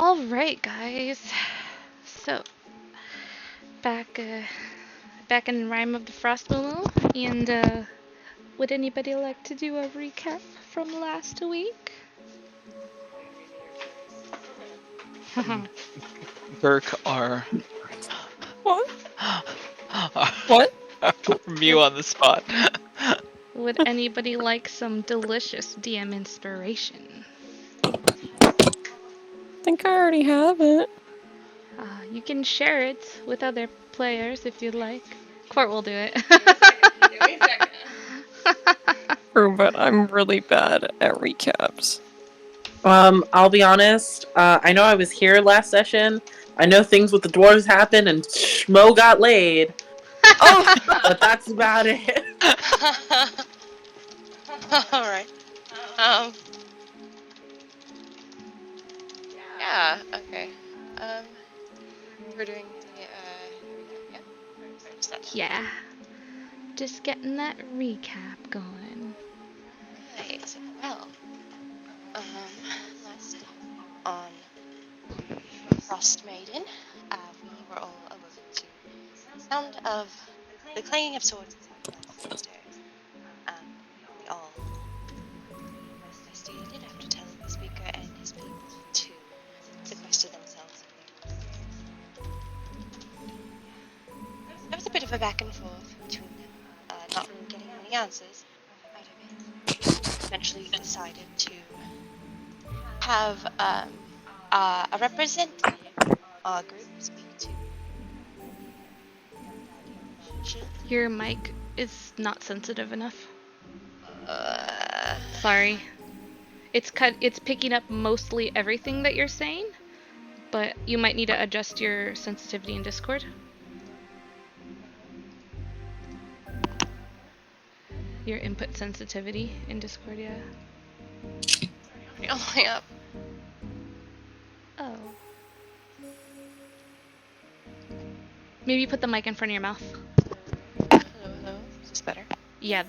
Alright, guys. So, back back in Rime of the FrostMomo, and would anybody like to do a recap from last week? Burke are What? What? Mew on the spot. Would anybody like some delicious DM inspiration? I think I already have it. You can share it with other players if you'd like. Court will do it. True, but I'm really bad at recaps. I'll be honest. I know I was here last session. I know things with the dwarves happened and Schmo got laid. Oh! But that's about it. Alright. Yeah, okay. We're doing the, recap, yeah? Is that Yeah. Just getting that recap going. right? Well, last on Frost Maiden, we were all awoken to the sound of the clanging of swords downstairs. We all investigated after telling the speaker and his people to sequester themselves in their rooms. There was a bit of a back and forth between them, not really getting any answers out of it. Eventually decided to have a representative of our group speak to Shield. Your mic is not sensitive enough. Uh, Sorry. It's picking up mostly everything that you're saying, but you might need to adjust your sensitivity in Discord. Your input sensitivity in Discord, yeah. all the way up. Oh. Maybe put the mic in front of your mouth. Hello, hello. Is this better? Yeah,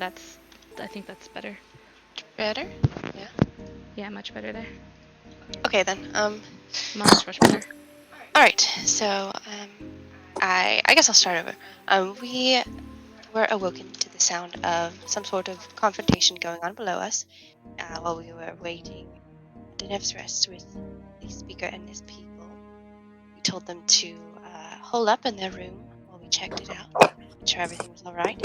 I think that's better. Better? Yeah. Yeah, much better there. Okay then. Much better. All right. So I guess I'll start over. We were awoken to the sound of some sort of confrontation going on below us, while we were waiting Denev's rest with the speaker and his people. We told them to hole up in their room while we checked it out, make sure everything was all right.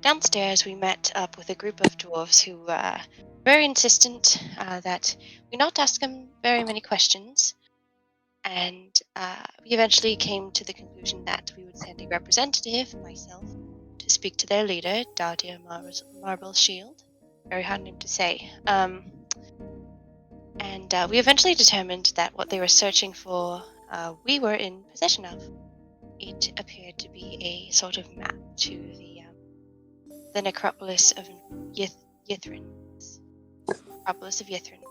Downstairs, we met up with a group of dwarves who were very insistent that we not ask them very many questions, and we eventually came to the conclusion that we would send a representative, myself, to speak to their leader, Dardia Marble Shield. Very hard name to say. And we eventually determined that what they were searching for, we were in possession of. It appeared to be a sort of map to the necropolis of Yithrin. Necropolis of Yithrin.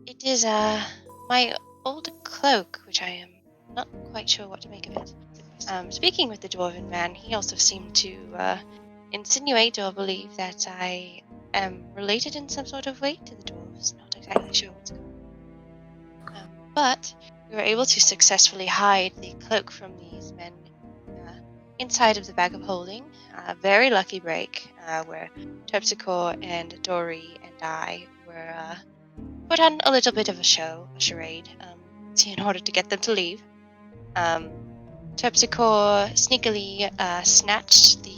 It is my old cloak, which I am not quite sure what to make of it. Speaking with the dwarven man, he also seemed to insinuate or believe that I am related in some sort of way to the dwarves. Not exactly sure what's going on. But we were able to successfully hide the cloak from these men inside of the bag of holding. A very lucky break where Terpsichore and Dory and I were put on a little bit of a charade, in order to get them to leave. Terpsichore sneakily snatched the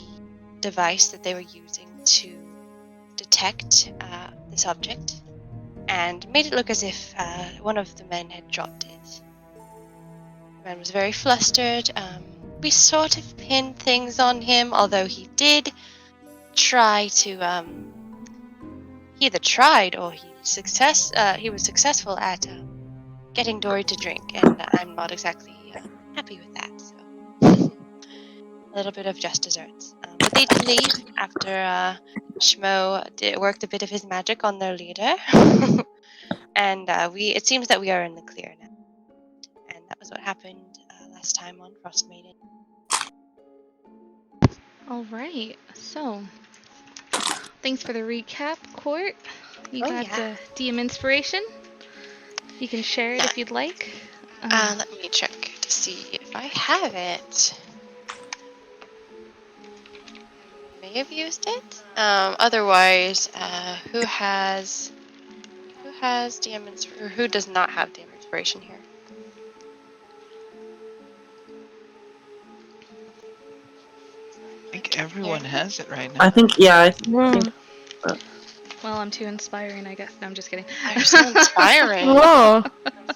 device that they were using to detect this object and made it look as if one of the men had dropped it. The man was very flustered. We sort of pinned things on him, although he did try to, he either tried or he was successful at getting Dory to drink, and I'm not exactly happy with that, so a little bit of just desserts. But they did leave after Schmo worked a bit of his magic on their leader, and it seems that we are in the clear now. And that was what happened last time on Frost Maiden. Alright, so thanks for the recap, Court. You got yeah. DM inspiration? You can share it Yeah. if you'd like. Let me check to see if I have it. May have used it. Otherwise, who has DM or who does not have DM inspiration here? I think everyone has it right I now. think, yeah, I Wow. think. Well, I'm too inspiring, I guess. No, I'm just kidding. Oh, you're so inspiring. Wow.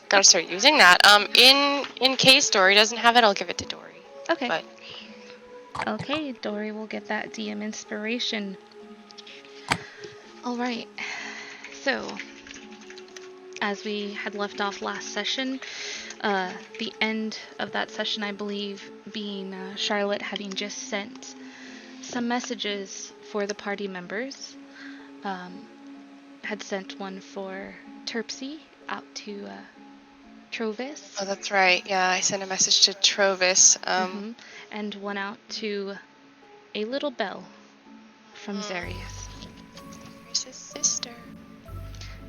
Gotta start using that. In case Dory doesn't have it, I'll give it to Dory. Okay. But Okay, Dory will get that DM inspiration. Alright, so as we had left off last session, the end of that session, I believe, being Charlotte having just sent some messages for the party members. Had sent one for Terpsy out to Trovis. oh, that's right. Yeah, I sent a message to Trovis. And one out to a little bell from Xerius. Where's his sister?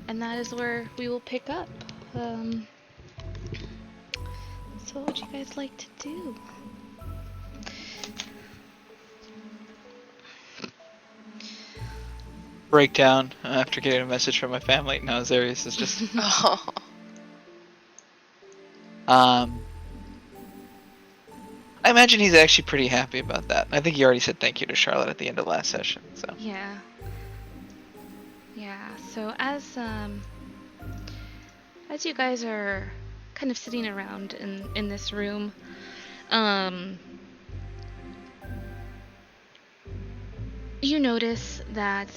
And that is where we will pick up. So what would you guys like to do? Breakdown after getting a message from my family. No, Xerius is just. Oh. I imagine he's actually pretty happy about that. I think he already said thank you to Charlotte at the end of last session. So. Yeah. Yeah, so as you guys are kind of sitting around in this room, you notice that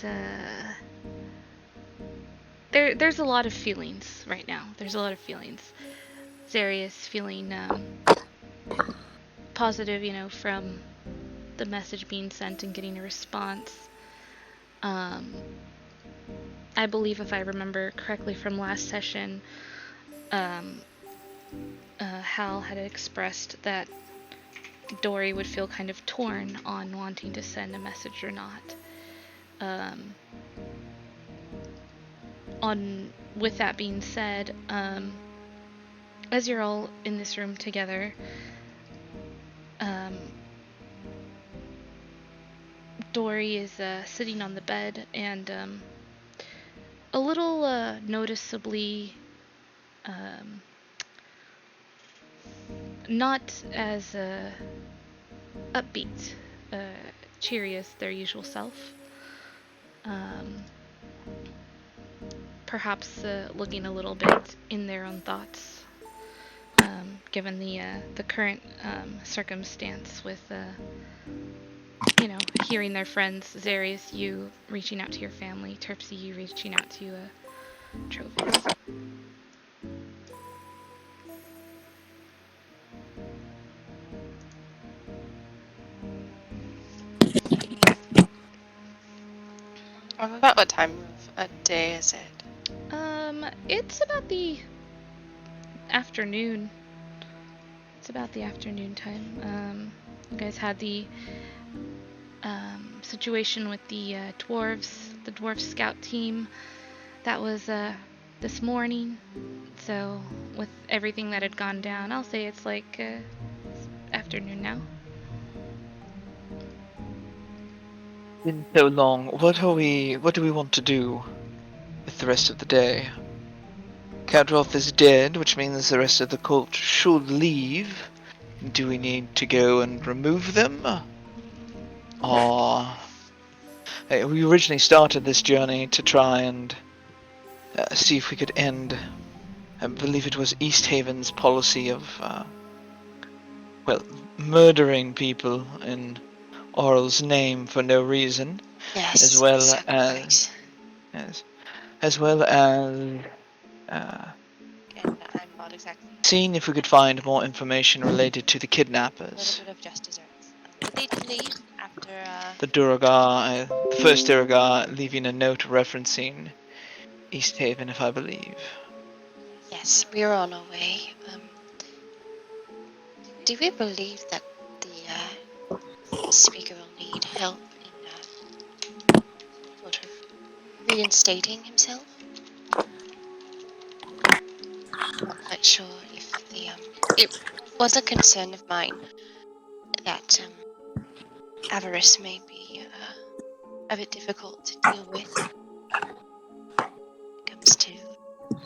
there's a lot of feelings right now. There's a lot of feelings. Xerius feeling positive, from the message being sent and getting a response. I believe, if I remember correctly from last session, Hal had expressed that Dory would feel kind of torn on wanting to send a message or not. With that being said, as you're all in this room together, Dory is sitting on the bed and a little noticeably not as upbeat, cheery as their usual self. Perhaps looking a little bit in their own thoughts, given the current circumstance with hearing their friends, Xerius, you reaching out to your family, Terpsy, you reaching out to Trovis. About what time of a day is it? It's about the afternoon. It's about the afternoon time. You guys had the situation with the dwarf scout team. That was this morning. So with everything that had gone down, I'll say it's like afternoon now. Been so long. What do we want to do with the rest of the day? Kadroth is dead, which means the rest of the cult should leave. Do we need to go and remove them? Or we originally started this journey to try and see if we could end, I believe it was East Haven's policy of, murdering people in Oral's name for no reason. Yes. As well sacrifice. as well as And I'm not exactly. seeing if we could find more information related to the A kidnappers. little bit of just desserts. But they did leave after. The Duragar, the first Duragar, leaving a note referencing East Haven, if I believe. Yes, we are on our way. Do we believe that the speaker will need help in sort of reinstating himself? quite sure if the it was a concern of mine that avarice may be a bit difficult to deal with when it comes to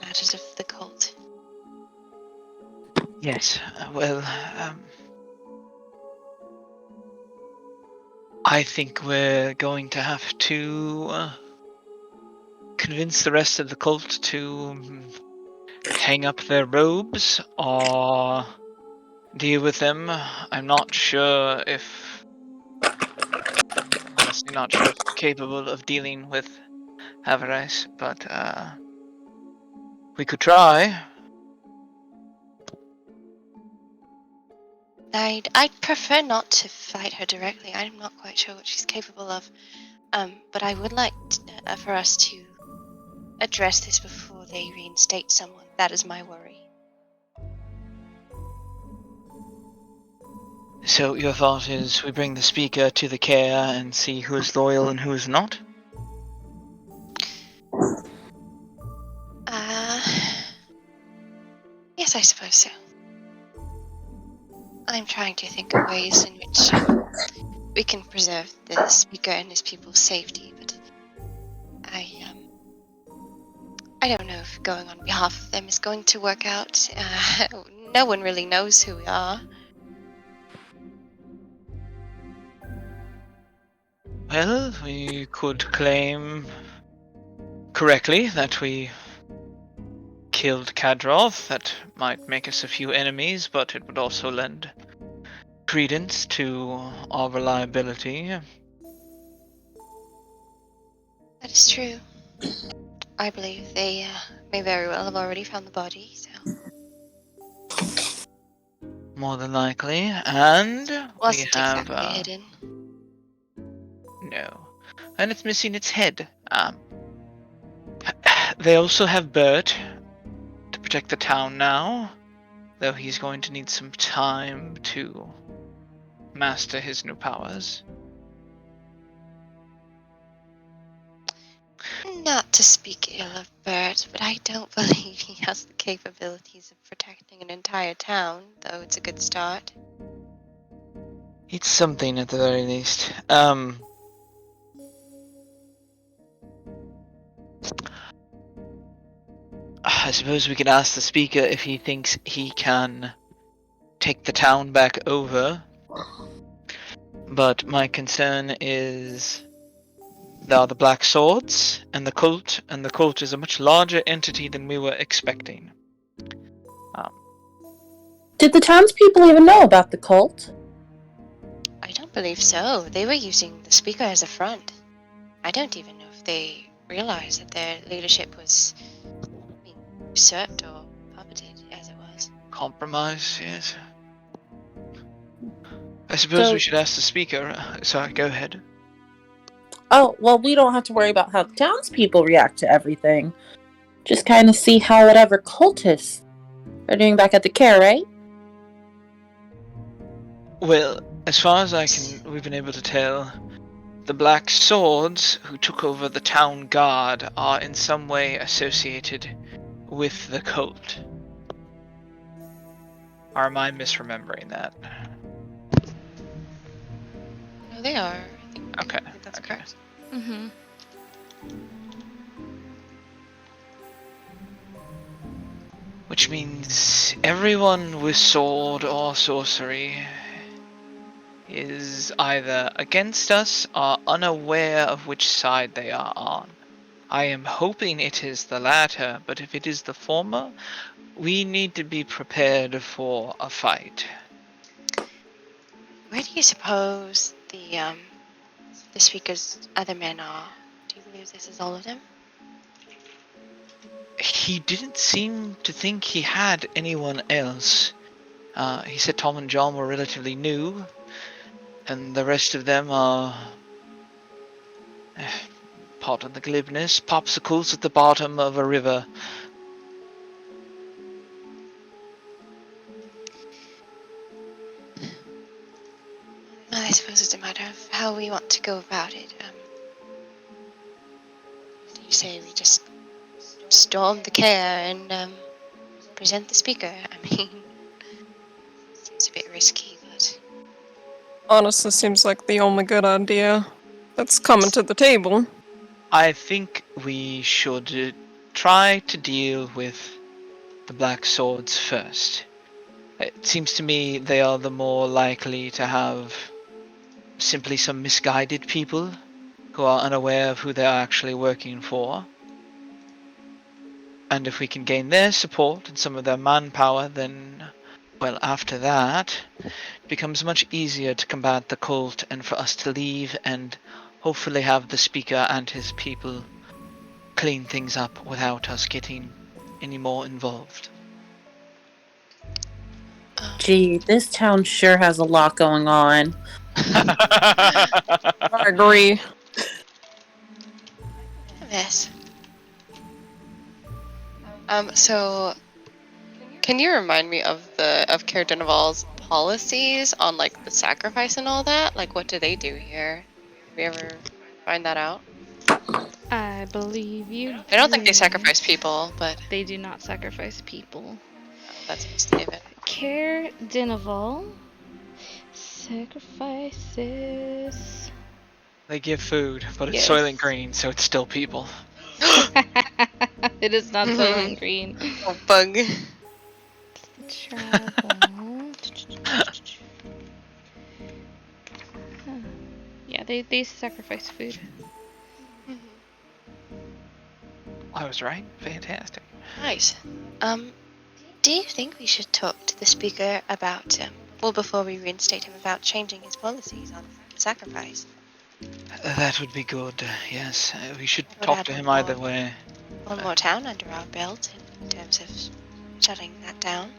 matters of the cult. Yes, well, I think we're going to have to convince the rest of the cult to hang up their robes or deal with them. I'm not sure if, honestly, not sure if we're capable of dealing with avarice, but we could try. I'd prefer not to fight her directly. I'm not quite sure what she's capable of. But I would like for us to address this before they reinstate someone. That is my worry. So your thought is we bring the speaker to the Caer and see who is loyal and who is not? Uh, yes, I suppose so. I'm trying to think of ways in which we can preserve the speaker and his people's safety, but I don't know if going on behalf of them is going to work out. No one really knows who we are. Well, we could claim correctly that we killed Kadroth. That might make us a few enemies, but it would also lend credence to our reliability. That is true. I believe they may very well have already found the body, so... More than likely. And we Wasn't have... exactly hidden. No. And it's missing its head. They also have Bert to protect the town now, though he's going to need some time to master his new powers. Not to speak ill of Bert, but I don't believe he has the capabilities of protecting an entire town, though it's a good start. It's something at the very least. I suppose we could ask the speaker if he thinks he can take the town back over. But my concern is there are the Black Swords and the cult is a much larger entity than we were expecting. Did the townspeople even know about the cult? I don't believe so. They were using the speaker as a front. I don't even know if they realized that their leadership was being usurped or puppeted, as it was. Compromise, yes. I suppose So- we should ask the speaker. Sorry, go ahead. Oh, well, we don't have to worry about how the townspeople react to everything. Just kind of see how whatever cultists are doing back at the Caer, right? Well, as far as we've been able to tell, the Black Swords who took over the town guard are in some way associated with the cult. Or am I misremembering that? No, they are. Okay. I think that's Okay. correct. Mm-hmm. Which means everyone with sword or sorcery is either against us or unaware of which side they are on. I am hoping it is the latter, but if it is the former, we need to be prepared for a fight. Where do you suppose the speaker's other men are? Do you believe this is all of them? He didn't seem to think he had anyone else. He said Tom and John were relatively new, and the rest of them are, pardon the glibness, popsicles at the bottom of a river. Well, I suppose it's a matter of how we want to go about it. Do you say we just storm the Caer and represent the speaker. I mean, seems a bit risky, but Honestly, seems like the only good idea that's coming to the table. I think we should try to deal with the Black Swords first. It seems to me they are the more likely to have simply some misguided people who are unaware of who they are actually working for. And if we can gain their support and some of their manpower, then, well, after that, it becomes much easier to combat the cult and for us to leave and hopefully have the speaker and his people clean things up without us getting any more involved. Gee, this town sure has a lot going on. I agree. yes. So can you remind me of Caer-Dineval's policies on like the sacrifice and all that? Like, what do they do here? Did we ever find that out? I believe you. I don't think they did. sacrifice people, but They do not sacrifice people. that's Miss David. Caer-Dineval sacrifices. They give food, but it's Yes. Soylent Green, so it's still people. It is not Soylent Green. Oh, bug. Travel. Yeah, they sacrifice food. I was right. Fantastic. Nice. Do you think we should talk to the speaker about, well, before we reinstate him, about changing his policies on sacrifice? That would be good, yes. We should Would talk add to him one either more. way. One more town under our belt in terms of shutting that down.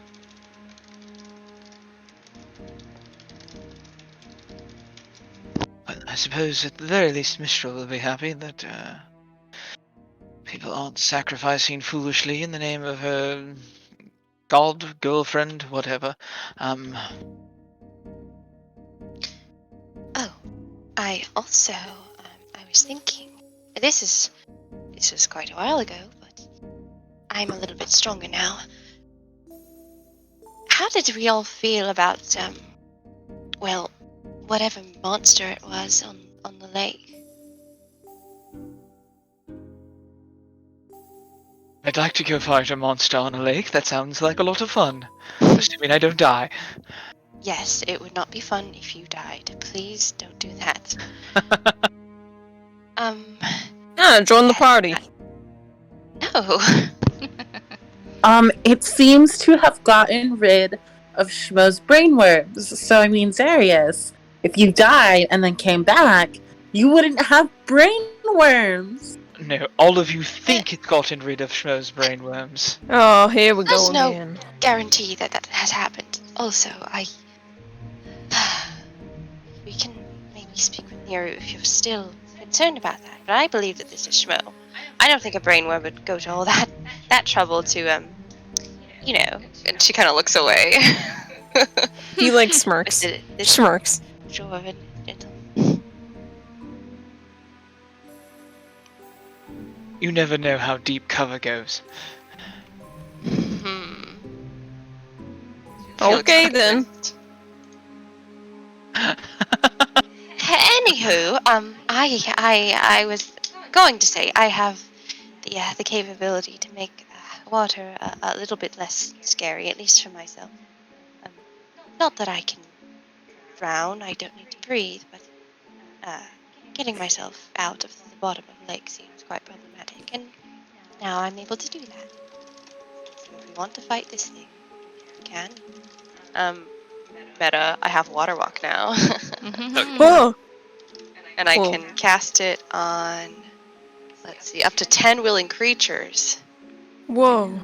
But I suppose at the very least Mistral will be happy that people aren't sacrificing foolishly in the name of her god, girlfriend, whatever. Oh, I also, I was thinking, this was quite a while ago, but I'm a little bit stronger now. How did we all feel about, well, whatever monster it was on the lake? I'd like to go fight a monster on a lake. That sounds like a lot of fun. Assuming I don't die. Yes, it would not be fun if you died. Please don't do that. Yeah, join the party. No. It seems to have gotten rid of Schmo's brainworms. So, I mean, Zarius, if you died and then came back, you wouldn't have brainworms. No, all of you think it's gotten rid of Schmo's brainworms. Oh, here we There's go no again. guarantee that that has happened. Also, we can maybe speak with Nero if you're still concerned about that, but I believe that this is Schmo. I don't think a brainworm would go to all that trouble to, you know. And she kind of looks away. He like smirks. This Smirks. show of a gentleman. You never know how deep cover goes. Okay then. Anywho, I was going to say I have the capability to make water a little bit less scary, at least for myself. Not that I can drown, I don't need to breathe, but getting myself out of the bottom of the lake seems quite problematic, and now I'm able to do that. So if we want to fight this thing, we can. Meta, I have water walk now. Whoa. And I Cool. can cast it on, let's see, up to 10 willing creatures. Whoa.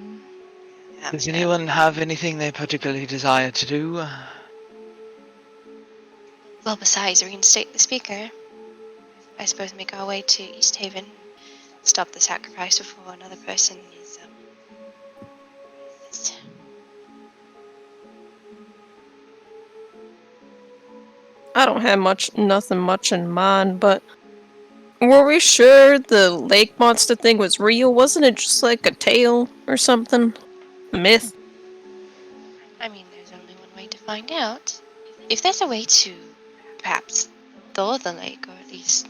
Does anyone have anything they particularly desire to do? Well, besides reinstate the speaker, I suppose make our way to East Haven, stop the sacrifice before another person is I don't have nothing much in mind, but were we sure the lake monster thing was real? Wasn't it just like a tale or something? A myth? find out if there's a way to perhaps thaw the lake, or at least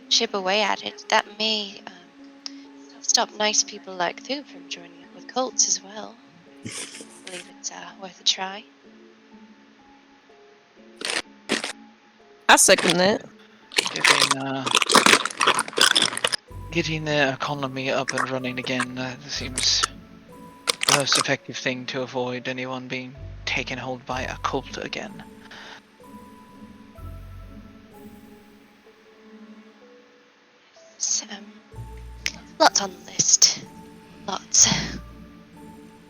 chip away at it. That may stop nice people like Thube from joining up with cults as well. I believe it's worth a try. I second that. Getting the economy up and running again seems the most effective thing to avoid anyone being taken hold by a cult again. So, lots on the list. Lots.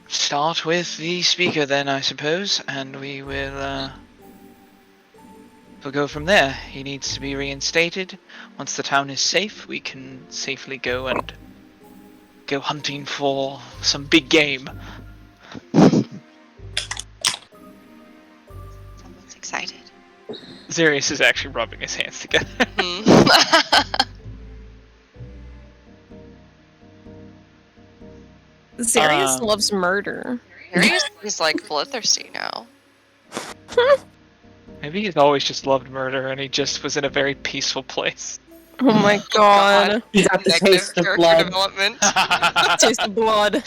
Start with the speaker then, I suppose, and we'll go from there. He needs to be reinstated. Once the town is safe, we can safely go hunting for some big game. Someone's excited. Xerius is actually rubbing his hands together. Xerius loves murder. Harry's he's like bloodthirsty now. Maybe he's always just loved murder and he just was in a very peaceful place. Oh my god. You got the Negative taste of character blood. development. Taste of blood.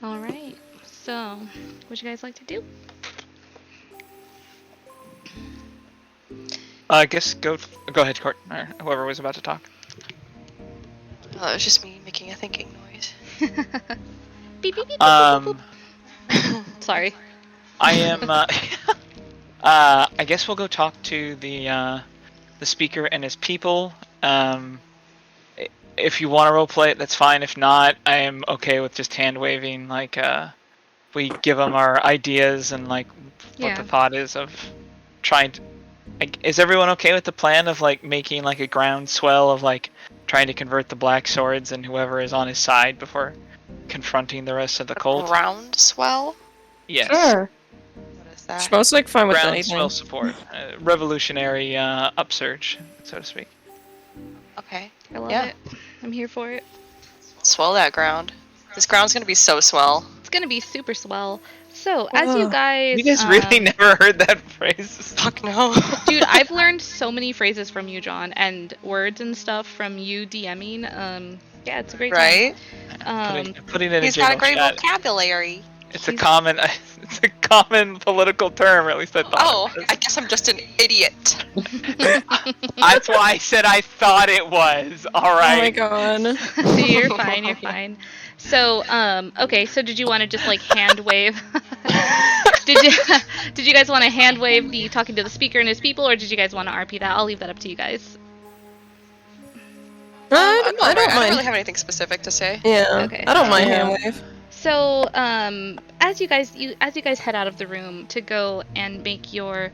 Alright, so what you guys like to do? I guess go ahead, Court, or whoever was about to talk. Well, it was just me making a thinking noise. Beep, beep, beep, beep, beep, beep, beep. Sorry. I am. I guess we'll go talk to the speaker and his people. If you want to roleplay it, that's fine. If not, I am okay with just hand waving. Like, we give them our ideas and like what the thought is of trying to. Is everyone okay with the plan of like making like a groundswell of like trying to convert the black swords and whoever is on his side before confronting the rest of the cult? Groundswell? Yes. Sure. What is that? Smells like fine with Groundswell anything. support, revolutionary upsurge, so to speak. Okay. I love Yeah. it. I'm here for it. Swell that ground. This ground's gonna be so swell. It's gonna be super swell. So, as you guys... You guys really never heard that phrase? Fuck no. Dude, I've learned so many phrases from you, John, and words and stuff from you DMing. Yeah, it's a great Right? time. Putting it in He's a got a general great chat. vocabulary. It's a common, it's a common political term, or at least I thought. Oh, it was. I guess I'm just an idiot. That's why I said I thought it was. All Oh my right. god. You're fine, you're fine. So, okay, so did you want to just, like, hand wave? Did you guys want to hand wave the talking to the speaker and his people, or did you guys want to RP that? I'll leave that up to you guys. I don't I don't mind. really have anything specific to say. Yeah. Okay. I don't mind Yeah. hand wave. So, as you guys head out of the room to go and make your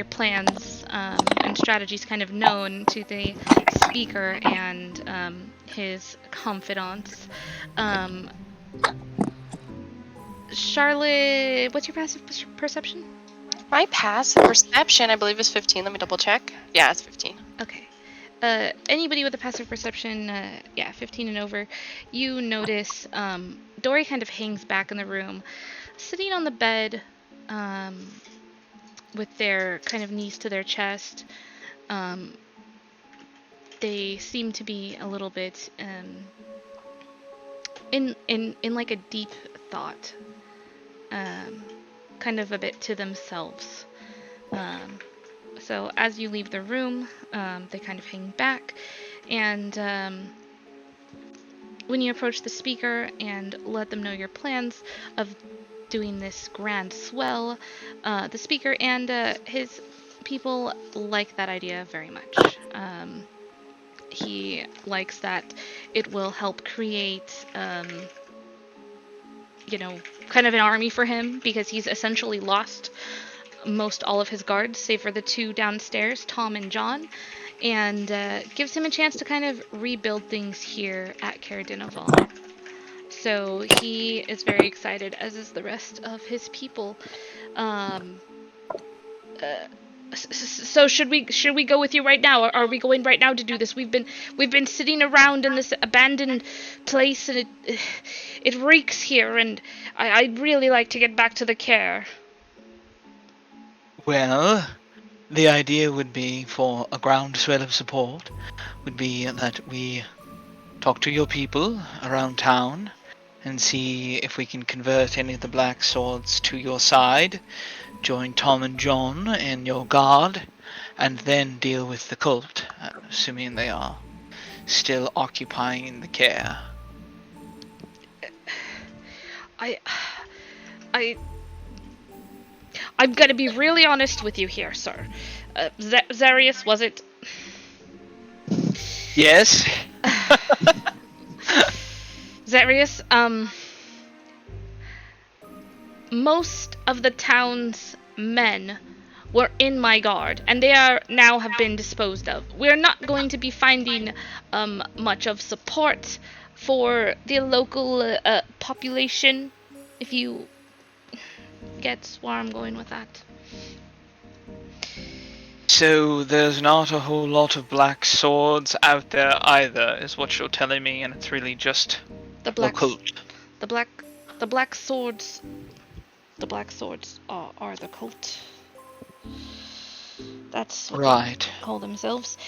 plans and strategies kind of known to the speaker and his confidants, Charlotte, what's your passive perception? My passive perception, I believe, is 15. Let me double check. Yeah, it's 15. Okay. Anybody with a passive perception, 15 and over, you notice Dory kind of hangs back in the room, sitting on the bed with their kind of knees to their chest. They seem to be a little bit in like a deep thought, kind of a bit to themselves. So as you leave the room, they kind of hang back, and when you approach the speaker and let them know your plans of doing this grand swell, the speaker and his people like that idea very much. He likes that it will help create, kind of an army for him, because he's essentially lost most all of his guards, save for the two downstairs, Tom and John, and gives him a chance to kind of rebuild things here at Caer-Dineval. So he is very excited, as is the rest of his people. So should we go with you right now? Or are we going right now to do this? We've been sitting around in this abandoned place, and it reeks here, and I'd really like to get back to the Caer. Well, the idea would be for a groundswell of support would be that we talk to your people around town and see if we can convert any of the black swords to your side, join Tom and John in your guard, and then deal with the cult, assuming they are still occupying the Caer. I I'm gonna be really honest with you here, sir. Zarius, was it? Yes? Zarius, most of the town's men were in my guard, and they are now have been disposed of. We're not going to be finding much of support for the local population, if you get where I'm going with that. So there's not a whole lot of black swords out there either, is what you're telling me, and it's really just The a black, cult. the black swords, are the cult. That's what Right. they call themselves,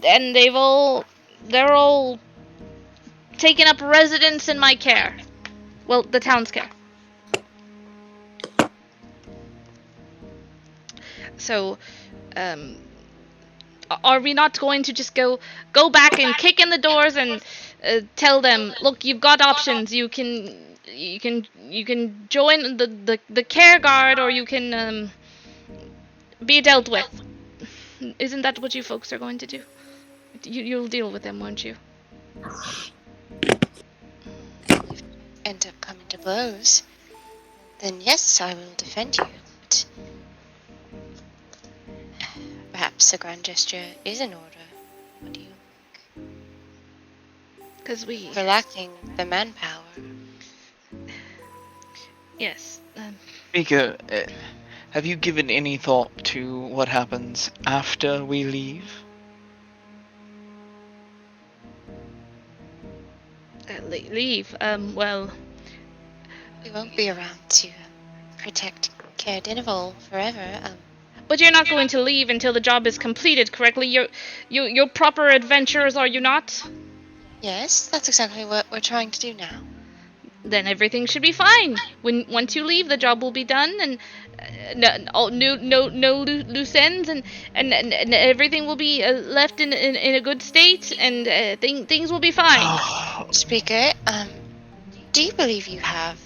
and they're all taken up residence in my care. Well, the town's care. So, are we not going to just go back and kick in the doors and tell them, look, you've got options. You can join the care guard, or you can be dealt with. Isn't that what you folks are going to do? You'll deal with them, won't you? End up coming to blows, then yes, I will defend you. But perhaps a grand gesture is in order. What do you think? Because We're lacking the manpower. yes. Mika, have you given any thought to what happens after we leave? Leave. Well, We won't be around to protect Caer-Dineval forever. but you're not going to leave until the job is completed, correctly? You're proper adventurers, are you not? Yes, that's exactly what we're trying to do now. Then everything should be fine. Once you leave, the job will be done, and no loose ends, and everything will be left in a good state, and things will be fine. Speaker, do you believe you have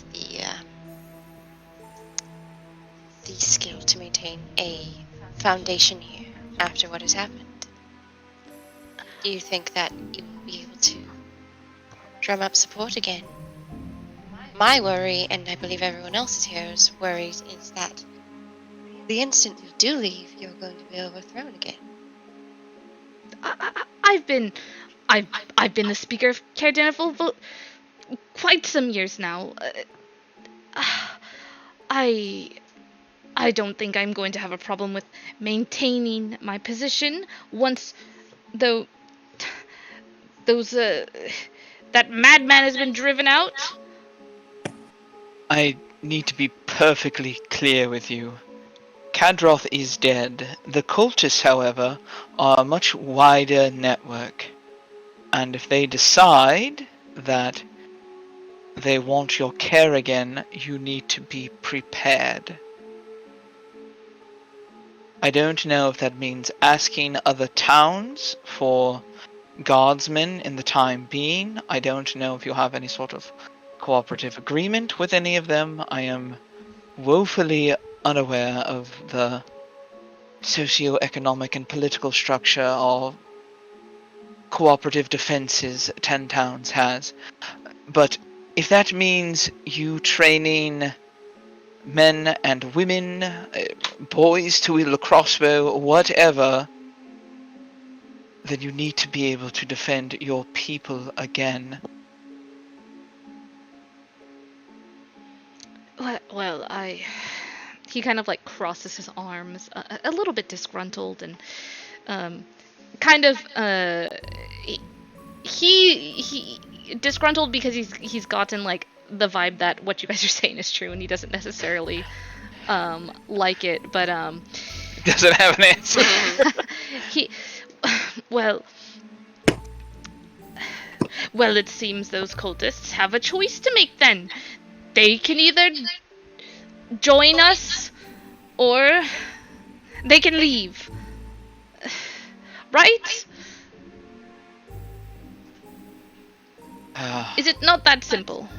the skill to maintain a foundation here after what has happened? Do you think that you will be able to drum up support again? My worry, and I believe everyone else's here's worries, is that the instant you do leave, you're going to be overthrown again. I've been the speaker of Caer-Dineval for quite some years now. I don't think I'm going to have a problem with maintaining my position once that madman has been driven out. I need to be perfectly clear with you. Kadroth is dead. The cultists, however, are a much wider network. And if they decide that they want your care again, you need to be prepared. I don't know if that means asking other towns for guardsmen in the time being. I don't know if you have any sort of cooperative agreement with any of them. I am woefully unaware of the socio-economic and political structure of cooperative defenses 10 towns has. But if that means you training men and women, boys to wield a crossbow, whatever, then you need to be able to defend your people again. Well, he kind of like crosses his arms, a little bit disgruntled, and kind of he disgruntled because he's gotten like the vibe that what you guys are saying is true, and he doesn't necessarily like it, but Doesn't have an answer. he well well, it seems those cultists have a choice to make then. They can either join us or they can leave. Right? Is it not that simple?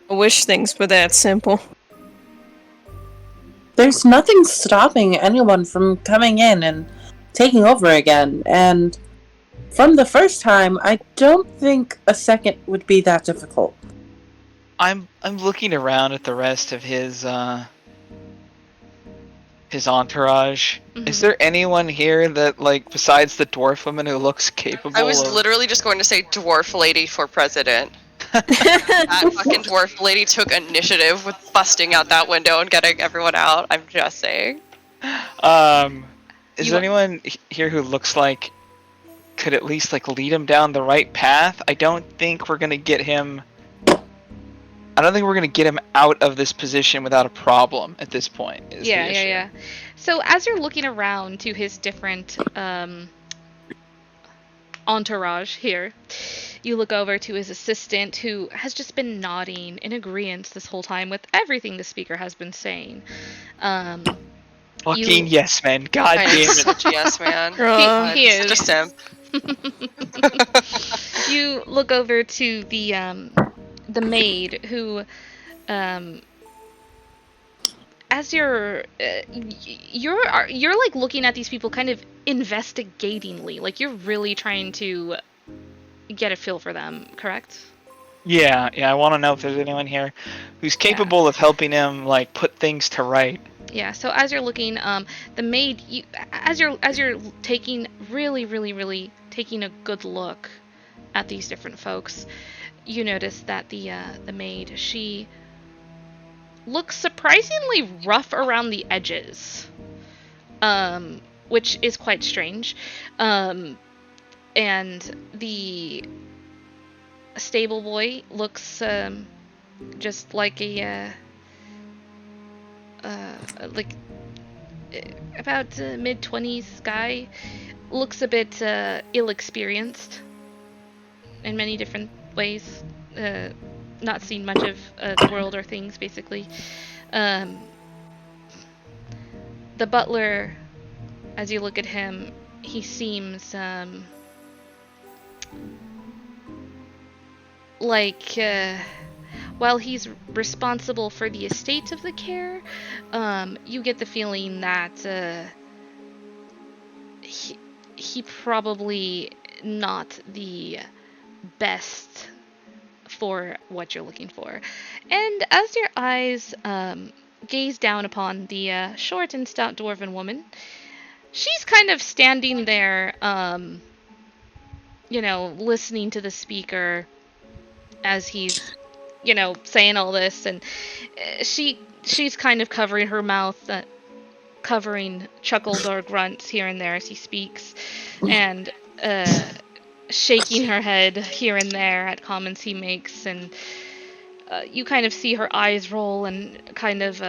I wish things were that simple. There's nothing stopping anyone from coming in and taking over again, and from the first time, I don't think a second would be that difficult. I'm looking around at the rest of his entourage. Mhm. Is there anyone here that, like, besides the dwarf woman who looks capable I was of... literally just going to say dwarf lady for president. That fucking dwarf lady took initiative with busting out that window and getting everyone out. I'm just saying. Is You- there anyone here who looks like could at least, like, lead him down the right path? I don't think we're gonna get him... I don't think we're gonna get him out of this position without a problem at this point. Is the issue. Yeah. So as you're looking around to his different entourage here, you look over to his assistant, who has just been nodding in agreement this whole time with everything the speaker has been saying. Fucking yes, man. God I am damn it. such a yes man. He Such a is. simp. You look over to the maid, who as you're like looking at these people kind of investigatingly, like you're really trying to get a feel for them, correct? Yeah, I want to know if there's anyone here who's capable of helping him, like, put things to right. Yeah, so as you're looking, the maid, as you're taking really taking a good look at these different folks, you notice that the maid, she looks surprisingly rough around the edges, which is quite strange. And the stable boy looks just like a about mid-20s guy. Looks a bit ill-experienced in many different ways. Not seen much of the world or things, basically. The butler, as you look at him, he seems like while he's responsible for the estate of the Caer, you get the feeling that he probably not the best for what you're looking for. And as your eyes gaze down upon the short and stout dwarven woman, she's kind of standing there, listening to the speaker as he's, saying all this, and she's kind of covering her mouth, covering chuckled or grunts here and there as he speaks, and shaking her head here and there at comments he makes, and you kind of see her eyes roll, and kind of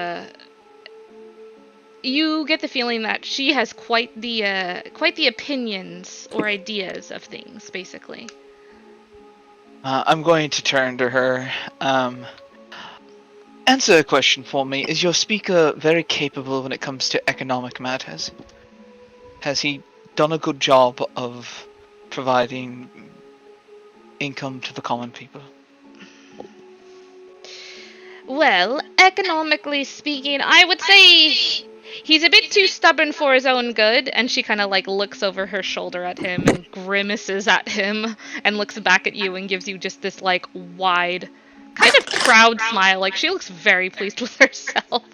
you get the feeling that she has quite the opinions or ideas of things, basically. I'm going to turn to her. Answer a question for me. Is your speaker very capable when it comes to economic matters? Has he done a good job of providing income to the common people? Well, economically speaking, I would say he's a bit too stubborn for his own good, and she kind of like looks over her shoulder at him and grimaces at him and looks back at you and gives you just this like wide, kind of proud smile. Like she looks very pleased with herself.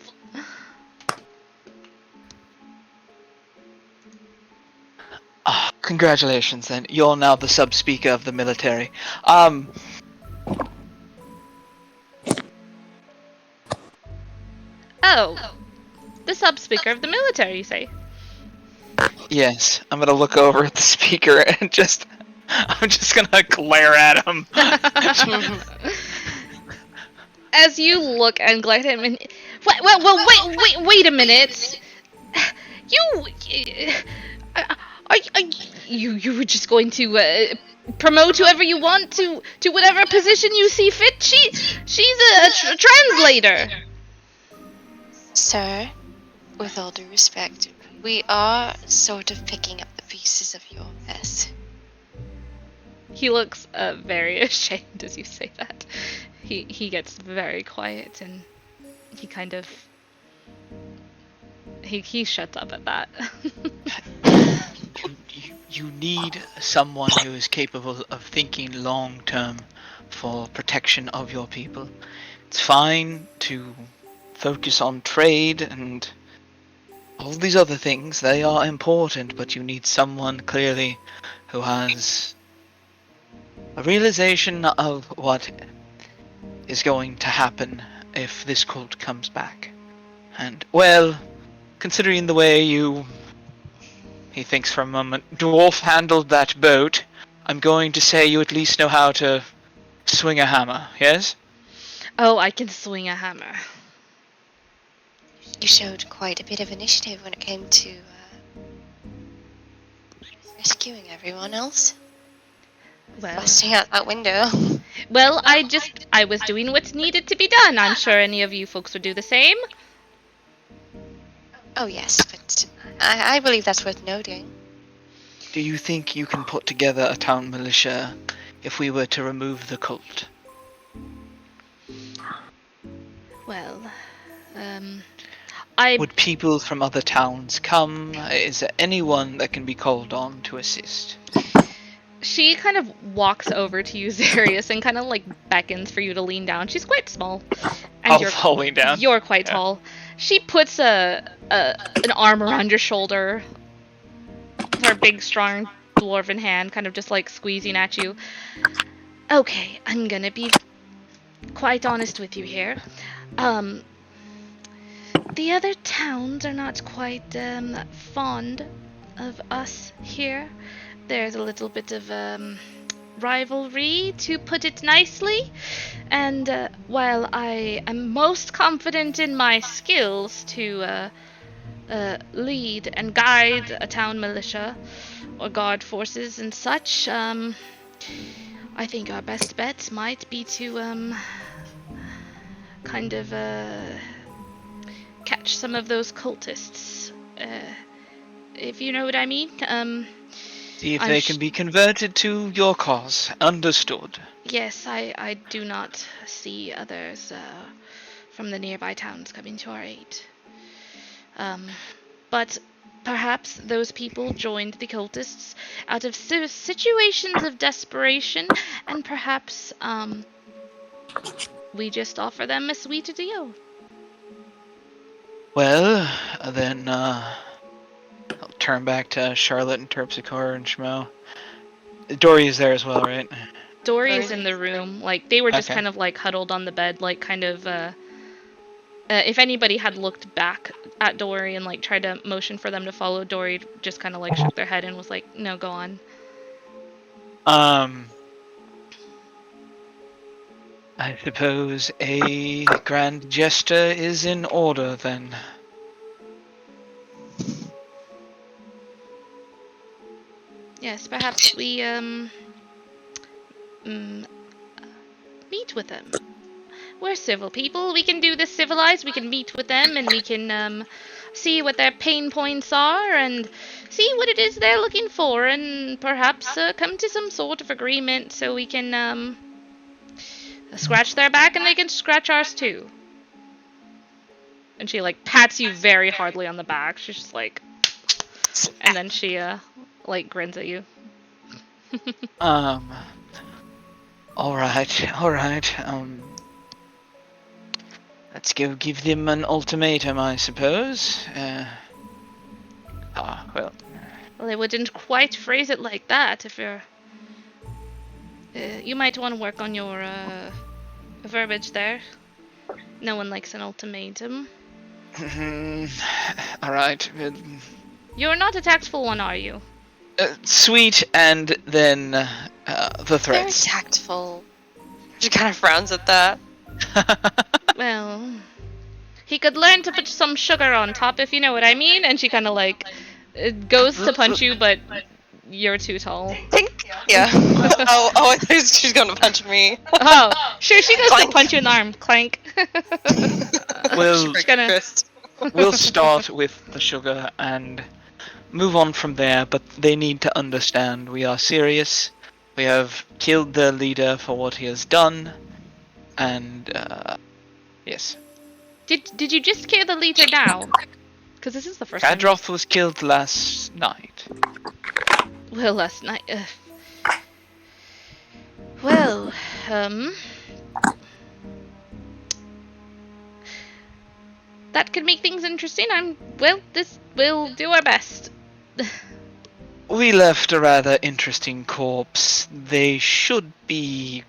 Congratulations, then. You're now the sub-speaker of the military. Oh, the sub-speaker of the military, you say? Yes, I'm gonna look over at the speaker and I'm just gonna glare at him. As you look and glare at him, and wait a minute. You, are you were just going to promote whoever you want to whatever position you see fit? She's a translator. Sir, with all due respect, we are sort of picking up the pieces of your mess. He looks very ashamed as you say that. He gets very quiet and he kind of he shuts up at that. You need someone who is capable of thinking long term for protection of your people. It's fine to focus on trade and all these other things. They are important, but you need someone clearly who has a realization of what is going to happen if this cult comes back. And, well, considering the way you... He thinks for a moment. Dwarf handled that boat. I'm going to say you at least know how to swing a hammer, yes? Oh, I can swing a hammer. You showed quite a bit of initiative when it came to rescuing everyone else. Well, Busting out that window. well, I was doing what needed to be done. I'm sure any of you folks would do the same. Oh yes, but I believe that's worth noting. Do you think you can put together a town militia if we were to remove the cult? Well, I Would people from other towns come? Is there anyone that can be called on to assist? She kind of walks over to you, Zarius, and kind of like beckons for you to lean down. She's quite small, and I'll lean down. You're quite tall. She puts an arm around your shoulder, her big, strong dwarven hand, kind of just like squeezing at you. Okay, I'm gonna be quite honest with you here. The other towns are not quite fond of us here. There's a little bit of rivalry, to put it nicely. And while I am most confident in my skills to lead and guide a town militia or guard forces and such, I think our best bet might be to kind of catch some of those cultists, if you know what I mean. See if they can be converted to your cause. Understood. Yes, I do not see others from the nearby towns coming to our aid. But perhaps those people joined the cultists out of situations of desperation, and perhaps we just offer them a sweet deal. Well, then, I'll turn back to Charlotte and Terpsichore and Schmo. Dory is there as well, right? Dory's in the room. Like, they were just Okay. kind of, like, huddled on the bed, like, kind of, if anybody had looked back at Dory and, like, tried to motion for them to follow, Dory just kind of, like, shook their head and was like, no, go on. I suppose a grand gesture is in order, then. Yes, perhaps we, meet with them. We're civil people. We can do this civilized. We can meet with them and we can, see what their pain points are and see what it is they're looking for and perhaps, come to some sort of agreement so we can, scratch their back and they can scratch ours too. And she, like, pats you very hardly on the back. She's just like... And then she, like, grins at you. Alright. Let's go give them an ultimatum, I suppose. Well, they wouldn't quite phrase it like that if you're... you might want to work on your, verbiage there. No one likes an ultimatum. Alright. You're not a tactful one, are you? Sweet, and then the Very threats. tactful. She kind of frowns at that. Well, he could learn to put some sugar on top, if you know what I mean. And she kind of like goes to punch you, but you're too tall. Think. Yeah. oh, I thought she's gonna punch me. Oh, sure, she goes Clank. to punch you in the arm. Clank. Well, Break gonna- her fist. We'll start with the sugar and move on from there, but they need to understand we are serious. We have killed the leader for what he has done, and yes. Did you just kill the leader now? Because this is the first time. Kadroth was killed last night. Well, last night. Well, that could make things interesting. We'll do our best. We left a rather interesting corpse. They should be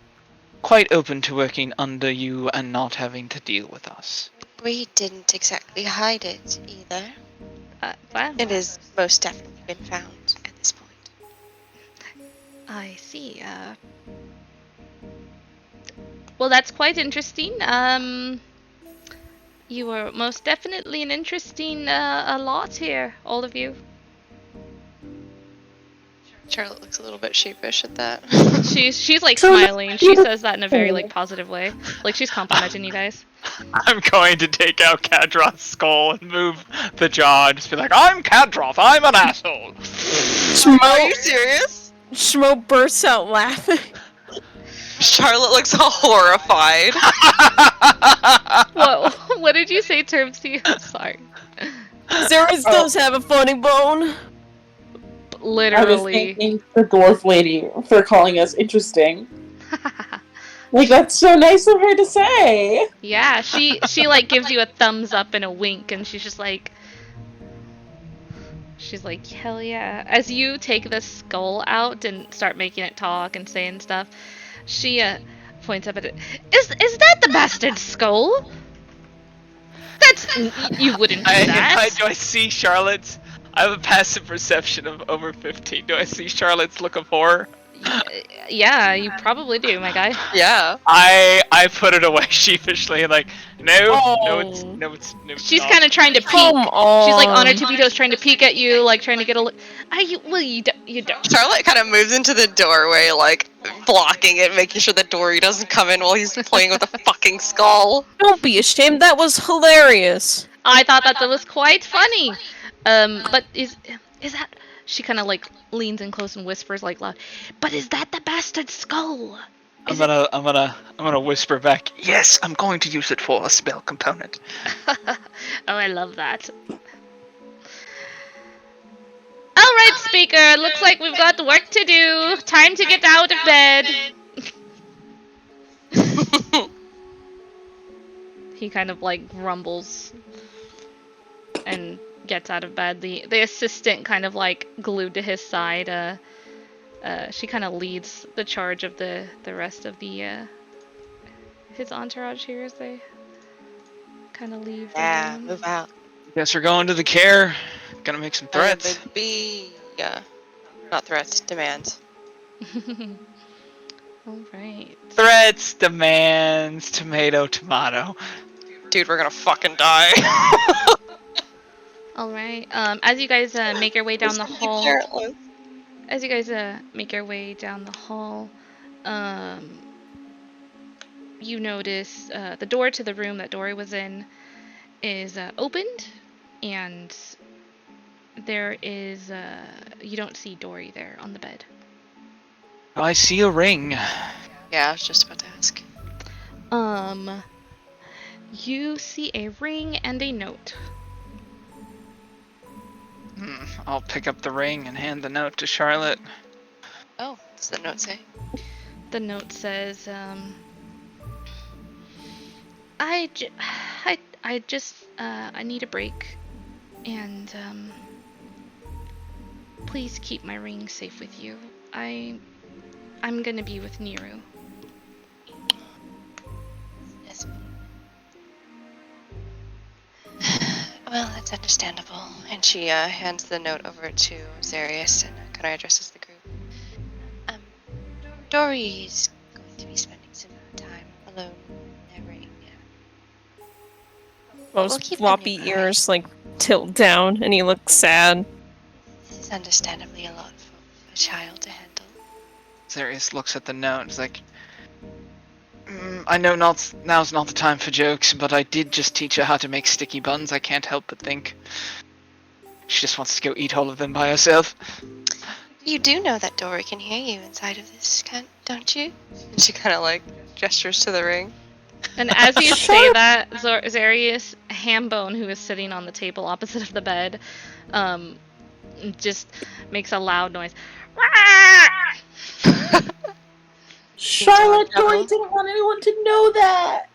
quite open to working under you and not having to deal with us. We didn't exactly hide it either. Well, It has most definitely been found at this point. I see. Well, that's quite interesting. You were most definitely an interesting a lot here, all of you. Charlotte looks a little bit sheepish at that. She's like smiling. She says that in a very like positive way. Like she's complimenting you guys. I'm going to take out Kadroth's skull and move the jaw and just be like, I'm Kadroth, I'm an asshole! Are you serious? Schmo bursts out laughing. Charlotte looks horrified. Whoa, what did you say, Termsy? I'm sorry. Zeris does have a funny bone. I was Literally. thanking the dwarf lady for calling us interesting. Like, that's so nice of her to say. Yeah, she like gives you a thumbs up and a wink, and she's like, hell yeah. As you take the skull out and start making it talk and saying stuff, she points up at it. Is that the bastard skull? That's you wouldn't do that. Do I see Charlotte's? I have a passive perception of over 15. Do I see Charlotte's look of horror? Yeah, you probably do, my guy. Yeah. I put it away sheepishly, like, no, Oh. it's She's not. kind of trying to peek. Come on. She's like on her tippy toes trying to peek at you, like trying to get a look. You don't. Charlotte kind of moves into the doorway, like, blocking it, making sure that Dory doesn't come in while he's playing with a fucking skull. Don't be ashamed. That was hilarious. I thought that was quite funny. But is that? She kind of like leans in close and whispers like loud. But is that the bastard skull? I'm gonna whisper back. Yes, I'm going to use it for a spell component. Oh, I love that. Alright, speaker, looks like we've got work to do. Time to get out of bed. He kind of like grumbles and gets out of bed. The assistant kind of like glued to his side. She kind of leads the charge of the rest of the his entourage here as they kind of leave. Yeah, the room. move out. Guess we're going to the Caer. Gonna make some threats. Not threats, demands. All right. Threats, demands, tomato. Dude, we're gonna fucking die. All right. As you guys make your way down the hall, you notice the door to the room that Dory was in is opened, and there is you don't see Dory there on the bed. I see a ring. Yeah, I was just about to ask. You see a ring and a note. I'll pick up the ring and hand the note to Charlotte. Oh, what's the note say? The note says, I need a break, and please keep my ring safe with you. I'm gonna be with Niru. Yes. Well, that's understandable. And she hands the note over to Zarius and kind of addresses the group. Dory's going to be spending some time alone in their ring. Those We'll keep them floppy nearby. ears like tilt down, and he looks sad. This is understandably a lot for a child to handle. Zarius looks at the note and is like, I know now's not the time for jokes, but I did just teach her how to make sticky buns. I can't help but think she just wants to go eat all of them by herself. You do know that Dory can hear you inside of this, don't you? And she kind of like gestures to the ring. And as you say that, Zarius Hambone, who is sitting on the table opposite of the bed, just makes a loud noise. Charlotte, Devil. Dory didn't want anyone to know that.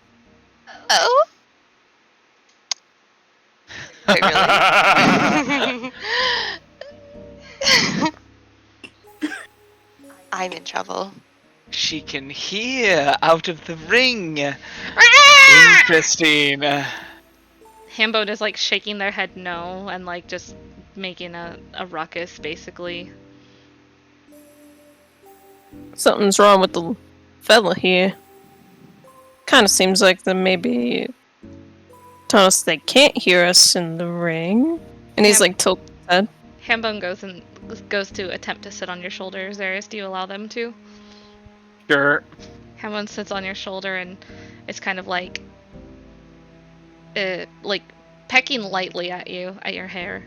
Oh? Wait, really? I'm in trouble. She can hear out of the ring. Interesting. Hambone is like shaking their head no and like just making a ruckus basically. Something's wrong with the fella here. Kind of seems like they maybe telling us they can't hear us in the ring. And he's like tilted his head. Hambone goes to attempt to sit on your shoulder. Zarius, do you allow them to? Sure. Hambone sits on your shoulder and it's kind of like pecking lightly at you, at your hair.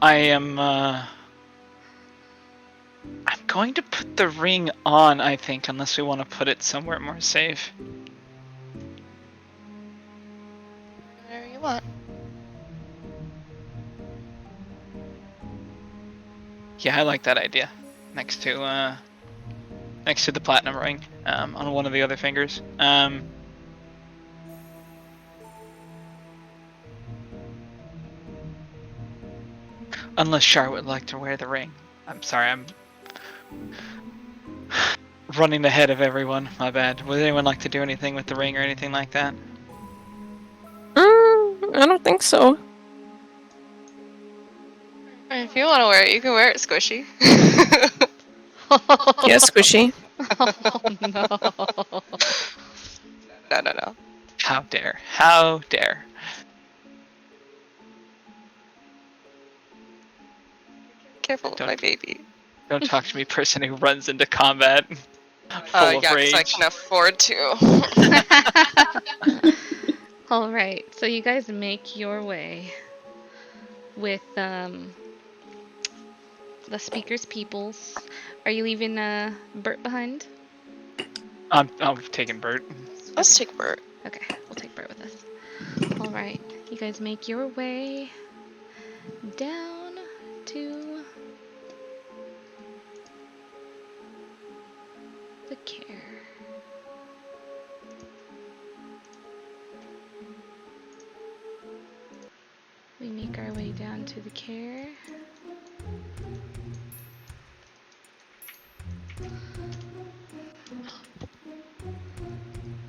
I'm going to put the ring on, I think, unless we want to put it somewhere more safe. Whatever you want. Yeah, I like that idea. Next to the platinum ring, on one of the other fingers. Unless Charlotte would like to wear the ring. I'm sorry, I'm running ahead of everyone. My bad. Would anyone like to do anything with the ring or anything like that? I don't think so. If you want to wear it, you can wear it, Squishy. Yeah, Squishy. Oh no. No. How dare. How dare. Careful with my baby. Don't talk to me, person who runs into combat full of Yeah, rage. because I can afford to. Alright, so you guys make your way with the speaker's peoples. Are you leaving Bert behind? I'm taking Bert. Let's take Bert. Okay, we'll take Bert with us. Alright, you guys make your way down to the Caer. We make our way down to the Caer.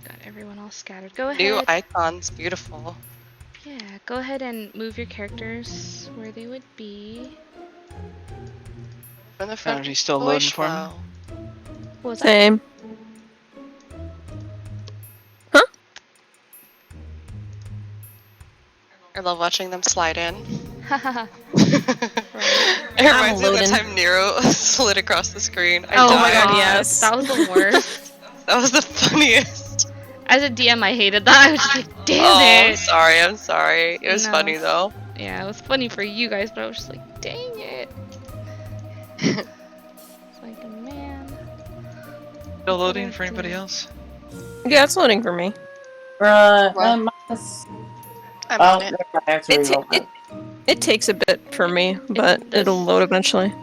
Got everyone all scattered. Go ahead. New icons, beautiful. Yeah, go ahead and move your characters where they would be. From the front. Energy still loading for me? Wow. What was that? Same. I love watching them slide in. Hahaha. It reminds me of the loading. time Nero slid across the screen. I Oh died. my god, yes. that was the worst. That was the funniest. As a DM, I hated that. I was just like, damn Oh, it. I'm sorry. It was No. funny though. Yeah, it was funny for you guys, but I was just like, dang it. It's like, man. Still loading for anybody else? Yeah, it's loading for me. Well, I'm on it. I have to It, reroll ta- it takes a bit for me, but does. it'll load eventually.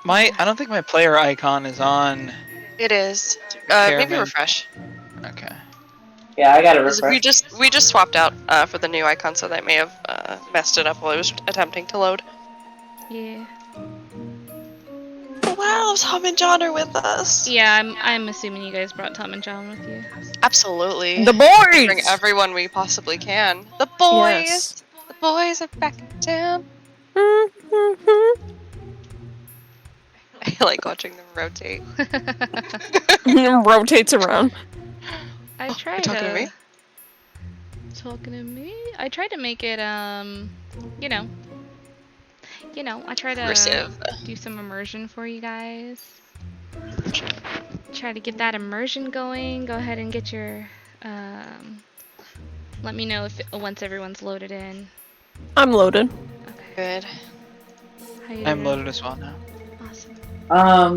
I don't think my player icon is on. It is. Maybe Caravan. refresh. Okay. Yeah, I gotta 'Cause refresh. we just swapped out for the new icon, so that may have messed it up while it was attempting to load. Yeah. Oh, wow, of Tom and John are with us. Yeah, I'm assuming you guys brought Tom and John with you. Absolutely. The Bring boys! everyone we possibly can. The boys! Yes. The boys are back in town. I like watching them rotate. Rotates around. I Oh, tried you're talking to me? Talking to me? I tried to make it you know, I try to Immersive. do some immersion for you guys. Try to get that immersion going. Go ahead and get your let me know if once everyone's loaded in. I'm loaded. Okay. Good. How you I'm doing? loaded as well now. Awesome.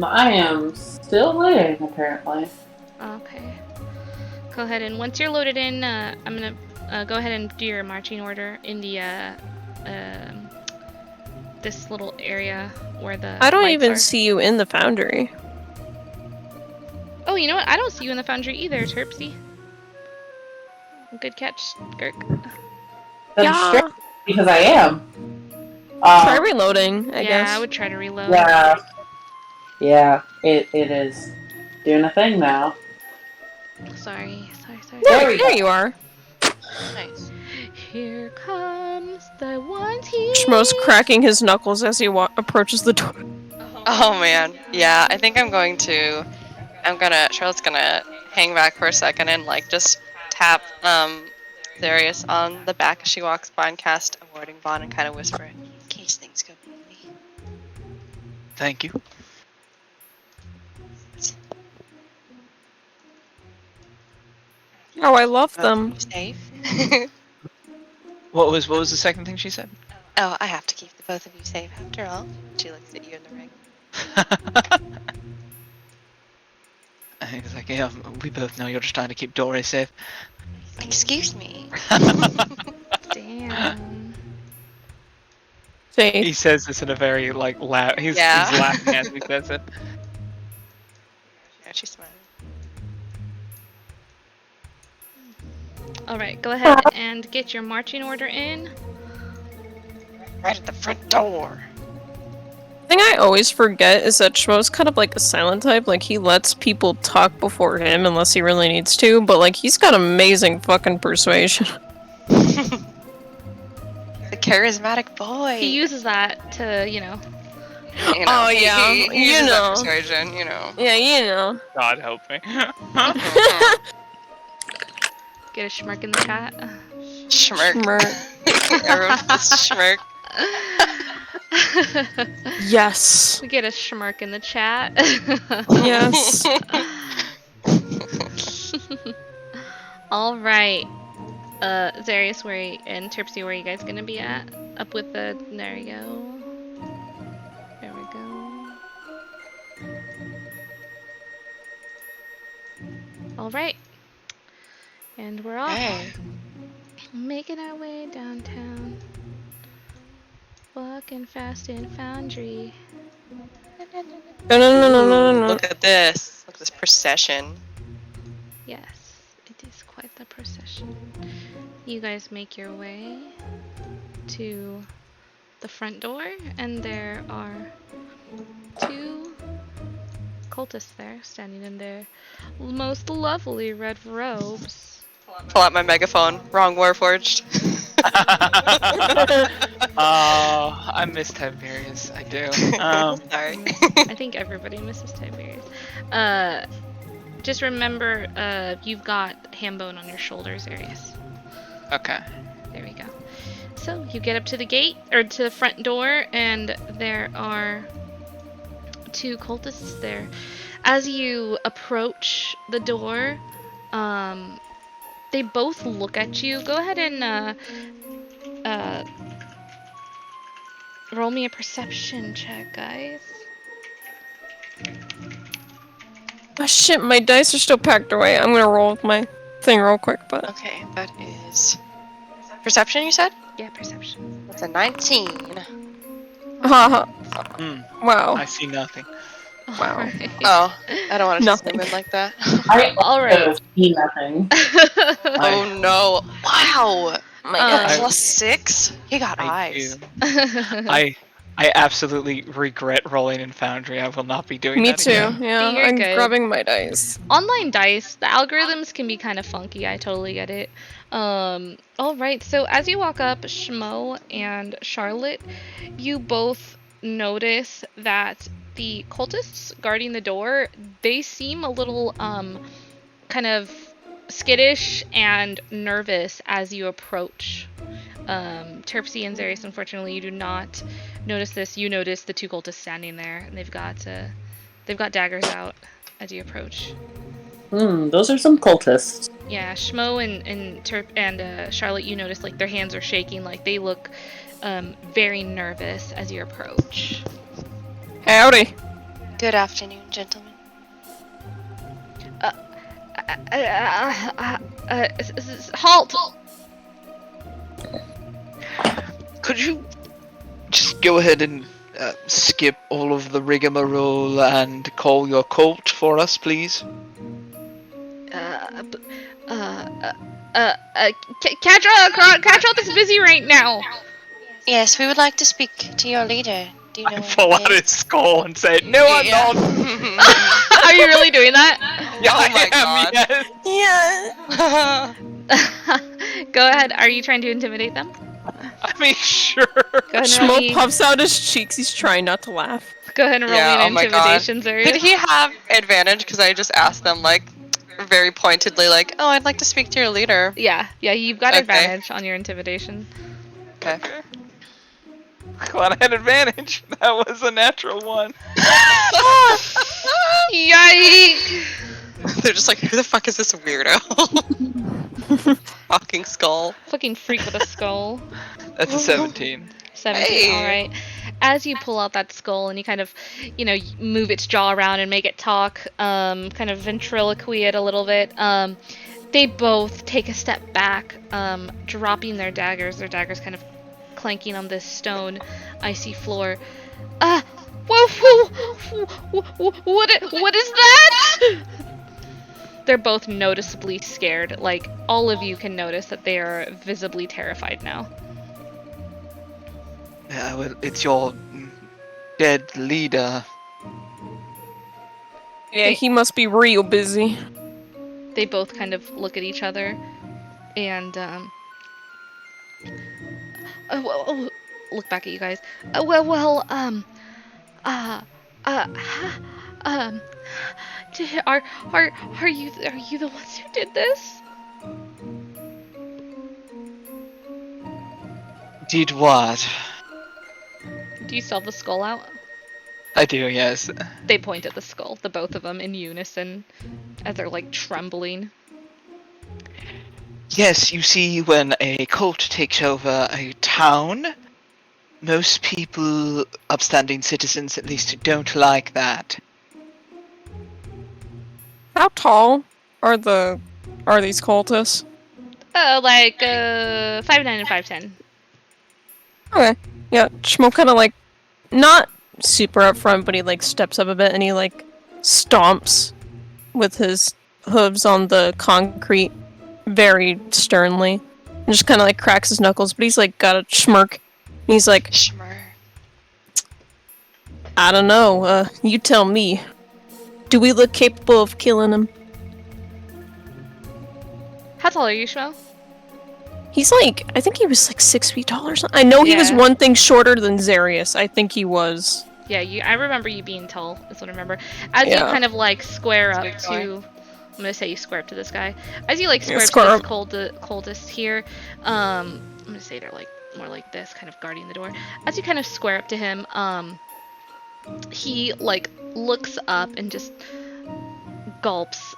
I am still loading, apparently. Okay. Go ahead and once you're loaded in, I'm gonna go ahead and do your marching order in the this little area where the I don't lights even are. see you in the foundry. Oh, you know what? I don't see you in the foundry either, Terpsy. Good catch, Girk. That's Yeah. strange, because I am. Try reloading, I yeah, guess. I would try to reload. Yeah, it is doing a thing now. Sorry. There you are. Nice. Here comes the one team. Schmo's cracking his knuckles as he approaches the door. Oh man. Yeah, I think Charlotte's gonna hang back for a second and like just tap Darius on the back as she walks by and cast a warding bond and kind of whisper, in case things go poorly. Thank you. Oh, I love them. Safe. What was the second thing she said? Oh, I have to keep the both of you safe after all. She looks at you in the ring. I was like, yeah, we both know you're just trying to keep Dory safe. Excuse me. Damn. Faith. He says this in a very like loud. He's laughing as he says it. Yeah, she's smiling. All right, go ahead and get your marching order in. Right at the front door. The thing I always forget is that Schmo's kind of like a silent type. Like, he lets people talk before him unless he really needs to, but like, he's got amazing fucking persuasion. The charismatic boy. He uses that to, You know, Oh, yeah. he You uses that know. persuasion, you know. Yeah, you know. God help me. get a schmirk in the chat. Schmirk. Schmirk. Everyone just schmirk. Yes. We get a schmirk in the chat. Yes. All right. Zarius, and Terpsy, where are you guys gonna be at? Up with the. There you go. There we go. All right. And we're off. Hey. Making our way downtown. Walking fast in Foundry. No. Look at this. Look at this procession. Yes, it is quite the procession. You guys make your way to the front door, and there are two cultists there, standing in their most lovely red robes. Pull out my megaphone. Wrong Warforged. Oh, I miss Tiberius. I do. Sorry. I think everybody misses Tiberius. Just remember, you've got Hambone on your shoulders, Arius. Okay. There we go. So you get up to the gate, or to the front door, and there are two cultists there. As you approach the door, they both look at you. Go ahead and roll me a perception check, guys. Oh shit, my dice are still packed away. I'm gonna roll with my thing real quick, but... Okay, that is... Perception, you said? Yeah, perception. That's a 19. Haha. Wow. I see nothing. Wow. Alright. Oh, I don't want to Nothing. zoom in like that. I Alright. also see nothing. Oh no. Wow! My God. +6? He got I eyes. do. I absolutely regret rolling in Foundry. I will not be doing Me that too. again. Yeah, You're I'm good. grabbing my dice. Online dice, the algorithms can be kind of funky. I totally get it. All right. So as you walk up, Shmo and Charlotte, you both notice that the cultists guarding the door, they seem a little kind of skittish and nervous as you approach. Terpsy and Zarius, unfortunately, you do not notice this. You notice the two cultists standing there, and they've got daggers out as you approach. Those are some cultists. Yeah, Shmo and Charlotte, you notice like their hands are shaking, like they look very nervous as you approach. Howdy. Good afternoon, gentlemen. Halt! Could you just go ahead and skip all of the rigmarole and call your cult for us, please? Kadroth is busy right now. Yes, we would like to speak to your leader. Do you know I where pull he out is? his skull and say, "No, I'm not." Are you really doing that? Yeah, Oh my I am, God. yes. Yeah. Go ahead. Are you trying to intimidate them? I mean, sure. Go ahead and roll Schmo me. puffs out his cheeks. He's trying not to laugh. Go ahead and roll Yeah, me oh an my God. intimidation, Zarius. Did he have advantage? Because I just asked them, like, very pointedly, like, oh, I'd like to speak to your leader. Yeah, you've got Okay. advantage on your intimidation. Okay. Glad I had advantage. That was a natural one. Yike! They're just like, who the fuck is this weirdo? Talking skull. Fucking freak with a skull. That's a 17. 17, Hey. alright. As you pull out that skull and you kind of, move its jaw around and make it talk, kind of ventriloquy it a little bit, they both take a step back, dropping their daggers kind of clanking on this stone, icy floor. What is that? They're both noticeably scared. Like, all of you can notice that they are visibly terrified now. Well, it's your dead leader. Yeah, he must be real busy. They both kind of look at each other and look back at you guys. Are you the ones who did this? Did what? Do you still have the skull out? I do, yes. They point at the skull, the both of them in unison, as they're like trembling. Yes, you see, when a cult takes over a town, most people, upstanding citizens at least, don't like that. How tall are these cultists? Like 5'9" and 5'10". Okay. Yeah, Schmo kind of like, not super upfront, but he like steps up a bit and he like stomps with his hooves on the concrete very sternly. And just kind of like cracks his knuckles, but he's like got a smirk. And he's like, Schmer. I don't know, you tell me. Do we look capable of killing him? How tall are you, Shmo? He's like, I think he was like 6 feet tall or something. I know he was Yeah. one thing shorter than Zarius. I think he was. Yeah, I remember you being tall. That's what I remember. As you Yeah. kind of like square up Good to, I'm gonna say you square up to this guy. As you like Yeah, square up square to this coldest here, I'm gonna say they're like more like this, kind of guarding the door. As you kind of square up to him, he like looks up and just gulps,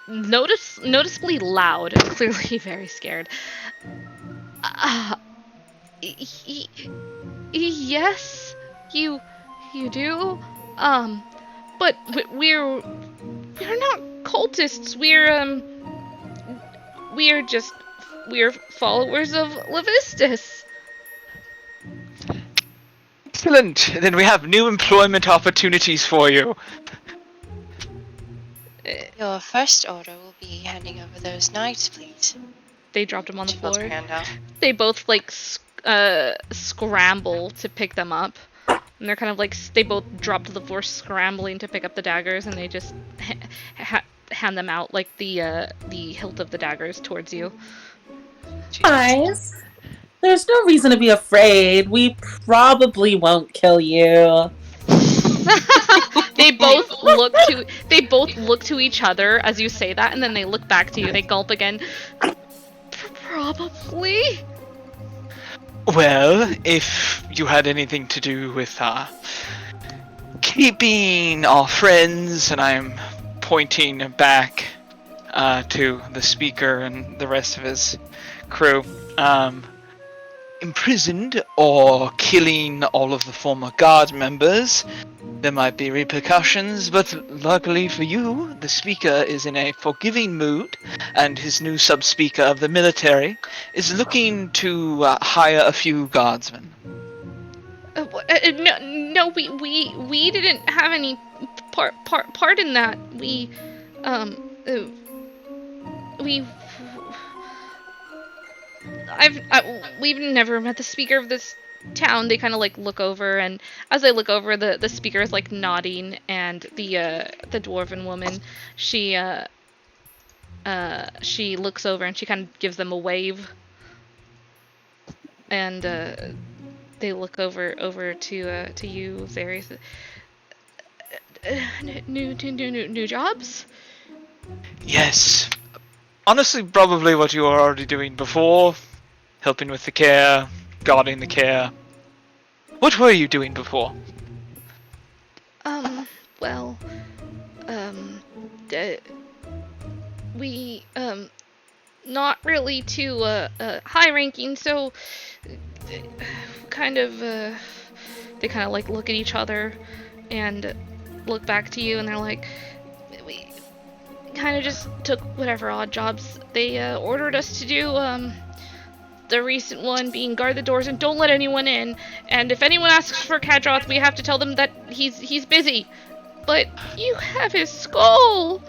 noticeably loud, clearly very scared. Yes, you do. But we're not cultists. We're followers of Levistus. Excellent! Then we have new employment opportunities for you. Your first order will be handing over those knights, please. They dropped him on the She holds her floor. hand out. They both like scramble to pick them up. And they're kind of like, they both drop to the floor scrambling to pick up the daggers, and they just hand them out, like the hilt of the daggers towards you. Guys, there's no reason to be afraid. We probably won't kill you. They both look to each other as you say that, and then they look back to you. They gulp again. Probably. Well, if you had anything to do with keeping our friends, and I'm pointing back to the speaker and the rest of his crew, imprisoned or killing all of the former guard members, there might be repercussions, but luckily for you, the speaker is in a forgiving mood, and his new sub-speaker of the military is looking to hire a few guardsmen. No, we didn't have any part in that. We've never met the speaker of this town. They kind of like look over, and as they look over, the speaker is like nodding, and the dwarven woman, she looks over and she kind of gives them a wave, and they look over to you, Zarius. New jobs? Yes. Honestly, probably what you were already doing before. Helping with the care, guarding the care. What were you doing before? Well, we, not really too, high ranking, so, kind of, they kind of, like, look at each other and look back to you, and they're like, we kind of just took whatever odd jobs they, ordered us to do, the recent one being guard the doors and don't let anyone in, and if anyone asks for Kadroth, we have to tell them that he's busy. But you have his skull!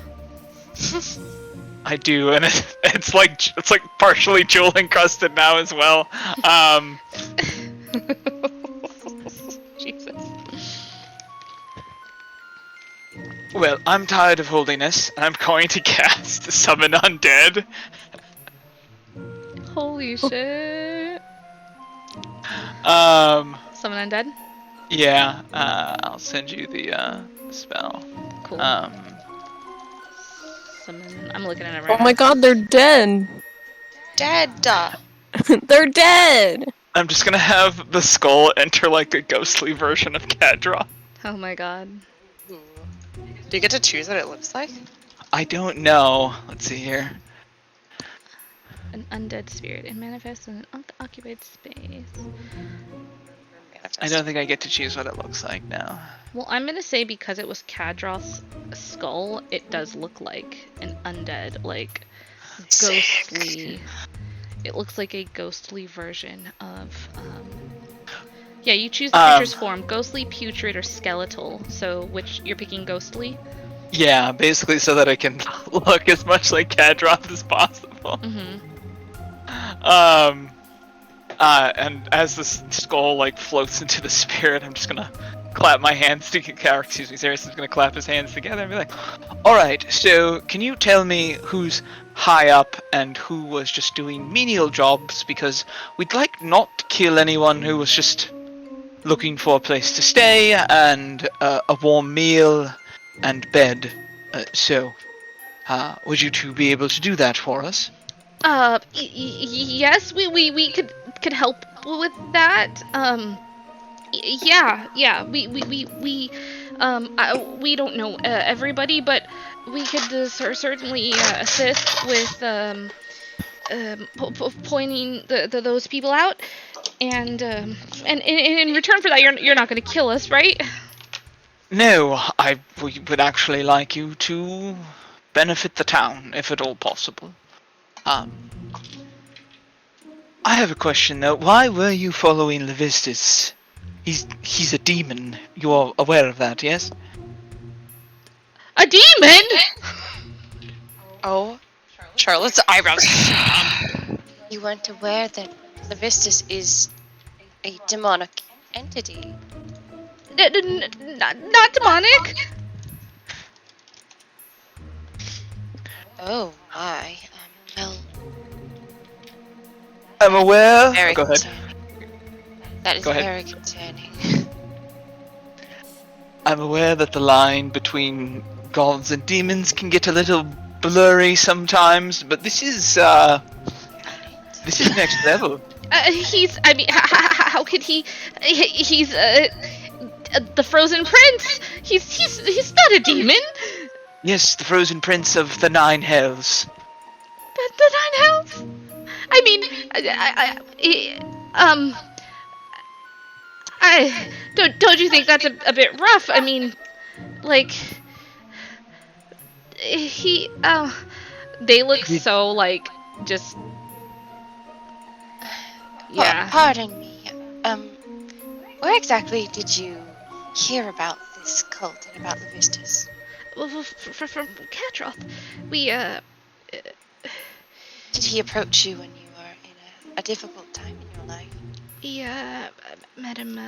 I do, and it's like partially jewel encrusted now as well. Jesus. Well, I'm tired of holding this, and I'm going to cast Summon Undead. Holy shit. Summon undead? Yeah, I'll send you the spell. Cool. Summon. I'm looking at it right Oh now. my god, they're dead. Dead. They're dead. I'm just gonna have the skull enter like a ghostly version of Kadroth. Oh my god. Ooh. Do you get to choose what it looks like? I don't know. Let's see here. An undead spirit. It manifests in an unoccupied space. I don't think I get to choose what it looks like now. Well, I'm gonna say because it was Kadroth's skull, it does look like an undead, like, ghostly. It looks like a ghostly version of, yeah, you choose the creature's form, ghostly, putrid, or skeletal. So, which, you're picking ghostly? Yeah, basically so that I can look as much like Kadroth as possible. Mm-hmm. And as the skull like floats into the spirit, I'm just gonna clap my hands together. Excuse me, Zarius is gonna clap his hands together and be like, "Alright, so can you tell me who's high up and who was just doing menial jobs? Because we'd like not to kill anyone who was just looking for a place to stay and a warm meal and bed. So, would you two be able to do that for us?" Yes, we could help with that. Yeah, we don't know everybody, but we could certainly assist with pointing those people out, and in return for that, you're not gonna kill us, right? No, we would actually like you to benefit the town, if at all possible. I have a question though. Why were you following Levistus? He's a demon. You are aware of that, yes? A demon? Oh, Charlotte's eyebrows. You weren't aware that Levistus is a demonic entity. Not demonic. Oh my. Well, I'm aware. very Go ahead. concerning. That is Go ahead. very concerning. I'm aware that the line between gods and demons can get a little blurry sometimes, but this is next level. I mean, how could he? He's the Frozen Prince. He's not a demon. Yes, the frozen prince of the Nine Hells. The Nine Hells. I mean, I don't you think that's a bit rough? I mean, like they look so like just yeah. Pardon me. Where exactly did you hear about this cult and about the vistas? From Kadroth. We Did he approach you when you were in a difficult time in your life? met him.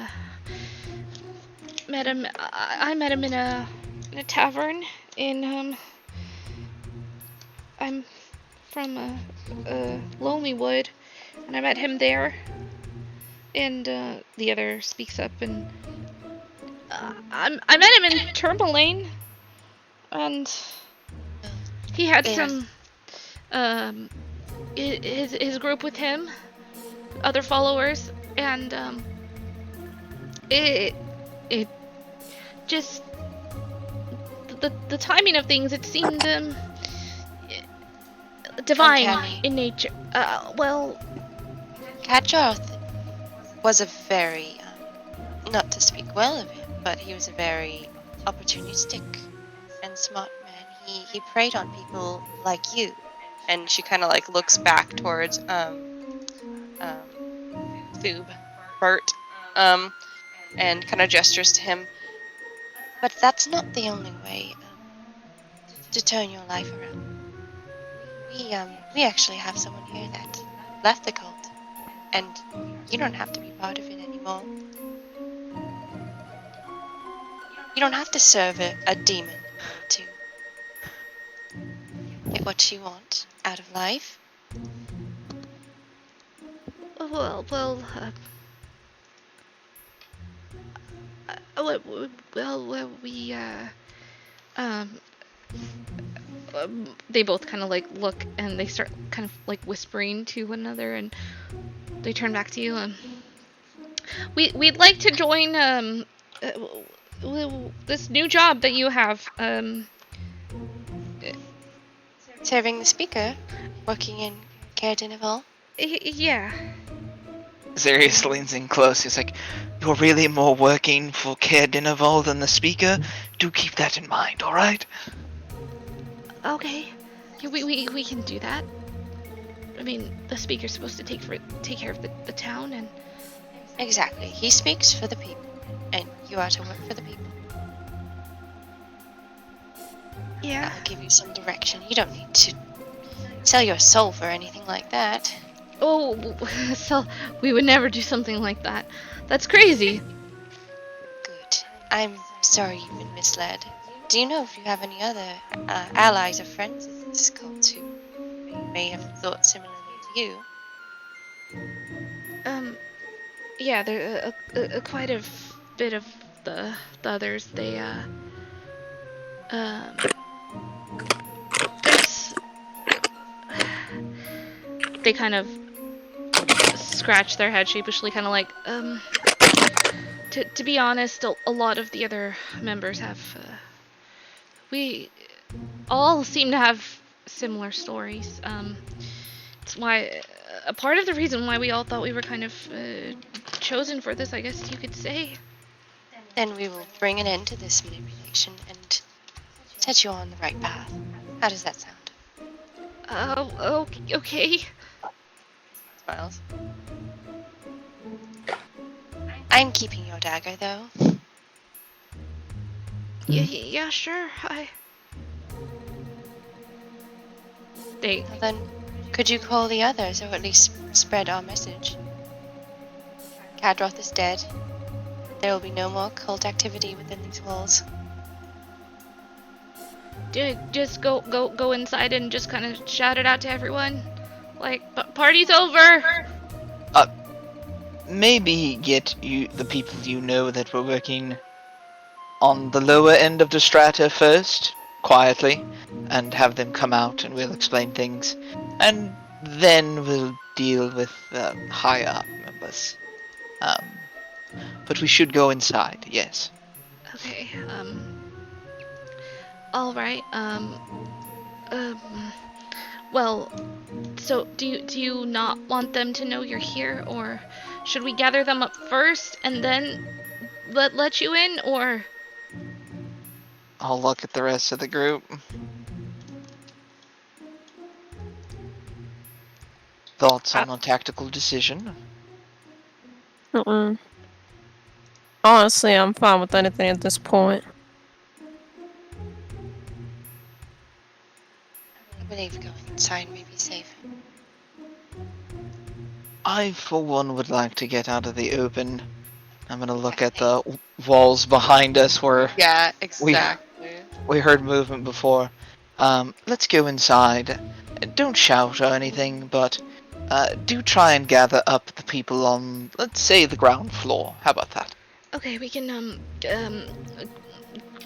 I met him in a tavern in I'm from Lonely Wood, and I met him there. And the other speaks up, and I met him in Tourmaline, and he had some his group with him, other followers, and it just the timing of things, it seemed divine Uncanny. in nature. Well, Kadroth was a very, not to speak well of him, but he was a very opportunistic and smart man. He preyed on people like you. And she kind of like looks back towards Thoob, Bert, and kind of gestures to him. But that's not the only way to turn your life around. We actually have someone here that left the cult, and you don't have to be part of it anymore. You don't have to serve a demon to get what you want out of life. well, we they both kind of like look, and they start kind of like whispering to one another, and they turn back to you. We'd like to join this new job that you have. Serving the speaker, working in Caer-Dineval. Yeah. Zarius leans in close. He's like, "You're really more working for Caer-Dineval than the speaker. Do keep that in mind, all right?" Okay. Yeah, we can do that. I mean, the speaker's supposed to take care of the town, and Exactly. He speaks for the people, and you are to work for the people. yeah. I'll give you some direction. You don't need to sell your soul for anything like that. Oh, so we would never do something like that. That's crazy. Good. I'm sorry you've been misled. Do you know if you have any other allies or friends in this cult who may have thought similarly to you? Yeah, there quite a bit of the others. They there's they kind of scratch their head sheepishly, kind of like to be honest, a lot of the other members have we all seem to have similar stories. It's why a part of the reason why we all thought we were kind of chosen for this, I guess you could say. Then we will bring an end to this manipulation and set you on the right path. How does that sound? Okay. Smiles. I'm keeping your dagger, though. Yeah, sure. Well, then, could you call the others, or at least spread our message? Kadroth is dead. There will be no more cult activity within these walls. Just go inside and just kind of shout it out to everyone. Like, party's over! Maybe get the people you know that were working on the lower end of the strata first, quietly, and have them come out and we'll explain things. And then we'll deal with higher up members. But we should go inside, yes. Okay, alright, well, so do you not want them to know you're here, or should we gather them up first and then let you in, or? I'll look at the rest of the group. Thoughts on a tactical decision? Honestly, I'm fine with anything at this point. I believe going inside may be safe. I, for one, would like to get out of the open. I'm gonna look at the walls behind us where Yeah, exactly. we heard movement before. Let's go inside. Don't shout or anything, but do try and gather up the people on, let's say, the ground floor. How about that? Okay, we can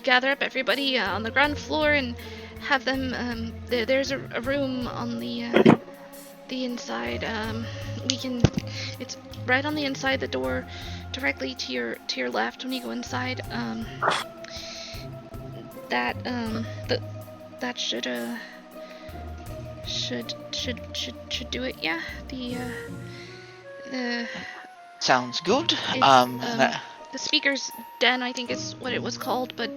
gather up everybody on the ground floor and have them. There's a room on the inside. We can. It's right on the inside the door, directly to your left when you go inside. That should do it. Yeah. The Sounds good. the speaker's den, I think is what it was called, but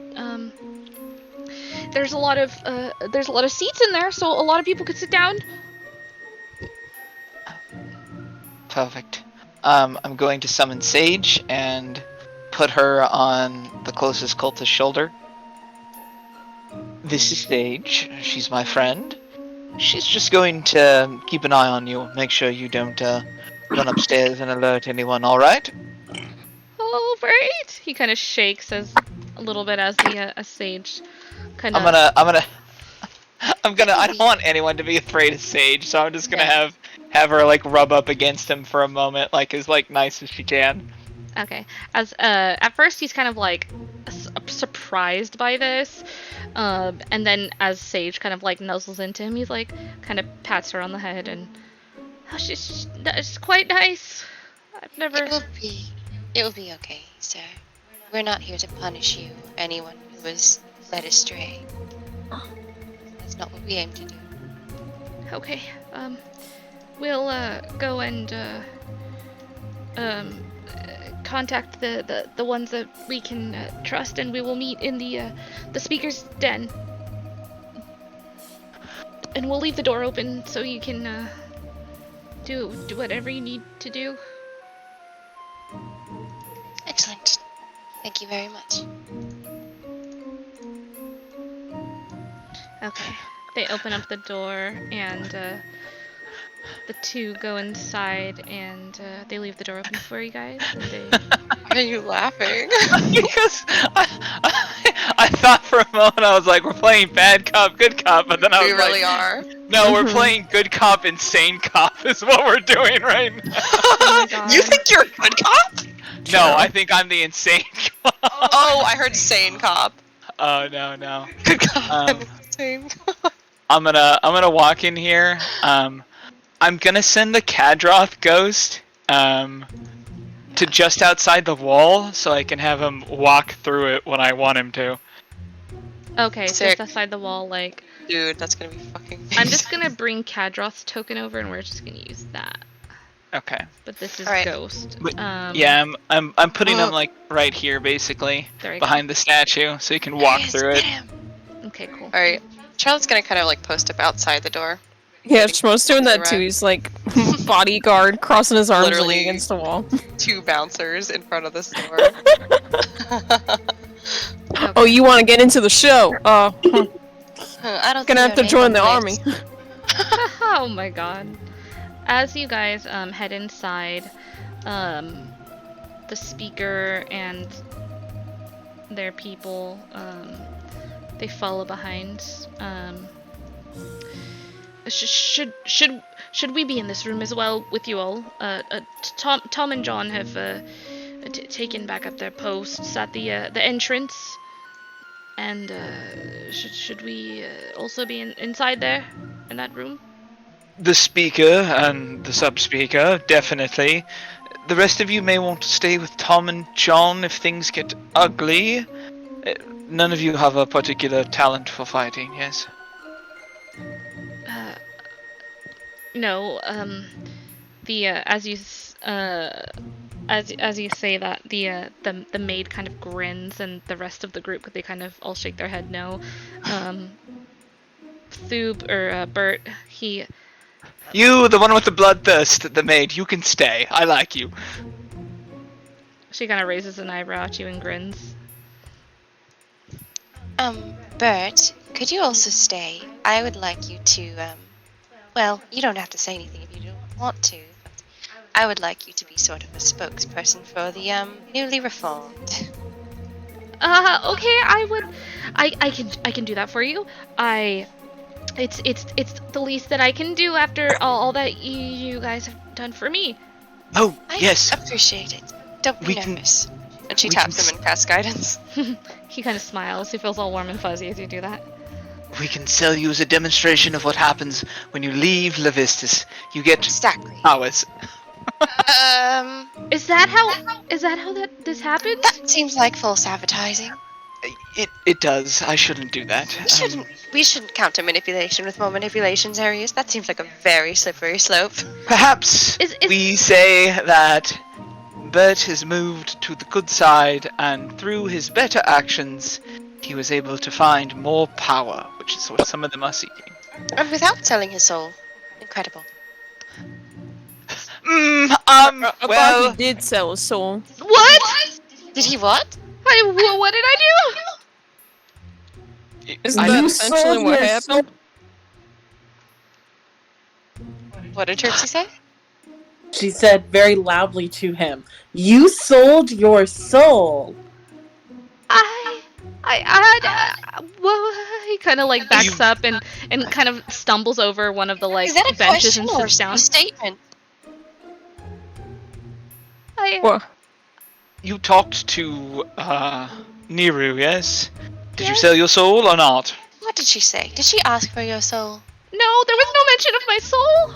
there's a lot of seats in there, so a lot of people could sit down. Perfect. I'm going to summon Sage and put her on the closest cultist's shoulder. This is Sage. She's my friend. She's just going to keep an eye on you, make sure you don't run upstairs and alert anyone, alright? All right. He kind of shakes a little bit as the Sage kind of. I don't want anyone to be afraid of Sage, so I'm just gonna have her like rub up against him for a moment, like as like nice as she can. Okay. As at first he's kind of like surprised by this, and then as Sage kind of like nuzzles into him, he's like kind of pats her on the head and, oh, that's quite nice. I've never. It will be okay, sir. We're not here to punish you or anyone who was led astray. That's not what we aim to do. Okay. We'll go and contact the ones that we can trust, and we will meet in the speaker's den. And we'll leave the door open so you can do whatever you need to do. Excellent. Thank you very much. Okay. They open up the door, and the two go inside, and they leave the door open for you guys. And they... Are you laughing? Because I thought for a moment I was like, we're playing bad cop, good cop, but then I was We really like, are. no, we're playing good cop, insane cop is what we're doing right now. Oh my God. You think you're a good cop? No, I think I'm the insane cop. Oh, I heard sane cop. Oh no. Good cop. Um, Sane cop. I'm gonna walk in here. I'm gonna send the Kadroth ghost to just outside the wall so I can have him walk through it when I want him to. Okay, Sick. just outside the wall, like... Dude, that's gonna be fucking I'm just gonna bring Kadroth's token over, and we're just gonna use that. Okay. But this is Alright. Ghost. But, yeah, I'm putting him like right here, basically, There we behind the statue, so he can walk Yes, through get it. him. go. Okay, cool. Alright. Charlotte's gonna kind of like post up outside the door. Yeah, Schmo's doing that too. He's like bodyguard, crossing his arms Literally. leaning against the wall. 2 bouncers in front of this door. Oh, you want to get into the show? I don't Gonna have think to join the army. Oh my god. As you guys head inside, the speaker and their people, they follow behind. Should we be in this room as well with you all? Tom and John have taken back up their posts at the entrance, and should we also be inside there in that room? The speaker and the sub-speaker, definitely. The rest of you may want to stay with Tom and John if things get ugly. None of you have a particular talent for fighting, yes? No. The as you say that, the maid kind of grins, and the rest of the group, they kind of all shake their head no. Thub or Bert, he. You, the one with the bloodthirst, the maid, you can stay. I like you. She kind of raises an eyebrow at you and grins. Bert, could you also stay? I would like you to, well, you don't have to say anything if you don't want to, but I would like you to be sort of a spokesperson for the, newly reformed. Okay, I can do that for you. It's the least that I can do after all that you guys have done for me. Oh, yes. I appreciate it. Don't be We can- nervous. And she we taps can him and casts guidance. He kind of smiles. He feels all warm and fuzzy as you do that. We can sell you as a demonstration of what happens when you leave Levistus. You get Exactly. powers. Is that how this happens? That seems like false advertising. It does. I shouldn't do that. We shouldn't counter manipulation with more manipulations, Arius. That seems like a very slippery slope. Perhaps we say that Bert has moved to the good side, and through his better actions, he was able to find more power, which is what some of them are seeking. And without selling his soul. Incredible. I thought Well, he did sell his soul. What? Did he what? What did I do? Isn't I- that You essentially sold what your happened? What did Trixie say? She said very loudly to him, "You sold your soul." Well, he kind of like backs up and kind of stumbles over one of the like Is that a benches question and or sits down. a statement? What? you talked to Niru, yes? Did you Yes. sell your soul or not? What did she say? Did she ask for your soul? No, there was no mention of my soul.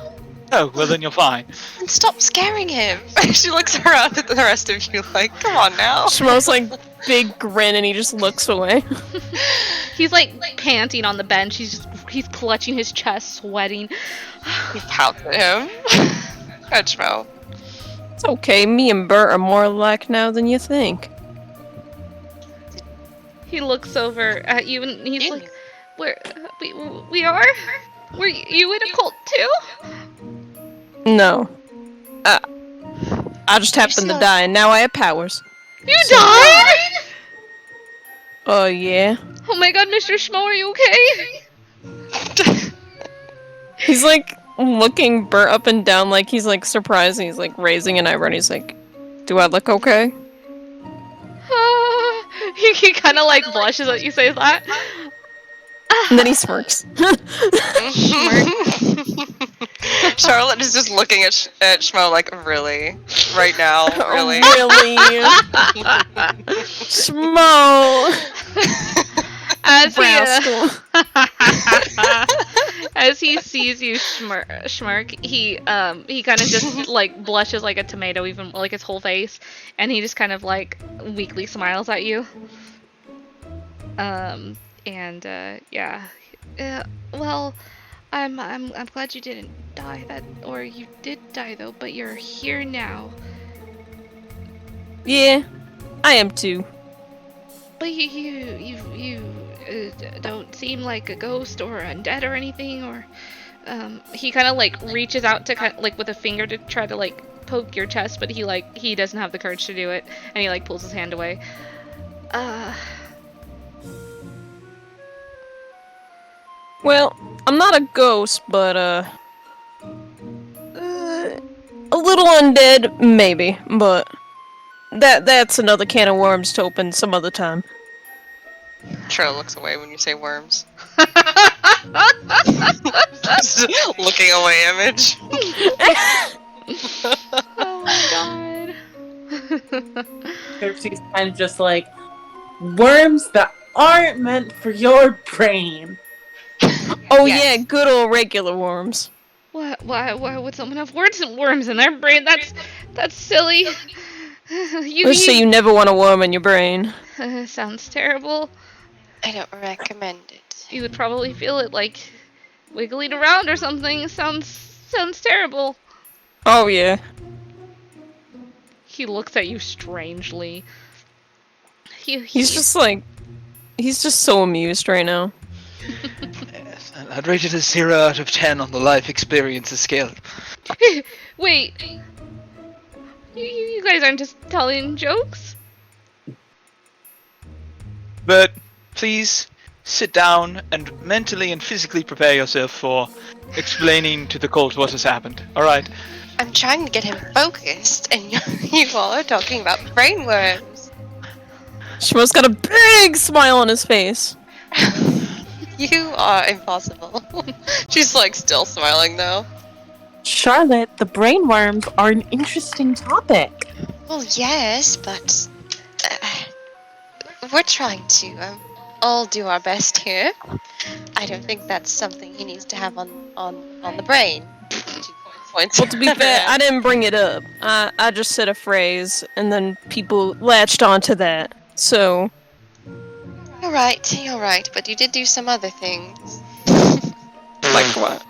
Oh, well then you're fine. Then stop scaring him. She looks around at the rest of you like, come on now. Shmo's like big grin and he just looks away. He's like panting on the bench. He's clutching his chest, sweating. He pouts at him. Good Schmo. It's okay, me and Bert are more alike now than you think. He looks over at you and he's Ew. like, we are? Were you in a cult too? No. I just happened to so- die and now I have powers. You died? Oh yeah? Oh my god, Mr. Schmo, are you okay? He's like looking Bert up and down like he's like surprised and he's like raising an eyebrow and he's like, do I look okay? He kind of like blushes at you say that. And then he smirks. Charlotte is just looking at Schmo like, really? Right now? Really? Really? Schmo! As he sees you schmirk, he kind of just like blushes like a tomato, even like his whole face, and he just kind of like weakly smiles at you. Yeah. Well, I'm glad you didn't die, or you did die though, but you're here now. Yeah, I am too. But you don't seem like a ghost or undead or anything, or he kind of like reaches out to kind of, like with a finger to try to like poke your chest, but he doesn't have the courage to do it, and he like pulls his hand away. Well, I'm not a ghost, but a little undead, maybe, but That's another can of worms to open some other time. Tro looks away when you say worms. Just looking away image. Oh my god. Xerxes kind of just like, worms that aren't meant for your brain. Oh Yes. yeah, good old regular worms. What? Why would someone have worms in their brain? That's silly. Let's say you never want a worm in your brain. Sounds terrible. I don't recommend it. You would probably feel it like wiggling around or something. Sounds terrible. Oh yeah. He looks at you strangely. He's just so amused right now. Yes, and I'd rate it a 0 out of 10 on the life experiences scale. Wait. You guys aren't just telling jokes? But please sit down and mentally and physically prepare yourself for explaining to the cult what has happened. Alright? I'm trying to get him focused, and you all are talking about brainworms. Shmo's got a big smile on his face. You are impossible. She's like still smiling though. Charlotte, the brainworms are an interesting topic. Well, yes, but we're trying to all do our best here. I don't think that's something he needs to have on the brain. 2 points. Well, to be fair, I didn't bring it up. I just said a phrase, and then people latched onto that. So, You're right, but you did do some other things. like what?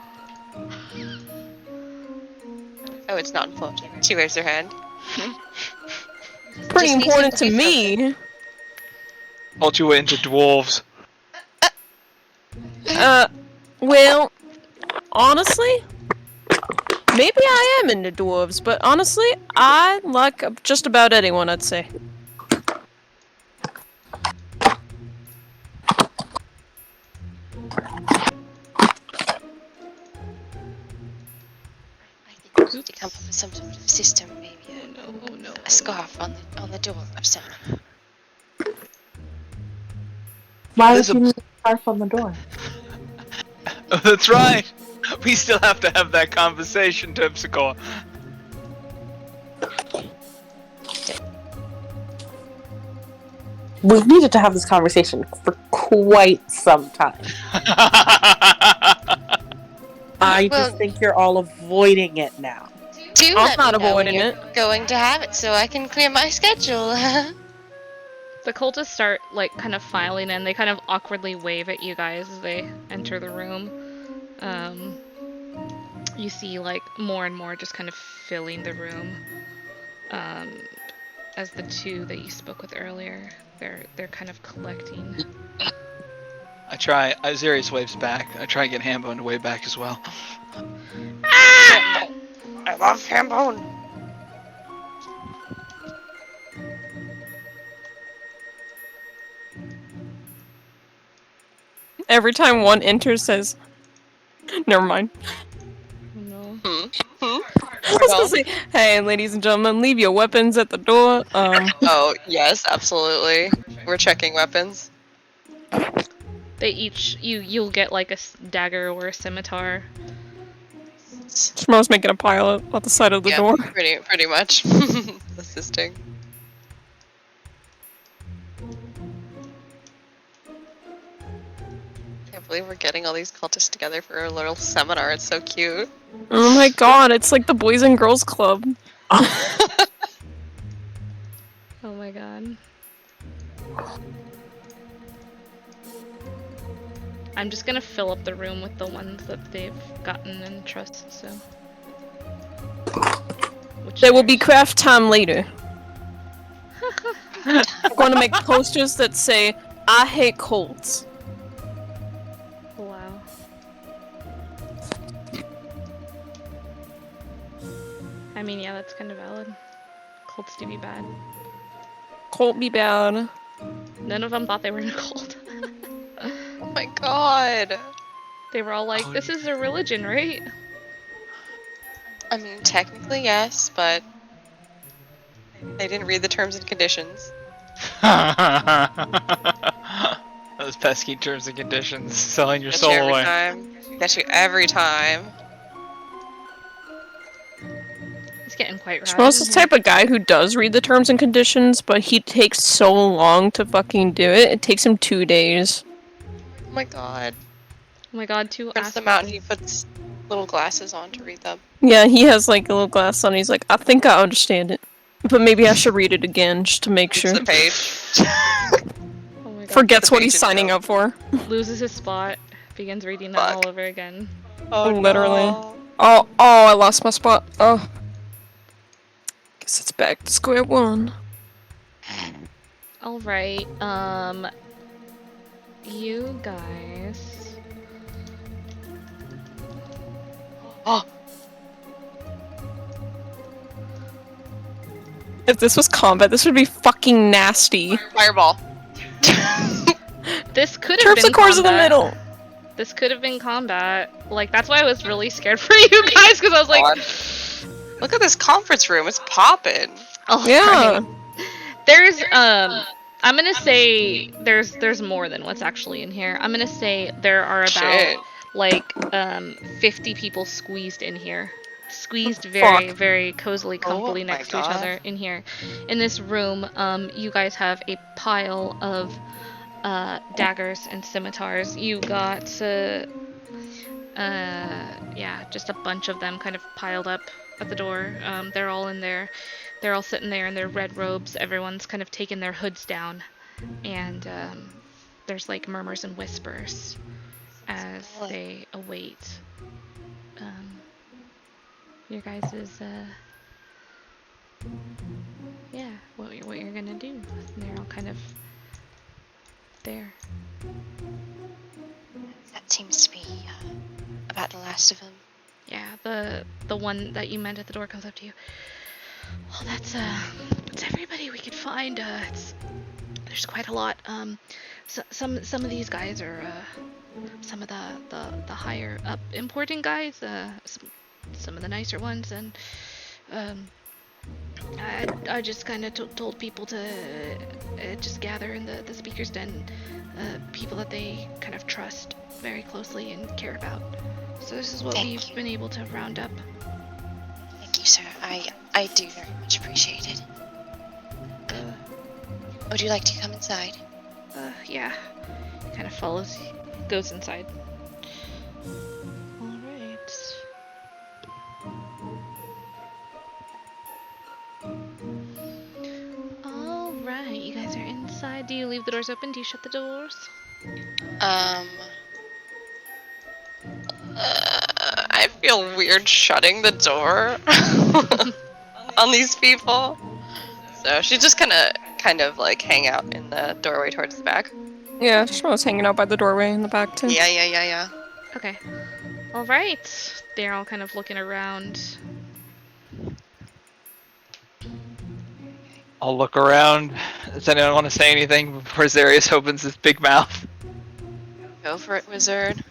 Oh, it's not important. She waves her hand. Pretty Just needs important to to be me. Thought you were into dwarves. Well, honestly, maybe I am into dwarves, but honestly, I like just about anyone, I'd say. I think we need to come up with some sort of system, maybe a scarf on the door or something. Why There's would you need a scarf on the door? Oh, that's right! We still have to have that conversation, Terpsichore. We've needed to have this conversation for quite some time. I Well- just think you're all avoiding it now. Do I'm let not me know when avoiding you're it. going to have it so I can clear my schedule. The cultists start, like, kind of filing in. They kind of awkwardly wave at you guys as they enter the room. You see, like, more and more just kind of filling the room. As the two that you spoke with earlier, they're kind of collecting. Azarius waves back. I try and get Hambone to wave back as well. I love Hambone. Every time one enters, says, "Never mind." No. I was gonna say, "Hey, ladies and gentlemen, leave your weapons at the door." Oh, yes, absolutely. We're checking weapons. They each you'll get like a dagger or a scimitar. Shmo's making a pile at the side of the Yeah, door. pretty much. Assisting. Can't believe we're getting all these cultists together for a little seminar. It's so cute. Oh my god, it's like the Boys and Girls Club. Oh my god. I'm just gonna fill up the room with the ones that they've gotten in trust, so. There will be craft time later. I'm going to make posters that say, "I hate colds." Wow. I mean, yeah, that's kind of valid. Cults do be bad. Colt be bad. None of them thought they were in a cult. Oh my god. They were all like, this is a religion, right? I mean, technically yes, but They didn't read the terms and conditions. Those pesky terms and conditions, selling your Get soul you every away. time. Get you every time. It's getting quite rowdy Schmo's in the here. type of guy who does read the terms and conditions, but he takes so long to fucking do it. It takes him 2 days. Oh my god. Oh my god, 2 Prints them out and he puts little glasses on to read them. Yeah, he has like a little glass on. He's like, I think I understand it, but maybe I should read it again just to make Reads sure. the page. Oh my god. Forgets the what page he's and signing go. up for. Loses his spot, begins reading them Fuck. all over again. Oh, Literally. no. Oh, I lost my spot. Oh. Guess it's back to square one. Alright, you guys. Oh, If this was combat, this would be fucking nasty. fireball. This could have been Terpsichore's in the combat. middle. This could have been combat. Like, that's why I was really scared for you guys, because I was like, God. Look at this conference room. It's popping. oh, Yeah. right. There's, I'm gonna say there's more than what's actually in here. I'm gonna say there are about, Shit. like, 50 people squeezed in here. Squeezed very, Fuck. very cozily, comfortably my next to each God. other in here. In this room, you guys have a pile of daggers and scimitars. You got, yeah, just a bunch of them kind of piled up at the door. They're all in there. They're all sitting there in their red robes. Everyone's kind of taken their hoods down. And there's like murmurs and whispers as they await your guys's, yeah, what you're gonna do. And they're all kind of there. That seems to be about the last of them. Yeah, the one that you met at the door comes up to you. Well, that's everybody we could find. There's quite a lot. So, some of these guys are some of the higher up important guys. Some of the nicer ones, and I just kind of told people to just gather in the speaker's den, people that they kind of trust very closely and care about. So this is what we've been able to round up. Thank you, sir. I do very much appreciate it. Would you like to come inside? Yeah. Kind of follows, goes inside. Alright. Alright, you guys are inside. Do you leave the doors open? Do you shut the doors? I feel weird shutting the door on these people. So she just kind of like hang out in the doorway towards the back. Yeah, Schmo's hanging out by the doorway in the back too. Yeah. Okay. Alright. They're all kind of looking around. I'll look around. Does anyone want to say anything before Zarius opens his big mouth? Go for it, wizard.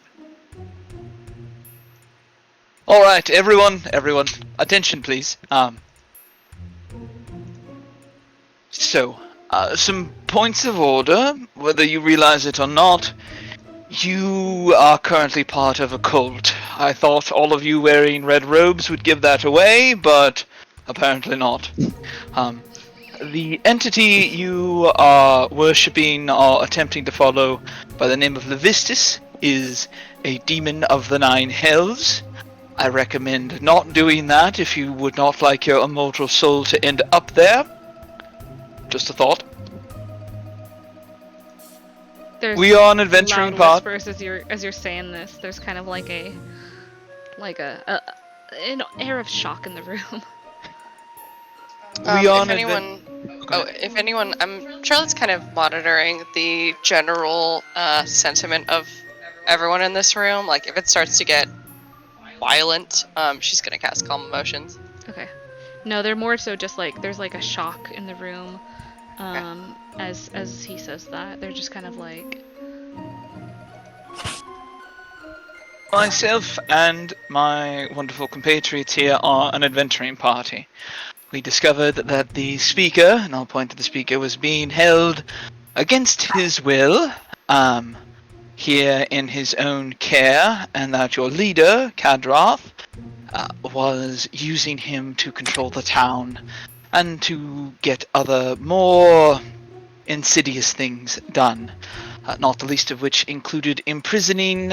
Alright, everyone, attention please. So, some points of order, whether you realize it or not. You are currently part of a cult. I thought all of you wearing red robes would give that away, but apparently not. The entity you are worshipping or attempting to follow by the name of Levistus is a demon of the 9 hells. I recommend not doing that if you would not like your immortal soul to end up there. Just a thought. There's We are an adventuring loud part. whispers as you're saying this. There's kind of like an air of shock in the room. We are If an anyone, Charlotte's kind of monitoring the general sentiment of everyone in this room. Like, if it starts to get violent, she's gonna cast Calm Emotions. Okay. No, they're more so just like there's like a shock in the room. As he says that, they're just kind of like. Myself and my wonderful compatriots here are an adventuring party. we discovered that the speaker, and I'll point to the speaker, was being held against his will, here in his own care, and that your leader, Kadroth, was using him to control the town and to get other more insidious things done, not the least of which included imprisoning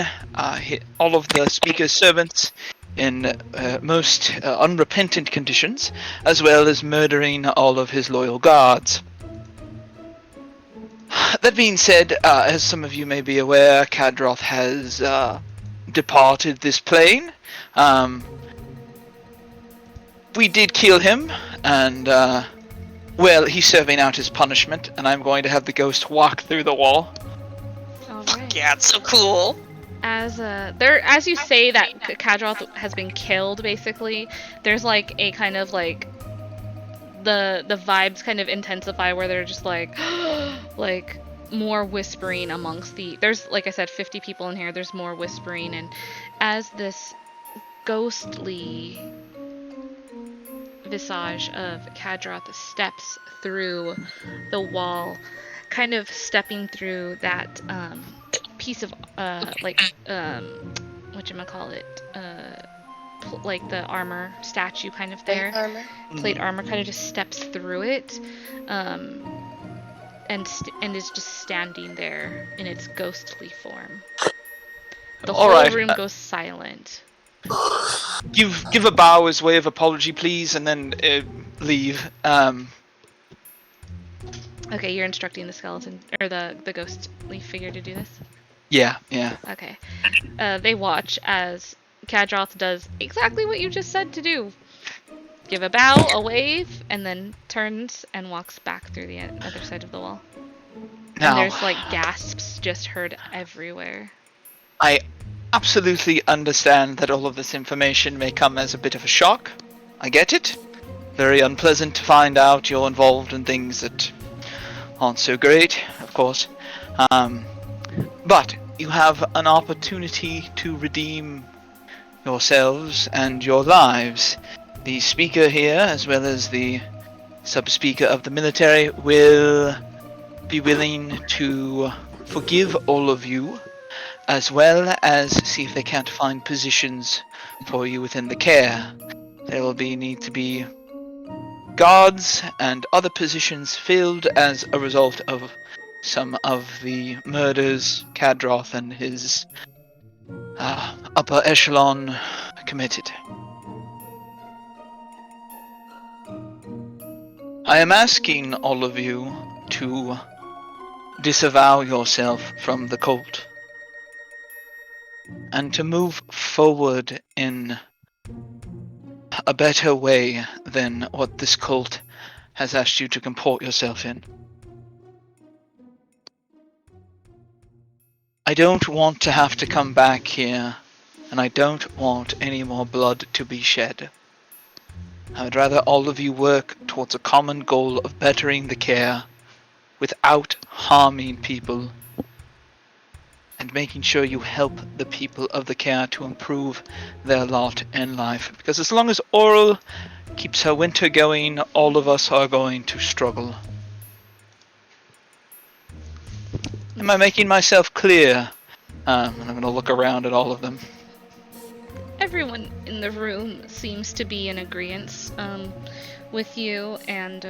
all of the speaker's servants in most unrepentant conditions, as well as murdering all of his loyal guards. That being said, as some of you may be aware, Kadroth has departed this plane. We did kill him, and well, he's serving out his punishment, and I'm going to have the ghost walk through the wall. Alright. Yeah, it's so cool. As you say that Kadroth has been killed, basically, there's like a kind of like the vibes kind of intensify where they're just like like more whispering amongst there's, like I said, 50 people in here. There's more whispering, and as this ghostly visage of Kadroth steps through the wall, kind of stepping through that piece of whatchamacallit, like the armor statue kind of there. Plate armor kind of just steps through it, and is just standing there in its ghostly form. The whole room goes silent. Give a bow as way of apology, please, and then leave. Okay, you're instructing the skeleton or the ghostly figure to do this? Yeah. Okay. They watch as Kadroth does exactly what you just said to do. Give a bow, a wave, and then turns and walks back through the other side of the wall. Now, and there's like gasps just heard everywhere. I absolutely understand that all of this information may come as a bit of a shock. I get it. Very unpleasant to find out you're involved in things that aren't so great, of course. But you have an opportunity to redeem yourselves and your lives. The speaker here, as well as the sub-speaker of the military, will be willing to forgive all of you, as well as see if they can't find positions for you within the care. There will need to be guards and other positions filled as a result of some of the murders Kadroth and his upper echelon committed. I am asking all of you to disavow yourself from the cult and to move forward in a better way than what this cult has asked you to comport yourself in. I don't want to have to come back here, and I don't want any more blood to be shed. I would rather all of you work towards a common goal of bettering the care without harming people, and making sure you help the people of the care to improve their lot in life. Because as long as Oral keeps her winter going, all of us are going to struggle. Am I making myself clear? And I'm going to look around at all of them. Everyone in the room seems to be in agreement with you, and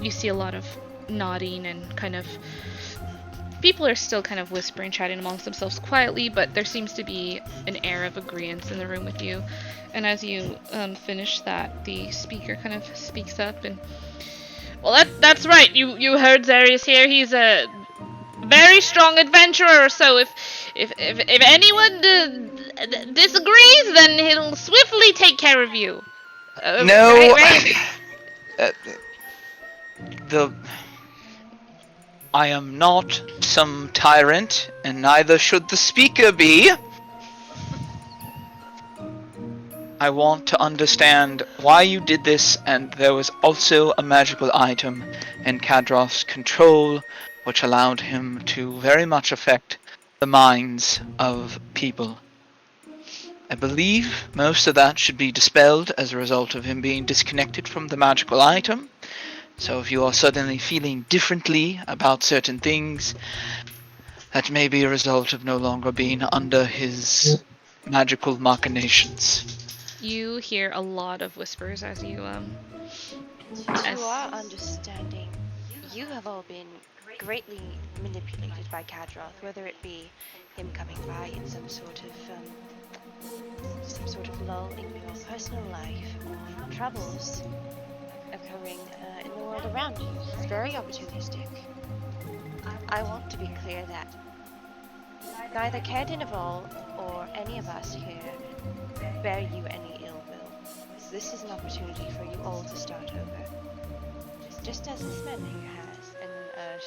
you see a lot of nodding and kind of... People are still kind of whispering, chatting amongst themselves quietly, but there seems to be an air of agreement in the room with you. And as you finish that, the speaker kind of speaks up and... Well, that's right. You heard Zarius here. He's a very strong adventurer, so if anyone disagrees, then he'll swiftly take care of you. No, right? I am not some tyrant, and neither should the speaker be. I want to understand why you did this, and there was also a magical item in Kadroth's control which allowed him to very much affect the minds of people. I believe most of that should be dispelled as a result of him being disconnected from the magical item. So if you are suddenly feeling differently about certain things, that may be a result of no longer being under his magical machinations. You hear a lot of whispers as you as To our understanding, you have all been greatly manipulated by Kadroth, whether it be him coming by in some sort of lull in your personal life or troubles occurring in the world around you. It's very opportunistic. I want to be clear that neither Caer-Dineval or any of us here bear you any ill will. This is an opportunity for you all to start over. Just as this man here has, and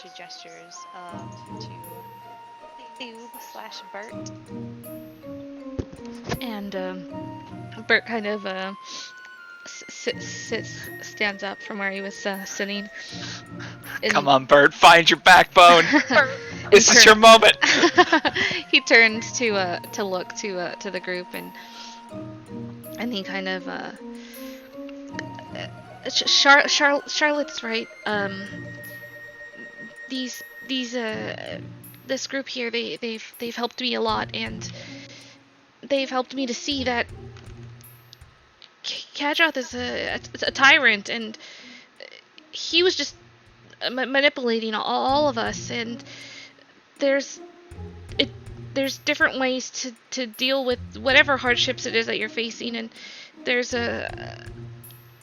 she gestures to Thube/Bert. and Bert kind of stands up from where he was sitting. And Come on, Bert, find your backbone. This is your moment. He turns to look to the group, and he kind of Charlotte's right. These this group here, they've helped me a lot, and they've helped me to see that Kadroth is a tyrant, and he was just manipulating all of us, and there's different ways to deal with whatever hardships it is that you're facing, and there's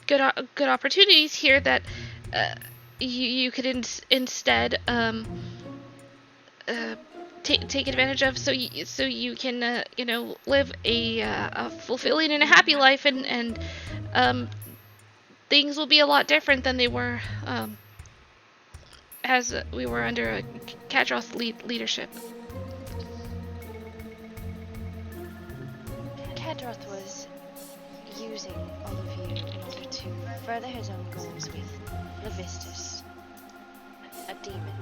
good opportunities here that you could instead take advantage of, so you can live a fulfilling and a happy life, and things will be a lot different than they were as we were under Kadroth's leadership. Kadroth was using all of you in order to further his own goals with Levistus, a demon.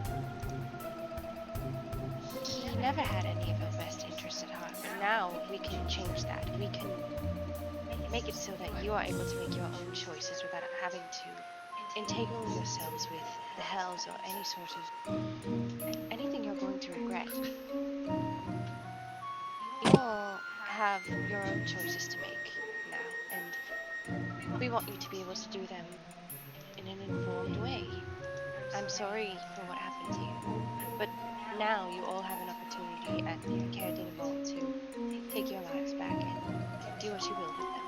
He never had any of our best interests at heart, and now we can change that. We can make it so that you are able to make your own choices without having to entangle yourselves with the hells or any sort of anything you're going to regret. You all have your own choices to make now, and we want you to be able to do them in an informed way. I'm sorry for what happened to you, but now you all have an opportunity at Caer-Dineval to take your lives back and do what you will with them.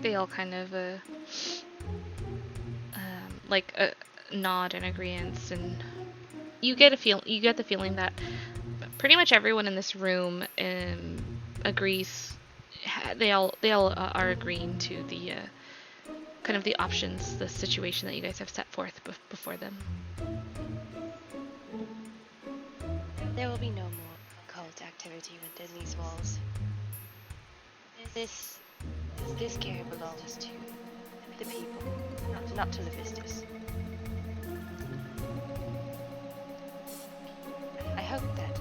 They all kind of nod in agreement, and you get the feeling that pretty much everyone in this room agrees. They all are agreeing to the kind of the options, the situation that you guys have set forth before them. There will be no more cult activity within these walls. This care belongs to the people, not to Levistus. I hope that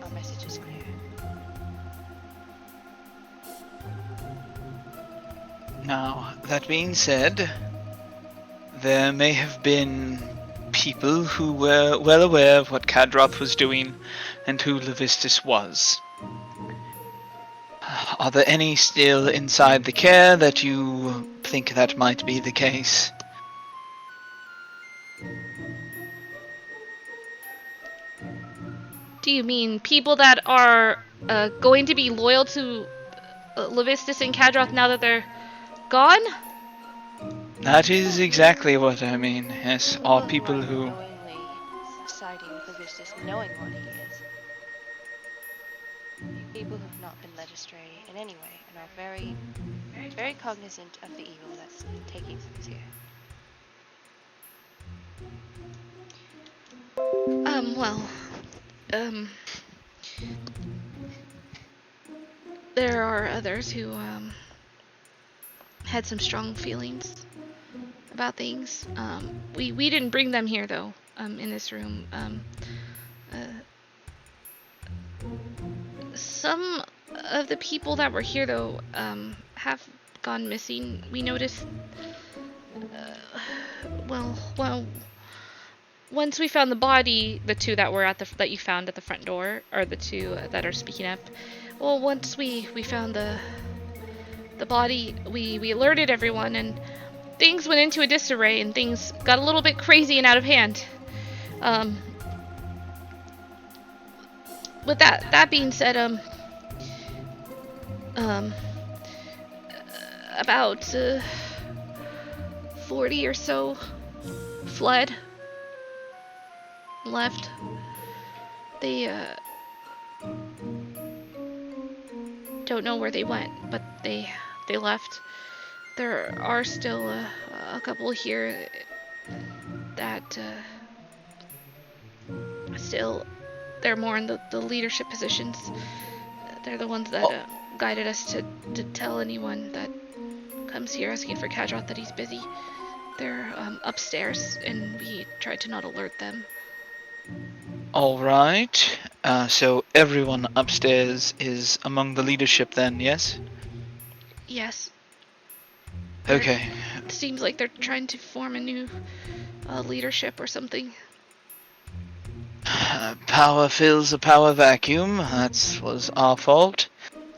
our message is clear. Now, that being said, there may have been people who were well aware of what Kadroth was doing and who Levistus was. Are there any still inside the Caer that you think that might be the case? Do you mean people that are going to be loyal to Levistus and Kadroth now that they're gone? That is exactly what I mean, yes. Are people who... knowingly siding with Levistus, knowing what he is. People who have not been led astray in any way and are very, very cognizant of the evil that's taking place here. There are others who had some strong feelings about things. We didn't bring them here though. In this room. Some of the people that were here though have gone missing. We noticed. Well. Once we found the body, the two that were that you found at the front door, or the two that are speaking up. Well, once we found the body, we alerted everyone, and things went into a disarray, and things got a little bit crazy and out of hand. With that being said, about 40 or so fled. Left. They don't know where they went, but they left. There are still a couple here that still they're more in the leadership positions. They're the ones that guided us to tell anyone that comes here asking for Kadroth that he's busy. They're upstairs, and we tried to not alert them. Alright. So everyone upstairs is among the leadership then, yes? Yes. Okay. It seems like they're trying to form a new leadership or something. Power fills a power vacuum. That was our fault.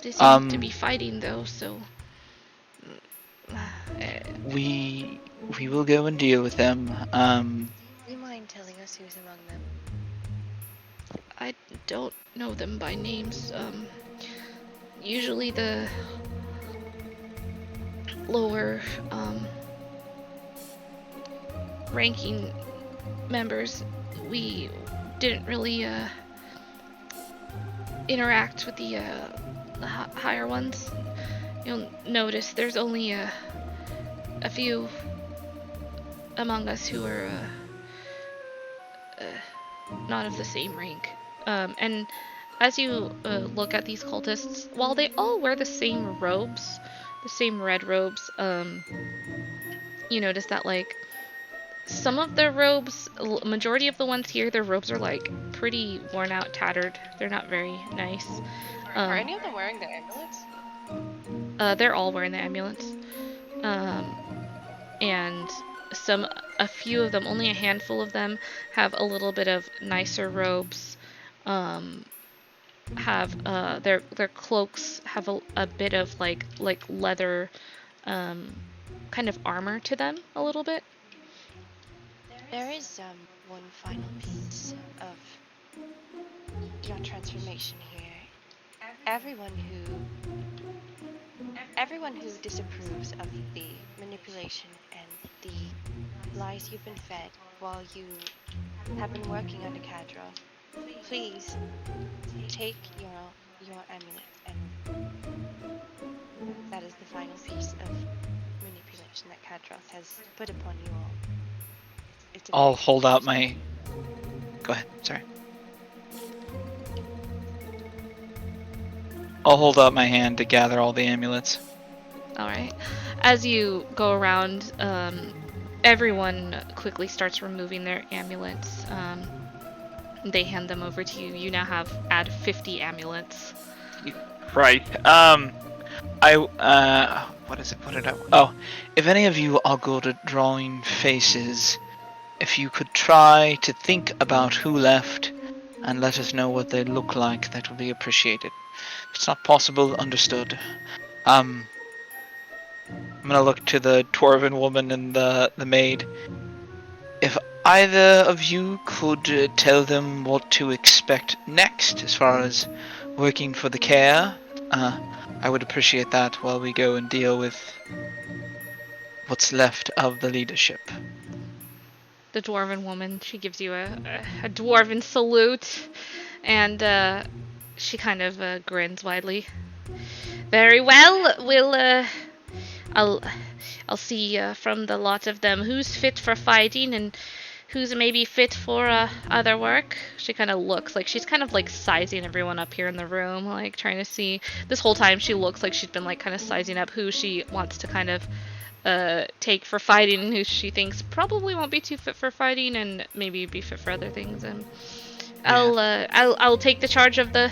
They seem to be fighting though, so... We will go and deal with them. Do you mind telling us who's among them? I don't know them by names. Usually the lower ranking members, we didn't really interact with the higher ones. You'll notice there's only a few among us who are not of the same rank. And as you look at these cultists, while they all wear the same robes, the same red robes, you notice that like some of their robes, majority of the ones here, their robes are like pretty worn out, tattered. They're not very nice. Are any of them wearing their amulets? They're all wearing the amulets. And a few of them, only a handful of them, have a little bit of nicer robes. Have their cloaks have a bit of like leather, kind of armor to them a little bit. There is one final piece of your transformation here. Everyone who disapproves of the manipulation and the lies you've been fed while you have been working under Kadroth, please take your amulet, and that is the final piece of manipulation that Kadroth has put upon you all. It's I'll hold out my... Go ahead, sorry. I'll hold out my hand to gather all the amulets. Alright. As you go around, everyone quickly starts removing their amulets. They hand them over to you. You now add 50 amulets. Right. What is it? What did I... Oh, if any of you are good at drawing faces, if you could try to think about who left and let us know what they look like, that would be appreciated. If it's not possible, understood. I'm gonna look to the dwarven woman and the maid. If either of you could tell them what to expect next as far as working for the Caer, I would appreciate that while we go and deal with what's left of the leadership. The dwarven woman, she gives you a dwarven salute, and she kind of grins widely. Very well, I'll see from the lot of them who's fit for fighting and who's maybe fit for other work. She kind of looks like she's kind of like sizing everyone up here in the room, like trying to see. This whole time she looks like she's been like kind of sizing up who she wants to kind of take for fighting, who she thinks probably won't be too fit for fighting and maybe be fit for other things. I'll take the charge of the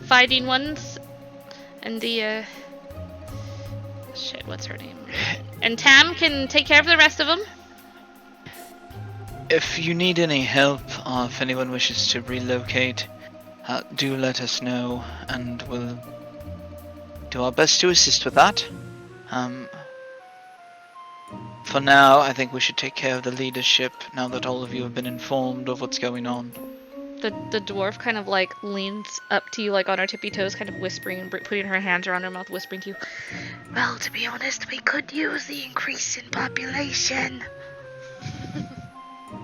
fighting ones, and the shit, what's her name? And Tam can take care of the rest of them. If you need any help, or if anyone wishes to relocate, do let us know, and we'll do our best to assist with that. For now, I think we should take care of the leadership, now that all of you have been informed of what's going on. The dwarf kind of like leans up to you, like on her tippy toes, kind of whispering and putting her hands around her mouth, whispering to you. Well, to be honest, we could use the increase in population.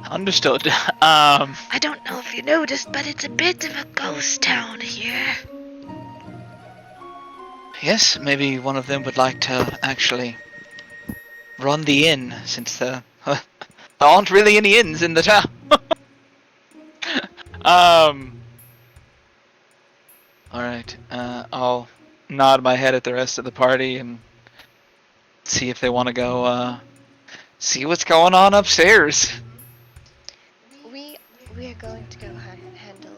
Understood. I don't know if you noticed, but it's a bit of a ghost town here. Yes, maybe one of them would like to actually run the inn, since there aren't really any inns in the town. Alright, I'll nod my head at the rest of the party and see if they want to go, see what's going on upstairs. We are going to go handle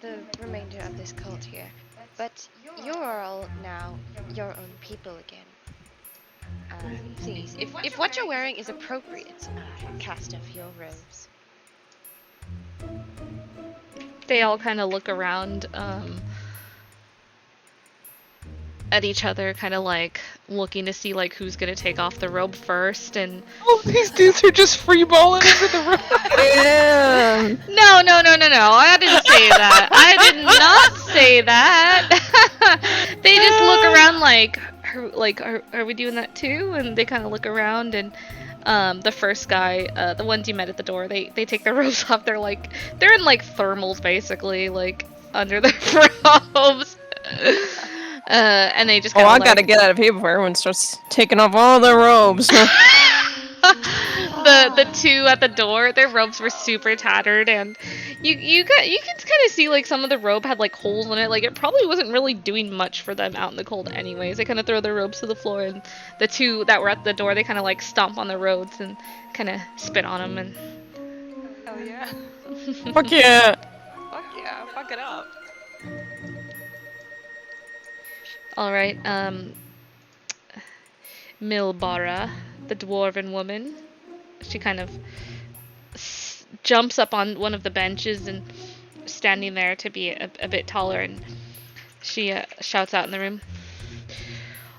the remainder of this cult here, but you're all now your own people again. Please, if what you're wearing is appropriate, cast off your robes. They all kind of look around at each other, kind of like looking to see like who's gonna take off the robe first. And Oh, these dudes are just freeballing into the room. Yeah. no, I didn't say that. I did not say that. They just look around like, are we doing that too? And they kind of look around, and the first guy, the ones you met at the door, they take their robes off. They're in like thermals basically, like under their robes. And they just. I gotta get out of here before everyone starts taking off all their robes. The two at the door, their robes were super tattered, and you can kind of see like some of the robe had like holes in it. Like it probably wasn't really doing much for them out in the cold anyways. They kind of throw their robes to the floor, and the two that were at the door, they kind of like stomp on the robes and kind of spit on them. And Oh yeah. Fuck yeah. Fuck yeah. Fuck it up. all right, Milbara, the dwarven woman, she kind of jumps up on one of the benches and standing there to be a bit taller, and she shouts out in the room.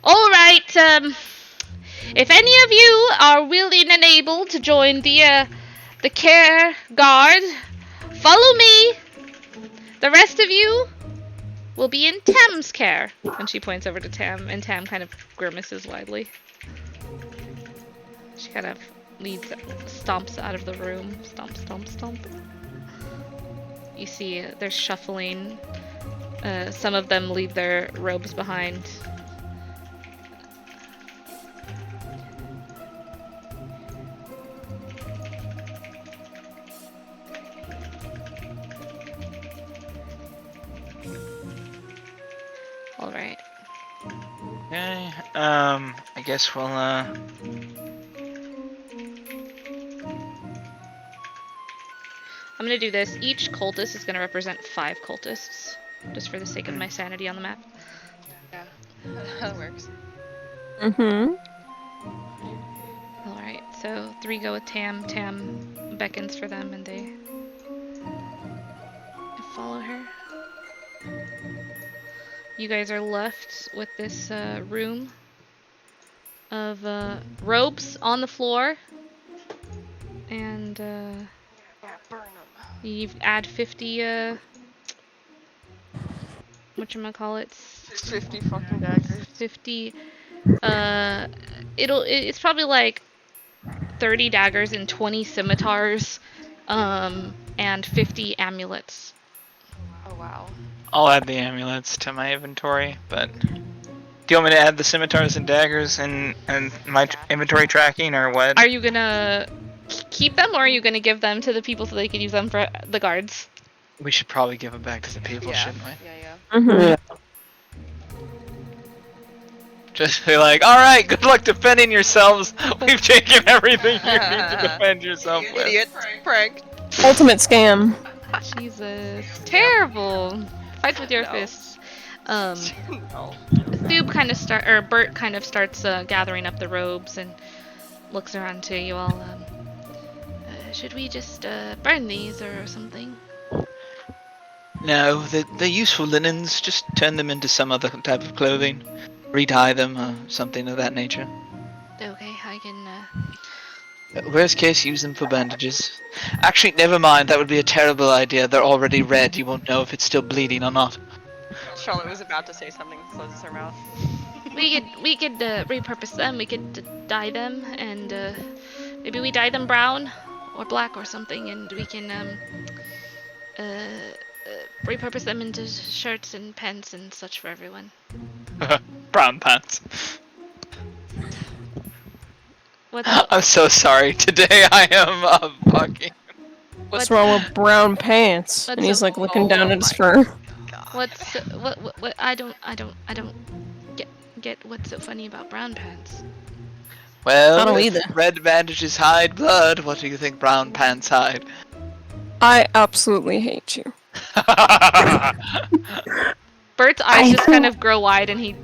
All right, if any of you are willing and able to join the care guard, follow me. The rest of you will be in Tam's care. And she points over to Tam, and Tam kind of grimaces widely. She kind of stomps out of the room. Stomp, stomp, stomp. You see they're shuffling. Some of them leave their robes behind. All right. Okay, I guess we'll, I'm gonna do this. Each cultist is gonna represent 5 cultists, just for the sake of my sanity on the map. Yeah. That works. Mm-hmm. Alright, so 3 go with Tam. Tam beckons for them, and they follow her. You guys are left with this room of robes on the floor, and Yeah, burn them. you add 50 whatchamacallits, 50 fucking daggers. 50 it's probably like 30 daggers and 20 scimitars, and 50 amulets. Oh wow. I'll add the amulets to my inventory, but do you want me to add the scimitars and daggers and my inventory tracking, or what? Are you gonna keep them, or are you gonna give them to the people so they can use them for the guards? We should probably give them back to the people, Yeah. shouldn't we? Yeah. Mm-hmm. Just be like, alright, good luck defending yourselves. We've taken everything you need to defend yourself You with. idiot. Prank. Ultimate scam. Jesus. Terrible. Fight with your No. fists. No. Bert kind of starts gathering up the robes and looks around to you all. Should we just burn these or something? No, they're useful linens. Just turn them into some other type of clothing. Re-dye them or something of that nature. Okay, I can. Worst case, use them for bandages. Actually, never mind. That would be a terrible idea. They're already red. You won't know if it's still bleeding or not. Charlotte was about to say something, closes her mouth. We could repurpose them. We could dye them, and maybe we dye them brown or black or something, and we can repurpose them into shirts and pants and such for everyone. Brown pants. What's up? I'm so sorry. Today I am fucking. What's wrong with brown pants? And he's like looking down at his fur. What's what? I don't get what's so funny about brown pants. Well, I don't if either. red bandages hide blood, what do you think brown pants hide? I absolutely hate you. Bert's eyes just kind of grow wide, and he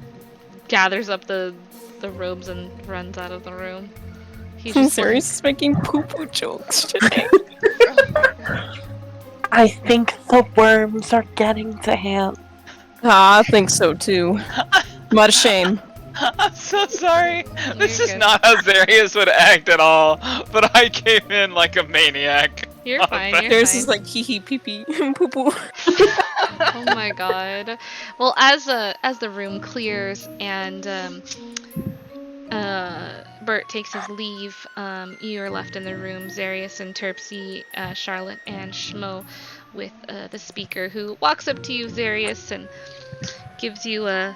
gathers up the robes and runs out of the room. He's just Sirius is making poo-poo jokes today. I think the worms are getting to him. I think so too. What a shame. I'm so sorry. This is good. not how Zarius would act at all, but I came in like a maniac. You're fine. You're There's fine. is like hee hee pee pee poo poo. Oh my god. Well, as the room clears and Bert takes his leave, you are left in the room, Zarius and Terpsy, Charlotte and Schmo, with the speaker, who walks up to you, Zarius, and gives you a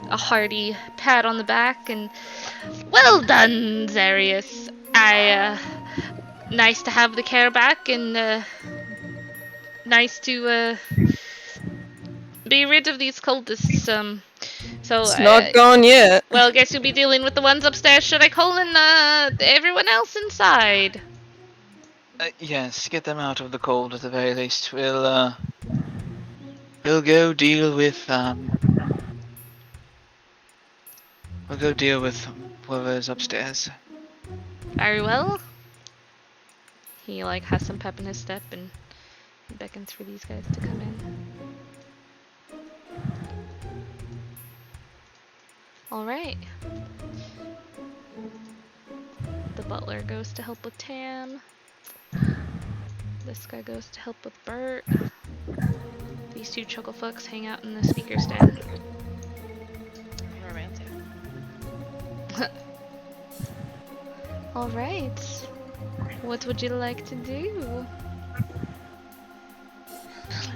hearty pat on the back and, well done, Zarius. Nice to have the Caer back, and nice to be rid of these cultists. So It's not gone yet. well, I guess you'll be dealing with the ones upstairs. Should I call in everyone else inside? Yes, get them out of the cold at the very least. We'll go deal with we'll go deal with whoever's upstairs. Very well. He has some pep in his step and beckons for these guys to come in. All right. The butler goes to help with Tam. This guy goes to help with Bert. These two chucklefucks hang out in the speaker stand. Romantic. All right. What would you like to do?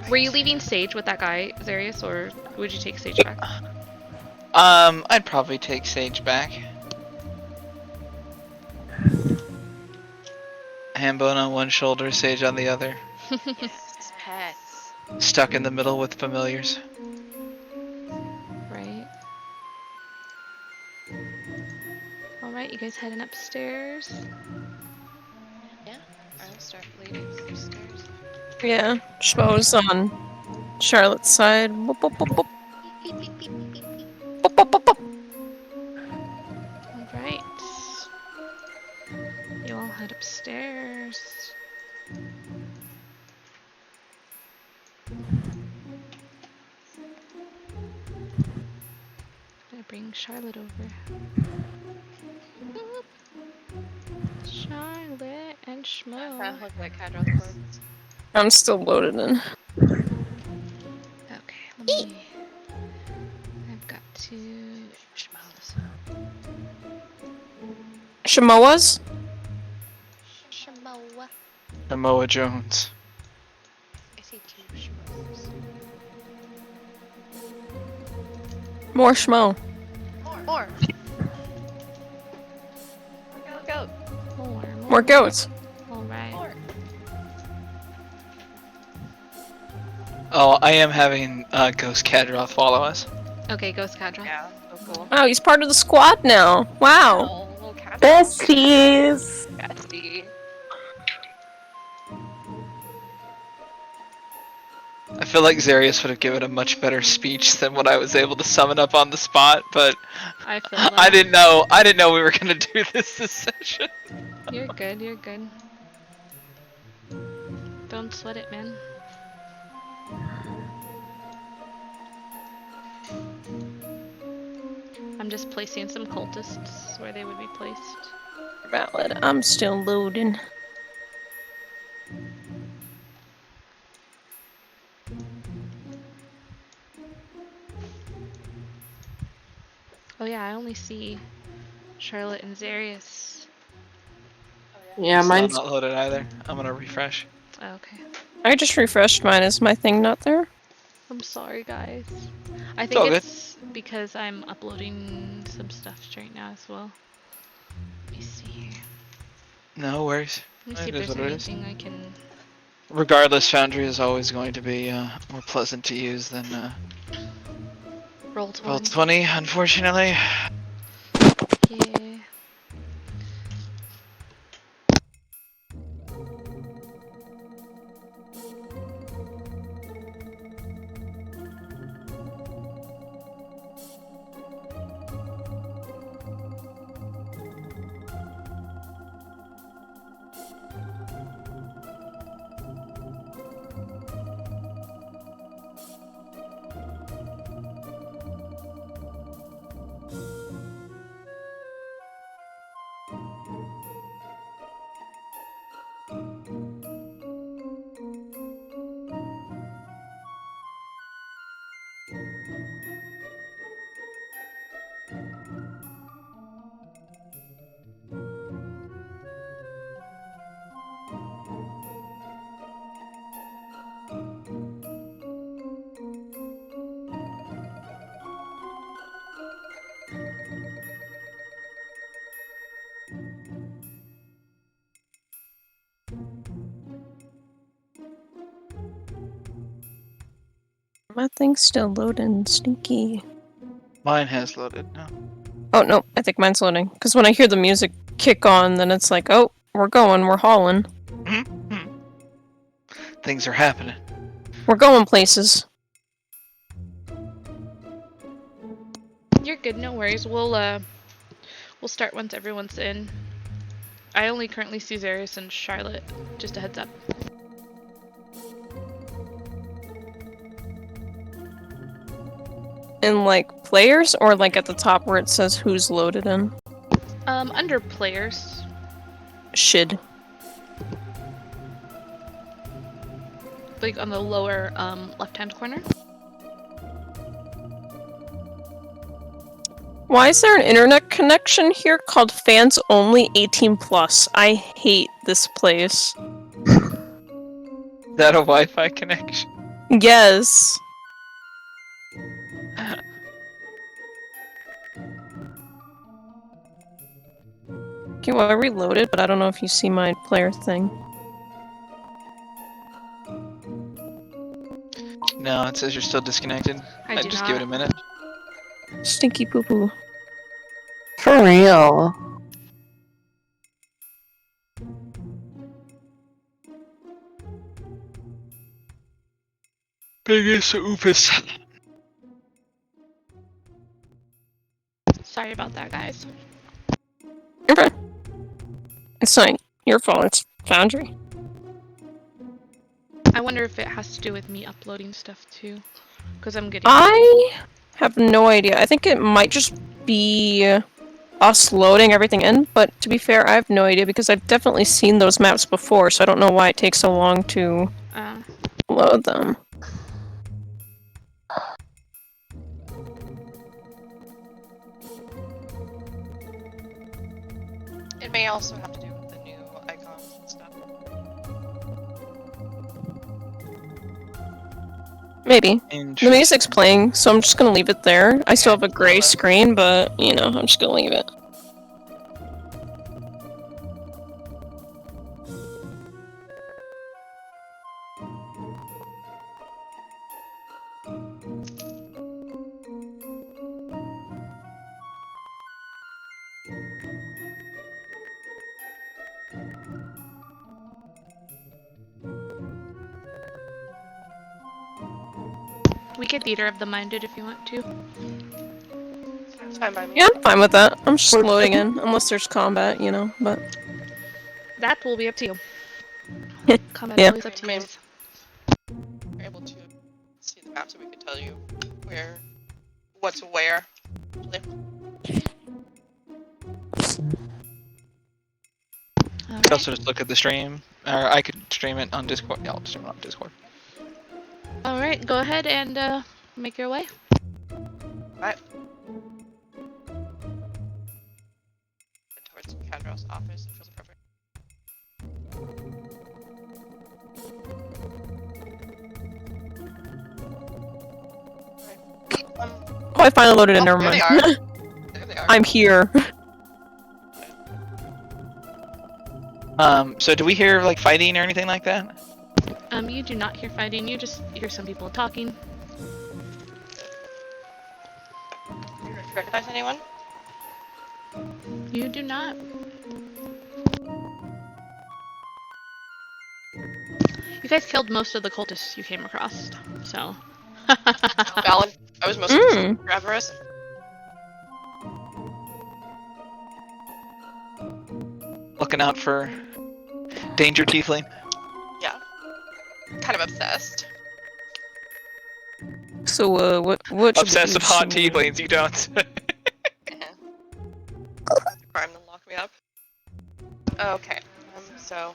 Were you leaving Sage with that guy, Zarius, or would you take Sage back? I'd probably take Sage back. Hambone on one shoulder, Sage on the other. Yes, pets. Stuck in the middle with familiars. Right. Alright, you guys heading upstairs? Yeah, I'll start leading upstairs. Yeah, Schmo's on Charlotte's side. Boop, boop, boop, boop. Boop, boop, boop, boop. Alright. You all head upstairs. Gonna bring Charlotte over. Boop. Charlotte and Schmo. That look like Kadroth corpse. I'm still loaded in. Okay, let me. I've got to. Shamoa's? Shamoa. Samoa Jones. I see two Shamos. More Schmo. More. Go. More goats. Alright. More. Oh, I am having Ghost Kadroth follow us. Okay, Ghost Kadroth. Yeah, so cool. Wow, he's part of the squad now. Wow. Oh, little cat. Besties! Bestie. I feel like Zarius would have given a much better speech than what I was able to summon up on the spot, but I feel I that. didn't know we were gonna do this session. You're good, you're good. Don't sweat it, man. I'm just placing some cultists where they would be placed. Valid. I'm still loading. Oh yeah, I only see Charlotte and Zarius. Yeah, It's not mine's loaded either. I'm gonna refresh. Oh, okay. I just refreshed mine. Is my thing not there? I'm sorry, guys. I It's think all good. it's because I'm uploading some stuff right now as well. Let me see here. No worries. Let me see It if is there's what it is. anything I can. Regardless, Foundry is always going to be more pleasant to use than Roll 20. Roll20, unfortunately. Yeah. My thing's still loading. Sneaky. Mine has loaded now. Oh no, I think mine's loading. Because when I hear the music kick on, then it's like, oh, we're going, we're hauling. Things are happening. We're going places. You're good, no worries. We'll start once everyone's in. I only currently see Zarius and Charlotte. Just a heads up. In like players or like at the top where it says who's loaded in? Under players. Should. Like on the lower left-hand corner. Why is there an internet connection here called fans only 18+? I hate this place. Is that a Wi-Fi connection? Yes. Okay, well I reloaded, but I don't know if you see my player thing. No, it says you're still disconnected. I do I'd just not. give it a minute. Stinky poo poo. for real. Biggest oofus. Sorry about that, guys. You're fine. It's not your fault, it's Foundry. I wonder if it has to do with me uploading stuff too. Because I'm getting. I have no idea. I think it might just be us loading everything in, but to be fair, I have no idea because I've definitely seen those maps before, so I don't know why it takes so long to load them. It may also have to do with the new icons and stuff. Maybe. The music's playing, so I'm just gonna leave it there. I still have a gray screen, but, you know, I'm just gonna leave it. We could theater of the minded if you want to. It's fine by me. Yeah, I'm fine with that. I'm just Or- loading in, unless there's combat, you know, but... That will be up to you. Combat's Yeah. always up to you. We're able to see the map so we can tell you what's where. I could also just look at the stream, or I could stream it on Discord. Yeah, I'll stream it on Discord. Alright, go ahead and make your way. Right. Towards Kadroth's office. It feels perfect. Oh, I finally loaded in, never there mind. they are. There they are. I'm here. So do we hear like fighting or anything like that? You do not hear fighting, you just hear some people talking. Do you recognize anyone? You do not. You guys killed most of the cultists you came across, so. Valid. I was mostly Mm. Ravarus. Looking out for danger, tiefling. Yeah. Kind of obsessed. So, what should we Obsessed do? with hot Should we- tieflings, you don't. Crime then lock me up. Okay. So.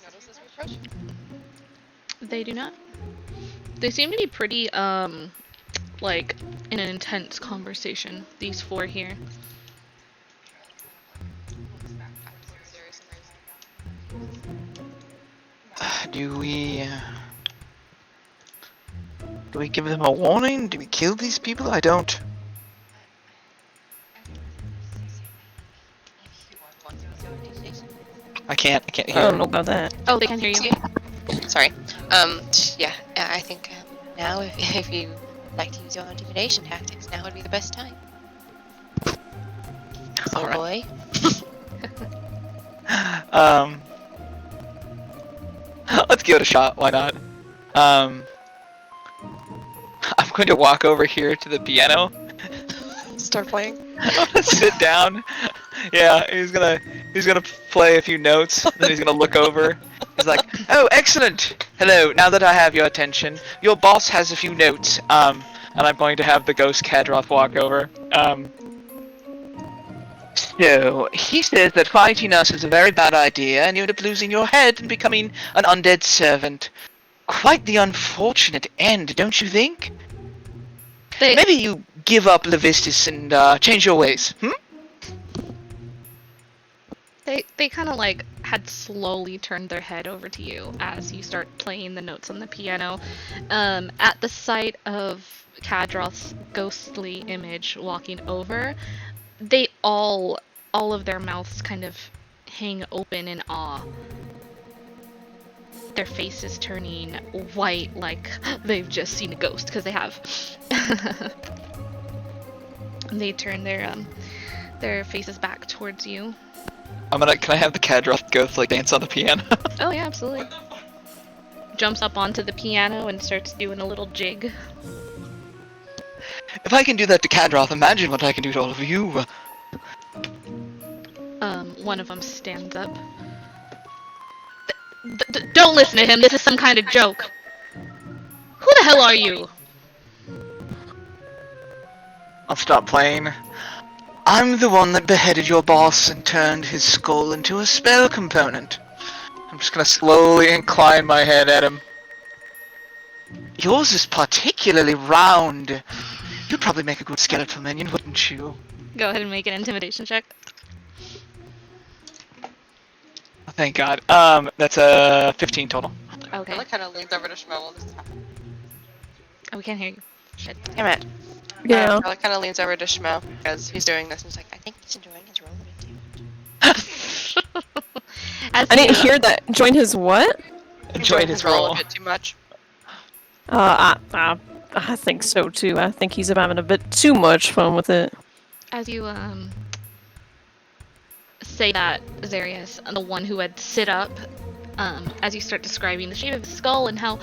Notice as we approach. They do not. They seem to be pretty, like, in an intense conversation, these four here. Do we give them a warning? Do we kill these people? I don't. I can't hear. I don't know about that. Oh, they can hear you. Sorry. Yeah. I think now, if you like to use your intimidation tactics, now would be the best time. So, Alright. boy. Let's give it a shot. Why not? I'm going to walk over here to the piano. Start playing. I'm gonna sit down. Yeah, he's gonna play a few notes. Then he's gonna look over. He's like, "Oh, excellent! Hello. Now that I have your attention, your boss has a few notes. And I'm going to have the ghost Kadroth walk over. So he says that fighting us is a very bad idea, and you end up losing your head and becoming an undead servant. Quite the unfortunate end, don't you think? They, Maybe you give up Levistus and change your ways. they kind of like had slowly turned their head over to you as you start playing the notes on the piano. At the sight of Kadroth's ghostly image walking over, they all of their mouths kind of hang open in awe. Their faces turning white like they've just seen a ghost, because they have. They turn their faces back towards you. Can I have the Kadroth ghost like dance on the piano? Oh yeah, absolutely. Jumps up onto the piano and starts doing a little jig. If I can do that to Kadroth, imagine what I can do to all of you. One of them stands up. Don't listen to him, this is some kind of joke. Who the hell are you? I'll stop playing. I'm the one that beheaded your boss and turned his skull into a spell component. I'm just gonna slowly incline my head at him. Yours is particularly round. You'd probably make a good skeletal minion, wouldn't you? Go ahead and make an intimidation check. Thank God. That's a 15 total. Okay. Bella kind of leans over to Shmo while this is happening. Oh, we can't hear you. Shit. Damn it. Yeah. Bella kind of leans over to Shmo as he's doing this, and he's like, I think he's enjoying his role a bit too much. As I didn't you- hear that. Join his what? Enjoyed his role. a bit too much. I think so too. I think he's say say that Zarius, the one who had sit up, as you start describing the shape of his skull and how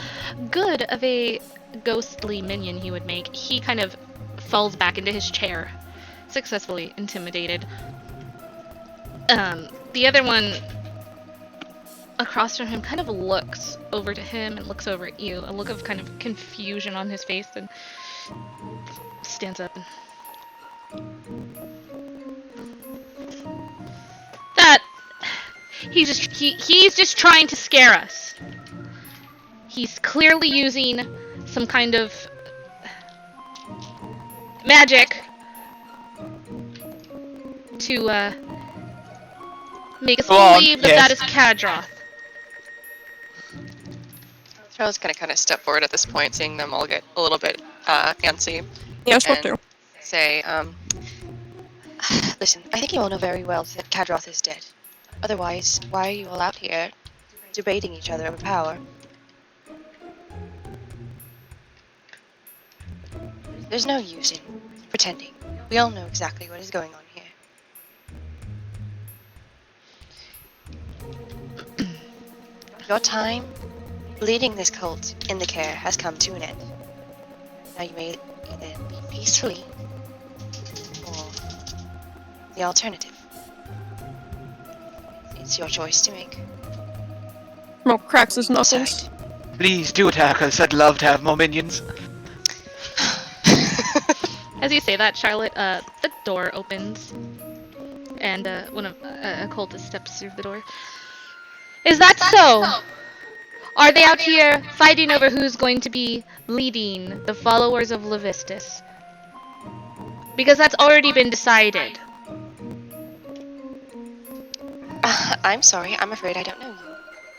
good of a ghostly minion he would make, he kind of falls back into his chair, successfully intimidated. The other one across from him kind of looks over to him and looks over at you, a look of kind of confusion on his face, and stands up. That he's just trying to scare us. He's clearly using some kind of magic to make us believe that is Kadroth. Charles gonna kind of step forward at this point, seeing them all get a little bit antsy. Yes, what and do? Say, Listen, I think you all know very well that Kadroth is dead. Otherwise, why are you all out here debating each other over power? There's no use in pretending. We all know exactly what is going on here. Your time leading this cult in the Caer has come to an end. Now you may either leave peacefully or the alternative. It's your choice to make. Mo cracks his knuckles. Decide. Please do attack us. I'd love to have more minions. As you say that, Charlotte, the door opens, and one of a cultist steps through the door. Is that so? Are they out here fighting over who's going to be leading the followers of Levistus? Because that's already been decided. I'm sorry, I'm afraid I don't know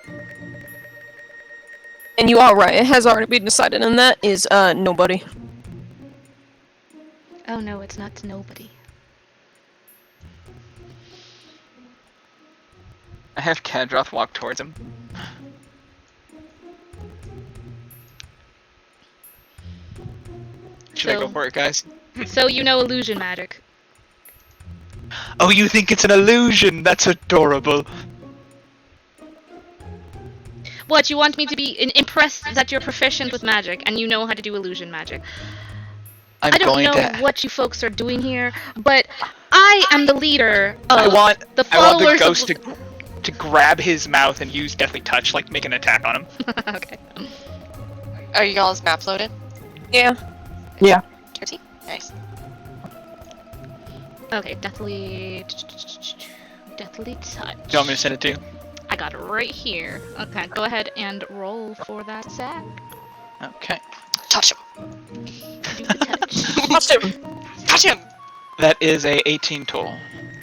you. And you are right, it has already been decided, and that is, nobody. Oh no, it's not nobody. I have Kadroth walk towards him. Should I go for it, guys? So you know illusion magic. Oh, you think it's an illusion? That's adorable. What, you want me to be impressed that you're proficient with magic and you know how to do illusion magic? I don't know what you folks are doing here, but I am the leader of I want the followers the ghost of... to grab his mouth and use Deathly Touch, like make an attack on him. Okay. are you all's map loaded? Yeah. Yeah. Turkey? Nice. Okay, deathly touch. Do you want me to send it to you? I got it right here. Okay, go ahead and roll for that sack. Okay. Touch him! Do the touch. Touch him! Touch him! That is a 18 total.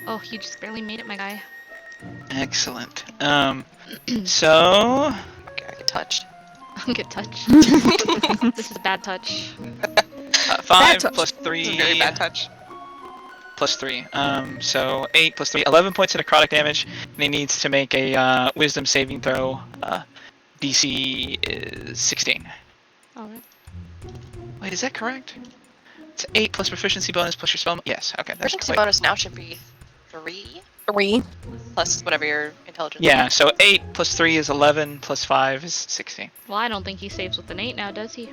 Oh, you just barely made it, my guy. Excellent. So... Okay, I get touched. Get touched. This is a bad touch. 5 touch. plus 3... This is very bad touch. Plus 3. So 8 plus 3, 11 points of necrotic damage, and he needs to make a wisdom saving throw. DC is 16. Alright. Wait, is that correct? It's 8 plus proficiency bonus plus your spell. Yes, okay, that's Proficiency correct. bonus now should be 3 3. plus whatever your intelligence. Yeah, so 8 plus 3 is 11 plus 5 is 16. Well, I don't think he saves with an 8 now, does he?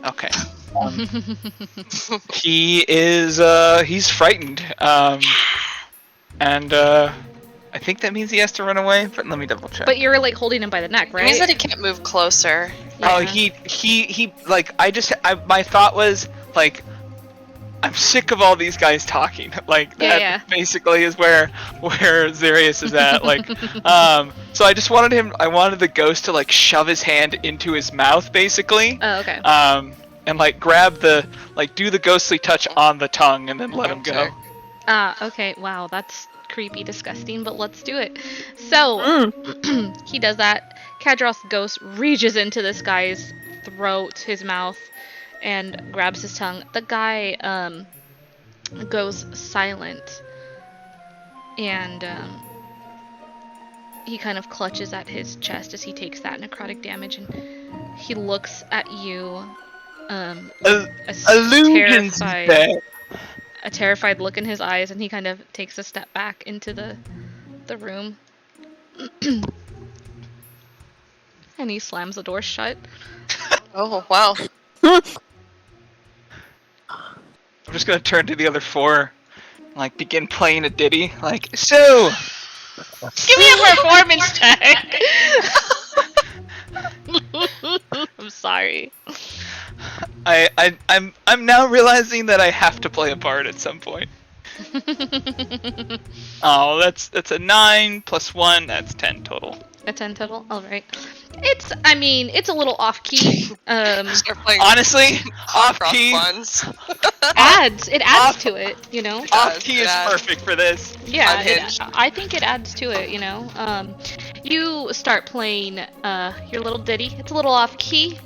Okay. He is, he's frightened. And I think that means he has to run away, but let me double check. But you're like holding him by the neck, It right? means that he can't move closer. Oh, Yeah. he, like, my thought was, like, I'm sick of all these guys talking. Like, that Yeah. basically is where Zarius is at. Like, so I just I wanted the ghost to, like, shove his hand into his mouth, basically. Oh, okay. And, like, do the ghostly touch on the tongue and then let him go. Okay, wow, that's creepy, disgusting, but let's do it. So, he does that. Kadroth's ghost reaches into this guy's throat, his mouth, and grabs his tongue. The guy, goes silent. And, he kind of clutches at his chest as he takes that necrotic damage, and he looks at you, Illusions terrified. there. a terrified look in his eyes, and he kind of takes a step back into the room. And he slams the door shut. Oh, wow. I'm just gonna turn to the other four, like begin playing a ditty. Like, so Give me a performance check. I'm sorry. I'm now realizing that I have to play a part at some point. Oh, that's a 9 plus 1. That's 10 total. A 10 total? Alright. It's a little off key. Start playing Honestly, hard off rock key. ones. It adds Off- to it, you know? Off does, key it is adds. perfect for this. Yeah, Unhinged. I think it adds to it, you know? You start playing your little ditty. It's a little off key.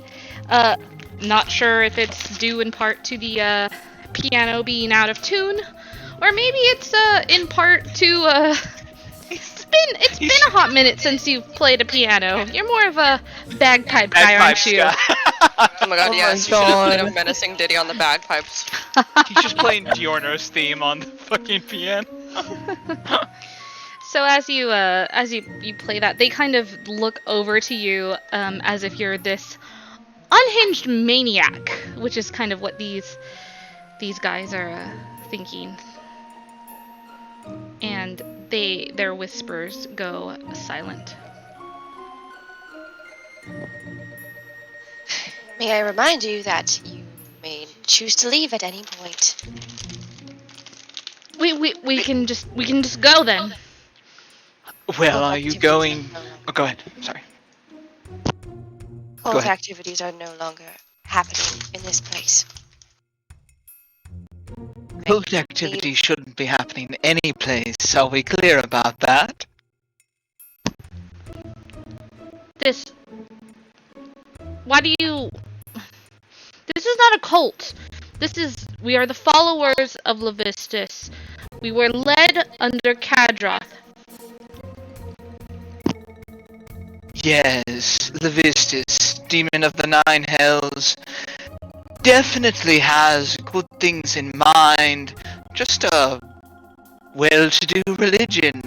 Not sure if it's due in part to the piano being out of tune, or maybe it's in part to it's been a hot minute since you've played a piano. You're more of a bagpipe guy, aren't you? guy. Oh my god, Oh yes. my You should have played a God. menacing ditty on the bagpipes. He's just playing Giorno's theme on the fucking piano. So as you play that, they kind of look over to you as if you're this unhinged maniac, which is kind of what these guys are thinking. And their whispers go silent. May I remind you that you may choose to leave at any point. We can just go then. Well, Cult are you activities going? are no longer- Oh, go ahead. Sorry. Cult ahead. activities are no longer happening in this place. Cult activity shouldn't be happening any place. Are we clear about that? Why do you... This is not a cult. We are the followers of Levistus. We were led under Kadroth. Yes, Levistus, demon of the nine hells, definitely has good things in mind. Just a well-to-do religion.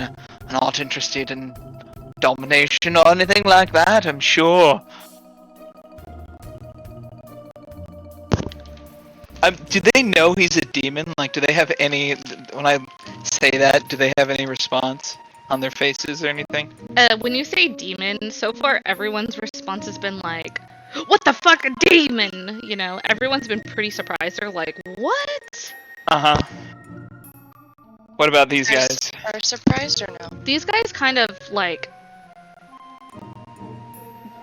Not interested in domination or anything like that, I'm sure. Do they know he's a demon? Like, do they have any... When I say that, do they have any response on their faces or anything? When you say demon, so far everyone's response has been like, "What the fuck, a demon?" You know, everyone's been pretty surprised. They're like, "What?" Uh-huh. What about these guys? Are surprised or no? These guys kind of like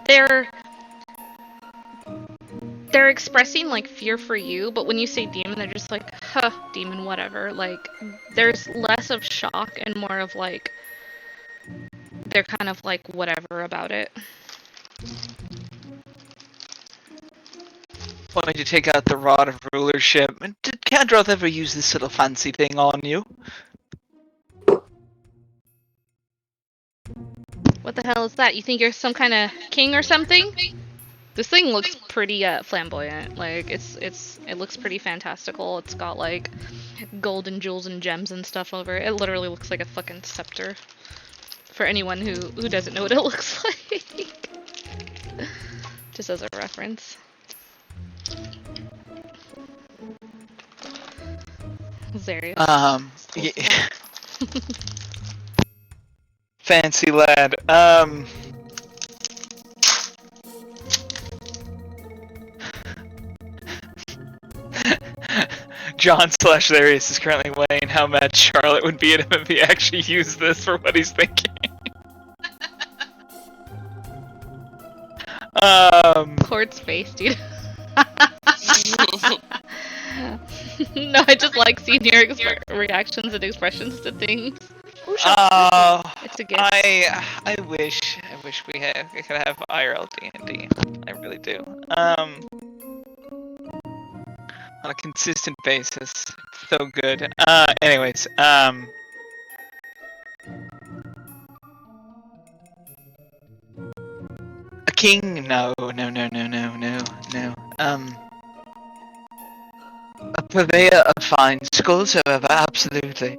they're expressing like fear for you, but when you say demon, they're just like, "Huh, demon, whatever." Like, there's less of shock and more of like they're kind of like whatever about it. Wanting to take out the rod of rulership. Did Kadroth ever use this little fancy thing on you? What the hell is that? You think you're some kind of king or something? This thing looks pretty flamboyant. Like it looks pretty fantastical. It's got like gold and jewels and gems and stuff over it. It literally looks like a fucking scepter. For anyone who doesn't know what it looks like. Just as a reference. Zarius. Yeah. Fancy lad. John/Darius is currently weighing how mad Charlotte would be at him if he actually used this for what he's thinking. Court's face, dude. No, I just like seeing your reactions and expressions to things. It's a gift. I wish we could have IRL D&D. I really do. On a consistent basis. So good. Anyways, a king? No. A purveyor of fine skulls, however, absolutely.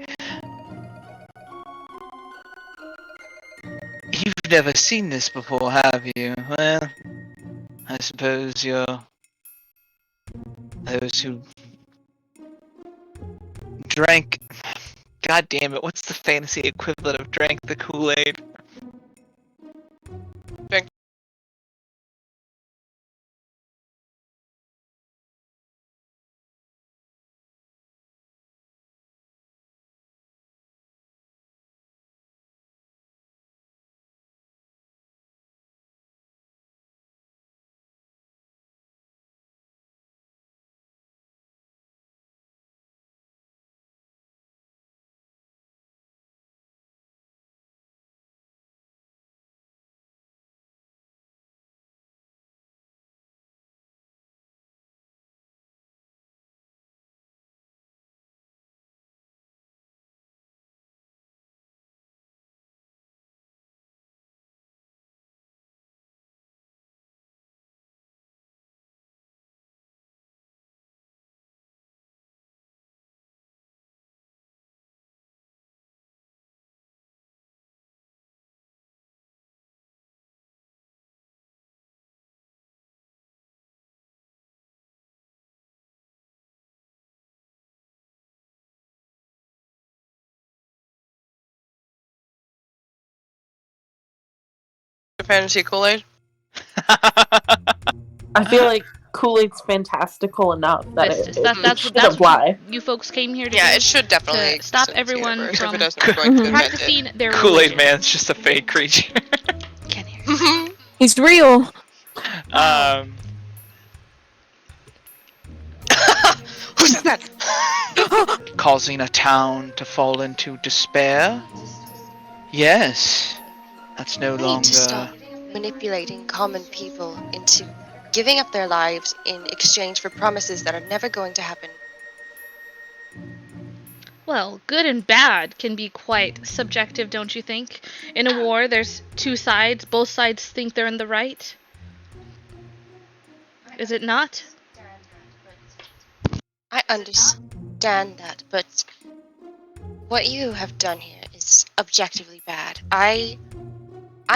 You've never seen this before, have you? Well, I suppose you're those who drank. God damn it! What's the fantasy equivalent of drank the Kool-Aid? Fantasy Kool-Aid? I feel like Kool-Aid's fantastical enough that That's it should what apply. you folks came here to Yeah, do. it should definitely To stop exist in this everyone universe. from If it doesn't, we're going to invent it. practicing their Kool-Aid religion. Man's just a fake creature. Can't hear. He's real. Who said that? Causing a town to fall into despair? Yes. That's no We need to stop longer... manipulating common people into giving up their lives in exchange for promises that are never going to happen. Well, good and bad can be quite subjective, don't you think? In a war, there's two sides. Both sides think they're in the right. Is it not? I understand that, but what you have done here is objectively bad. I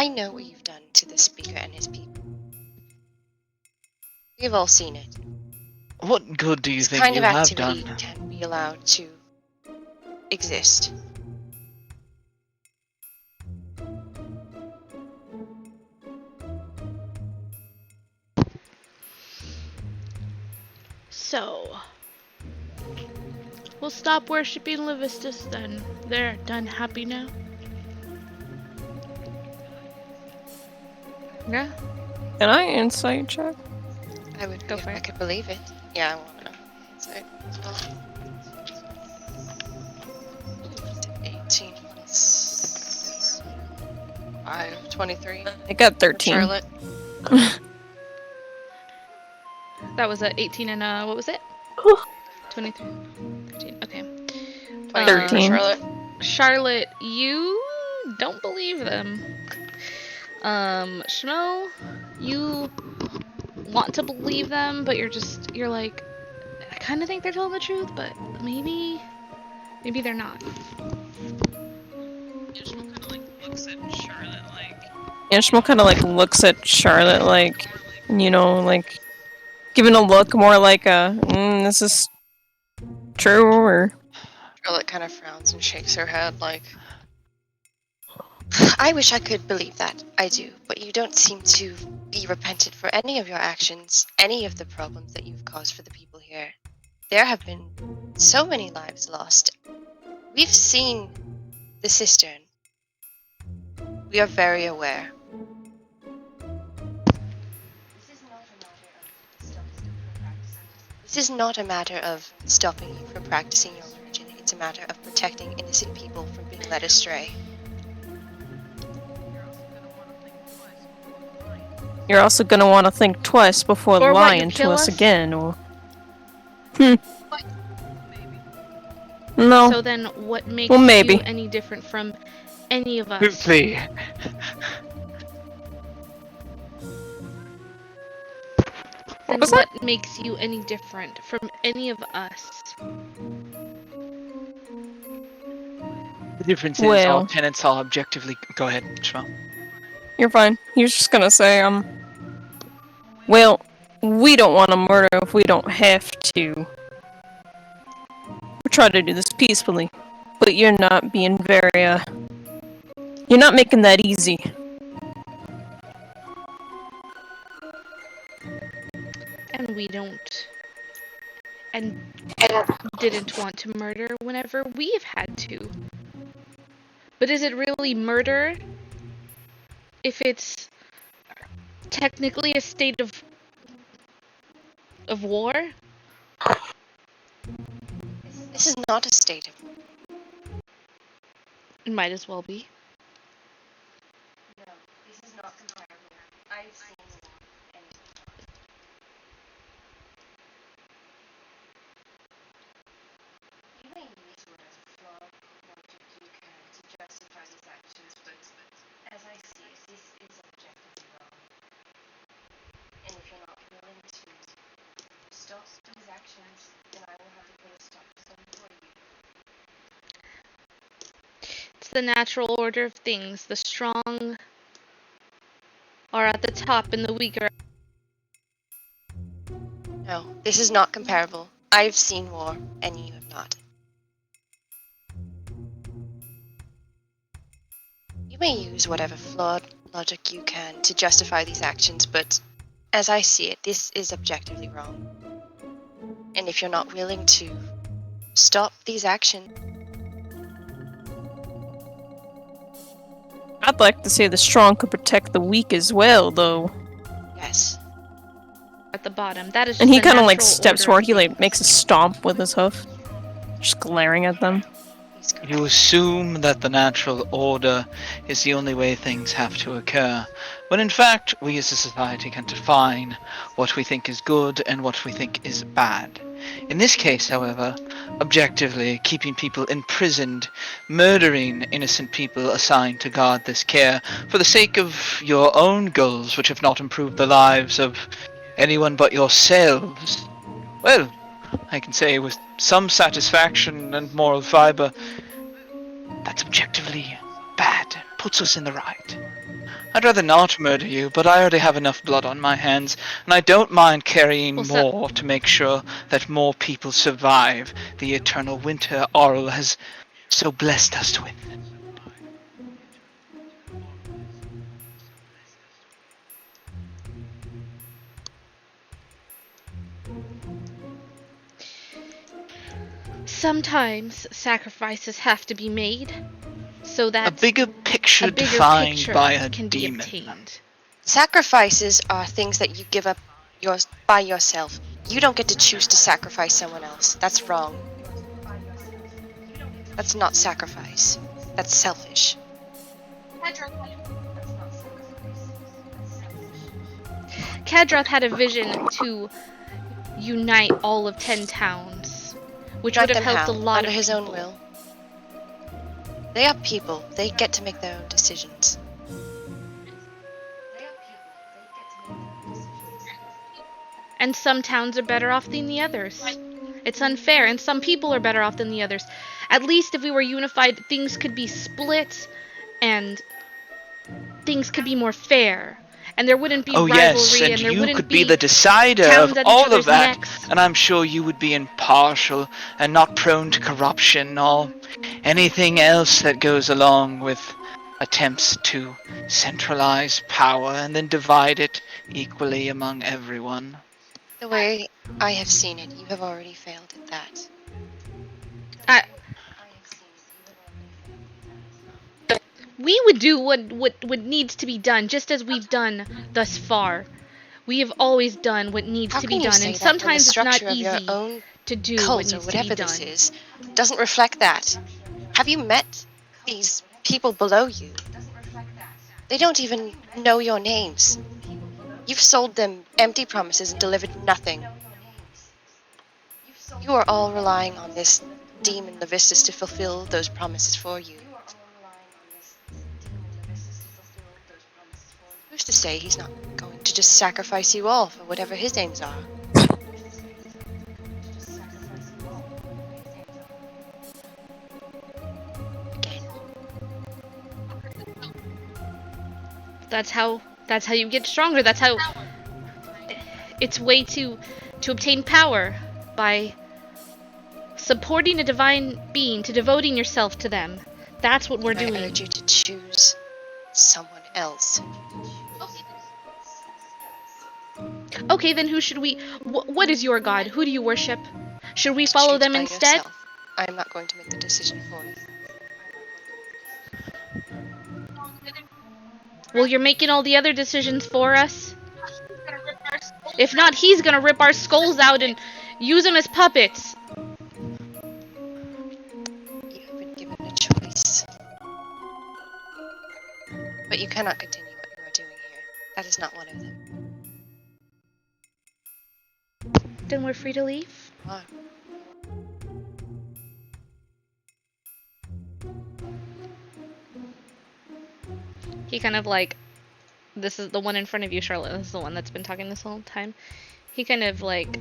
know what you've done to the speaker and his people. We've all seen it. What good do you This think kind you of have activity done? can't be allowed to exist. So, we'll stop worshipping Levistus then. They're done happy now. Yeah? Can I insight check? I would Go if for I it. could believe it. Yeah, I want to know. So, 18 plus 5, 23. I got 13. Charlotte. That was a 18 and what was it? 23. 13. Okay. 23 for 13. Charlotte. Charlotte, you don't believe them. Schmo, you want to believe them, but you're like, I kind of think they're telling the truth, but maybe they're not. Ishmael kind of like looks at Charlotte like, you know, like giving a look more like a, this is true or. Charlotte kind of frowns and shakes her head like, I wish I could believe that. I do. But you don't seem to be repentant for any of your actions, any of the problems that you've caused for the people here. There have been so many lives lost. We've seen the cistern. We are very aware. This is not a matter of stopping you from practicing your religion. It's a matter of protecting innocent people from being led astray. You're also gonna want to think twice before Or what, you lying to kill us us? again, or. No. So then, what makes Well, maybe. you any different from any of us? Oopsie. then was what makes you any different from any of us? The difference is all Well. tenants are objectively. Go ahead, Shmo. You're fine. He was just gonna say, well, we don't want to murder if we don't have to. We try to do this peacefully, but you're not being very, you're not making that easy. And we don't. And didn't want to murder whenever we've had to. But is it really murder if it's technically a state of war? This is not a state of war. It might as well be. No, this is not comparable. I've seen war and you may use whatever flawed logic you can to justify these actions, but as I see it, this is objectively wrong. And if you're not willing to stop these actions, then I will have to put a stop to them for you. It's the natural order of things. The strong are at the top and the weak are... No, this is not comparable. I've seen war, and you have not. You may use whatever flawed logic you can to justify these actions, but as I see it, this is objectively wrong. And if you're not willing to stop these actions, I'd like to say the strong could protect the weak as well, though. yes. at the bottom. That is just And he the kind of like natural steps order forward. of He like things. makes a stomp with his hoof, just glaring at them. He's correct. You assume that the natural order is the only way things have to occur, when in fact we as a society can define what we think is good and what we think is bad. In this case, however, objectively, keeping people imprisoned, murdering innocent people assigned to guard this care for the sake of your own goals, which have not improved the lives of anyone but yourselves, well, I can say with some satisfaction and moral fiber, that's objectively bad. Puts us in the right. I'd rather not murder you, but I already have enough blood on my hands, and I don't mind carrying Well, so- more to make sure that more people survive the eternal winter Auril has so blessed us with. Sometimes sacrifices have to be made so that A bigger picture a bigger defined picture by a can be demon. obtained. Sacrifices are things that you give up by yourself. You don't get to choose to sacrifice someone else. That's wrong. That's not sacrifice. That's selfish. Kadroth had a vision to unite all of 10 towns, which Not would have them helped how, a lot under of his own people. will. They are people. They get to make their own decisions. And some towns are better off than the others. It's unfair, and some people are better off than the others. At least if we were unified, things could be split, and things could be more fair. And there wouldn't be Oh rivalry, yes, and and there you wouldn't could be the decider towns of at each all other's of that, necks. and I'm sure you would be impartial and not prone to corruption or anything else that goes along with attempts to centralize power and then divide it equally among everyone. The way I have seen it, you have already failed at that. We would do what needs to be done, just as we've done thus far. We have always done what needs How to can be you done, say and that when the sometimes it's not structure of your easy own to do what cult or needs to be whatever done. this is doesn't reflect that? Have you met these people below you? They don't even know your names. You've sold them empty promises and delivered nothing. You are all relying on this demon Levistus to fulfill those promises for you. Who's to say he's not going to to just sacrifice you all for whatever his aims are. Again. That's how you get stronger. That's how it's way to obtain power, by supporting a divine being, to devoting yourself to them. That's what we're I doing. urge you to choose someone else. Okay, then who should we... what is your god? Who do you worship? Should we To follow choose them by instead? yourself. I am not going to make the decision for you. Well, you're making all the other decisions for us. If not, he's gonna rip our skulls out and use them as puppets. You have been given a choice. But you cannot continue what you are doing here. That is not one of them. Then we're free to leave? Come on. He kind of like... This is the one in front of you, Charlotte. This is the one that's been talking this whole time. He kind of like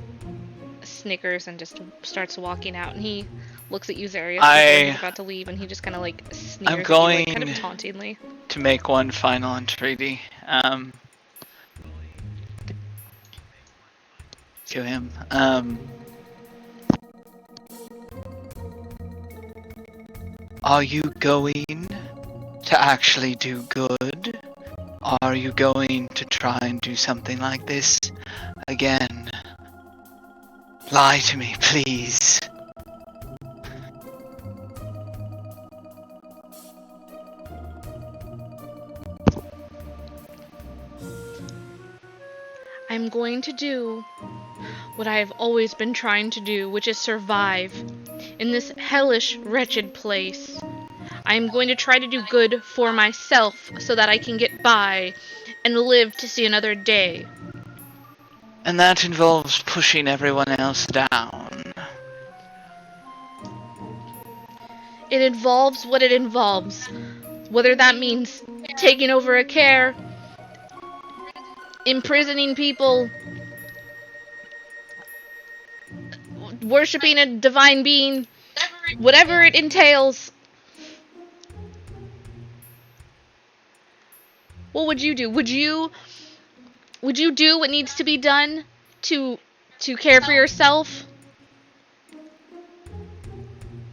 snickers and just starts walking out, and he looks at you, Zarius, before he's about to leave, and he just kind of like sneers I'm at you, like, kind going of tauntingly. to make one final entreaty. To him. Are you going to actually do good? Are you going to try and do something like this again? Lie to me, please. I'm going to do what I have always been trying to do, which is survive in this hellish, wretched place. I am going to try to do good for myself so that I can get by and live to see another day. And that involves pushing everyone else down. It involves what it involves. Whether that means taking over a Caer, imprisoning people, worshipping a divine being, whatever it entails. What would you do? Would you do what needs to be done to care for yourself?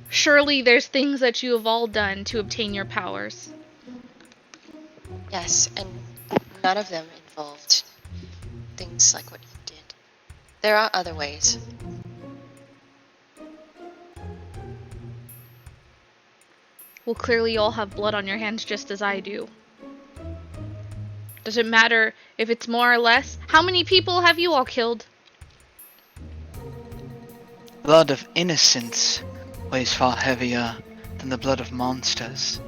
Surely there's things that you have all done to obtain your powers. Yes, and none of them involved things like what you did. There are other ways. Well, clearly you all have blood on your hands just as I do. Does it matter if it's more or less? How many people have you all killed? Blood of innocents weighs far heavier than the blood of monsters.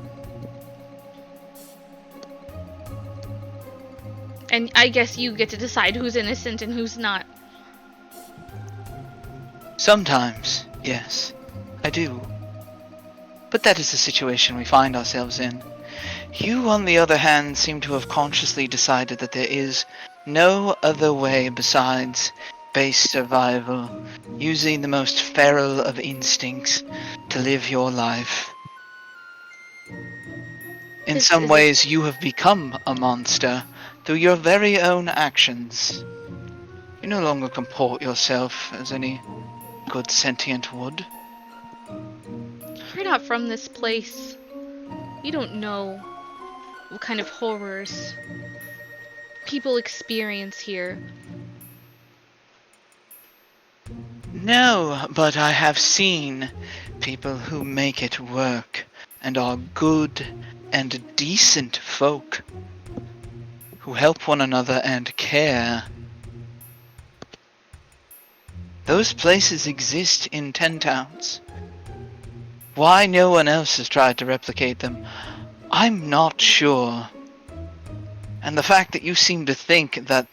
And I guess you get to decide who's innocent and who's not. Sometimes, yes, I do. But that is the situation we find ourselves in. You, on the other hand, seem to have consciously decided that there is no other way besides base survival, using the most feral of instincts to live your life. In some ways, you have become a monster through your very own actions. You no longer comport yourself as any good sentient would. You're not from this place. You don't know what kind of horrors people experience here. No, but I have seen people who make it work and are good and decent folk who help one another and care. Those places exist in 10 towns. Why no one else has tried to replicate them, I'm not sure. And the fact that you seem to think that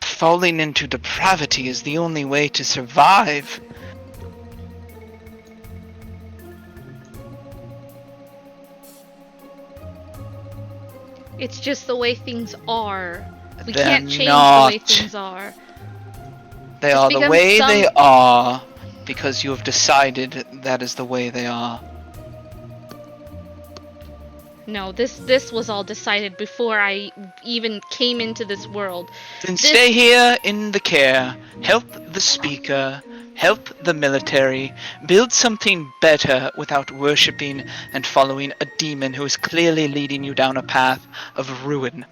falling into depravity is the only way to survive. It's just the way things are. We They're can't change not. the way things are. They Just are the because way some- they are because you have decided that is the way they are. No, this was all decided before I even came into this world. Then This- stay here in the care, help the speaker, help the military, build something better without worshipping and following a demon who is clearly leading you down a path of ruin.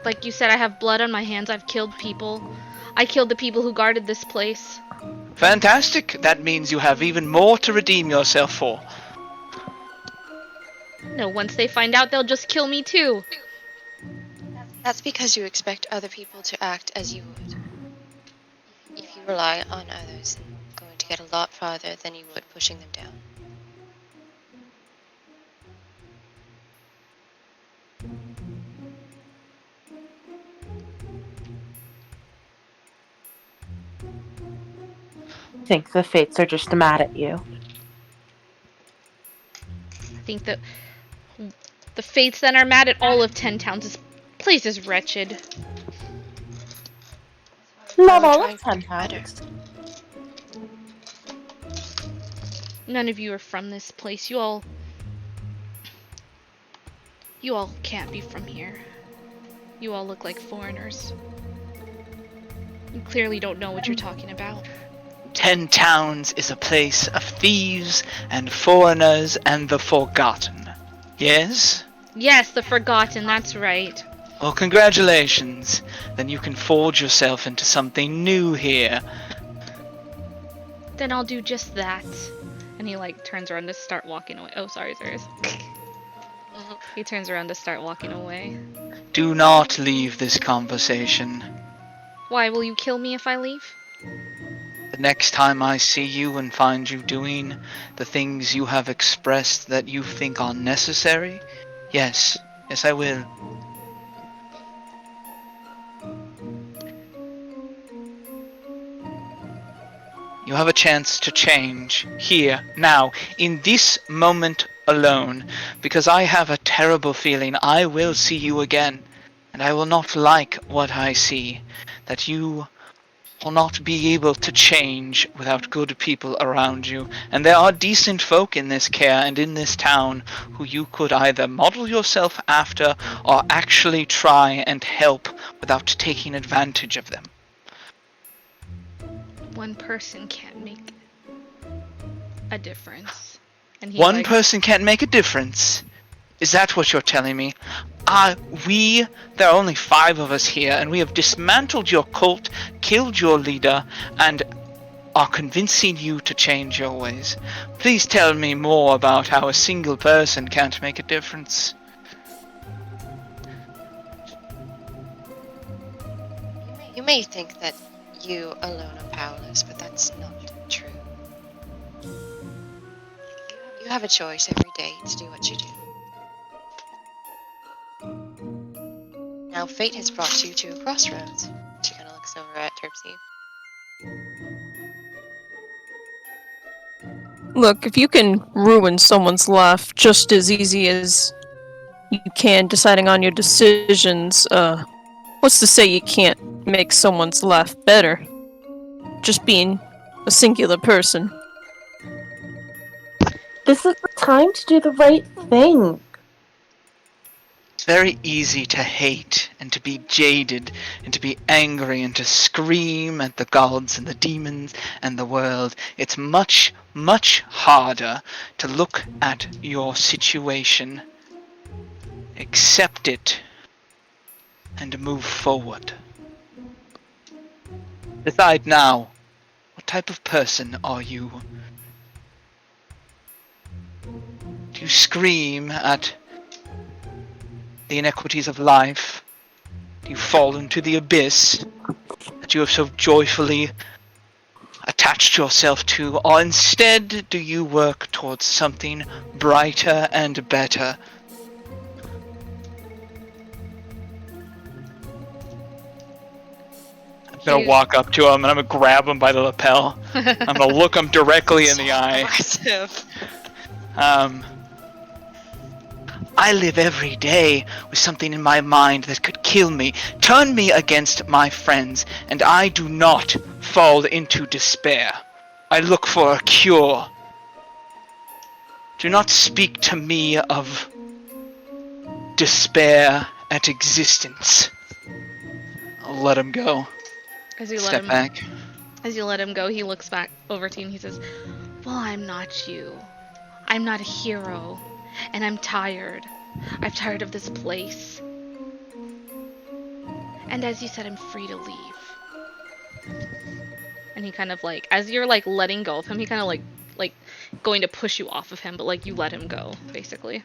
Like you said, I have blood on my hands. I've killed people. I killed the people who guarded this place. Fantastic! That means you have even more to redeem yourself for. No, once they find out, they'll just kill me too. That's because you expect other people to act as you would. If you rely on others, then you're going to get a lot farther than you would pushing them down. I think the fates are just mad at you. I think that the fates then are mad at all of 10 towns. This place is wretched. Not we're all trying of to make it 10 better. towns. None of you are from this place. You all can't be from here. You all look like foreigners. You clearly don't know what you're talking about. 10 Towns is a place of thieves and foreigners and the forgotten. Yes? Yes, the Forgotten, that's right. Well, congratulations. Then you can forge yourself into something new here. Then I'll do just that. And he like turns around to start walking away. Oh, sorry, Zeris. He turns around to start walking away. Do not leave this conversation. Why, will you kill me if I leave? The next time I see you and find you doing the things you have expressed that you think are necessary, yes, I will. You have a chance to change, here, now, in this moment alone, because I have a terrible feeling I will see you again, and I will not like what I see, that you will not be able to change without good people around you, and there are decent folk in this Caer and in this town who you could either model yourself after or actually try and help without taking advantage of them. One person can't make a difference. And he One like, person can't make a difference. Is that what you're telling me? There are only 5 of us here, and we have dismantled your cult, killed your leader, and are convincing you to change your ways. Please tell me more about how a single person can't make a difference. You may think that you alone are powerless, but that's not true. You have a choice every day to do what you do. Now fate has brought you to a crossroads. She kind of looks over at Terpsy. Look, if you can ruin someone's life just as easy as you can deciding on your decisions, what's to say you can't make someone's life better? Just being a singular person. This is the time to do the right thing. It's very easy to hate and to be jaded and to be angry and to scream at the gods and the demons and the world. It's much, much harder to look at your situation, accept it, and move forward. Decide now, what type of person are you? Do you scream at the inequities of life? Do you fall into the abyss that you have so joyfully attached yourself to? Or instead do you work towards something brighter and better? I'm gonna walk up to him and I'm gonna grab him by the lapel. I'm gonna look him directly in the eye. Aggressive. I live every day with something in my mind that could kill me, turn me against my friends, and I do not fall into despair. I look for a cure. Do not speak to me of despair at existence. I'll let him go. As you Step back. let him go, he looks back over to you and he says, "Well, I'm not you. I'm not a hero, and I'm tired. I'm tired of this place. And as you said, I'm free to leave." And he kind of like, as you're like letting go of him, he kind of like going to push you off of him, but like you let him go, basically.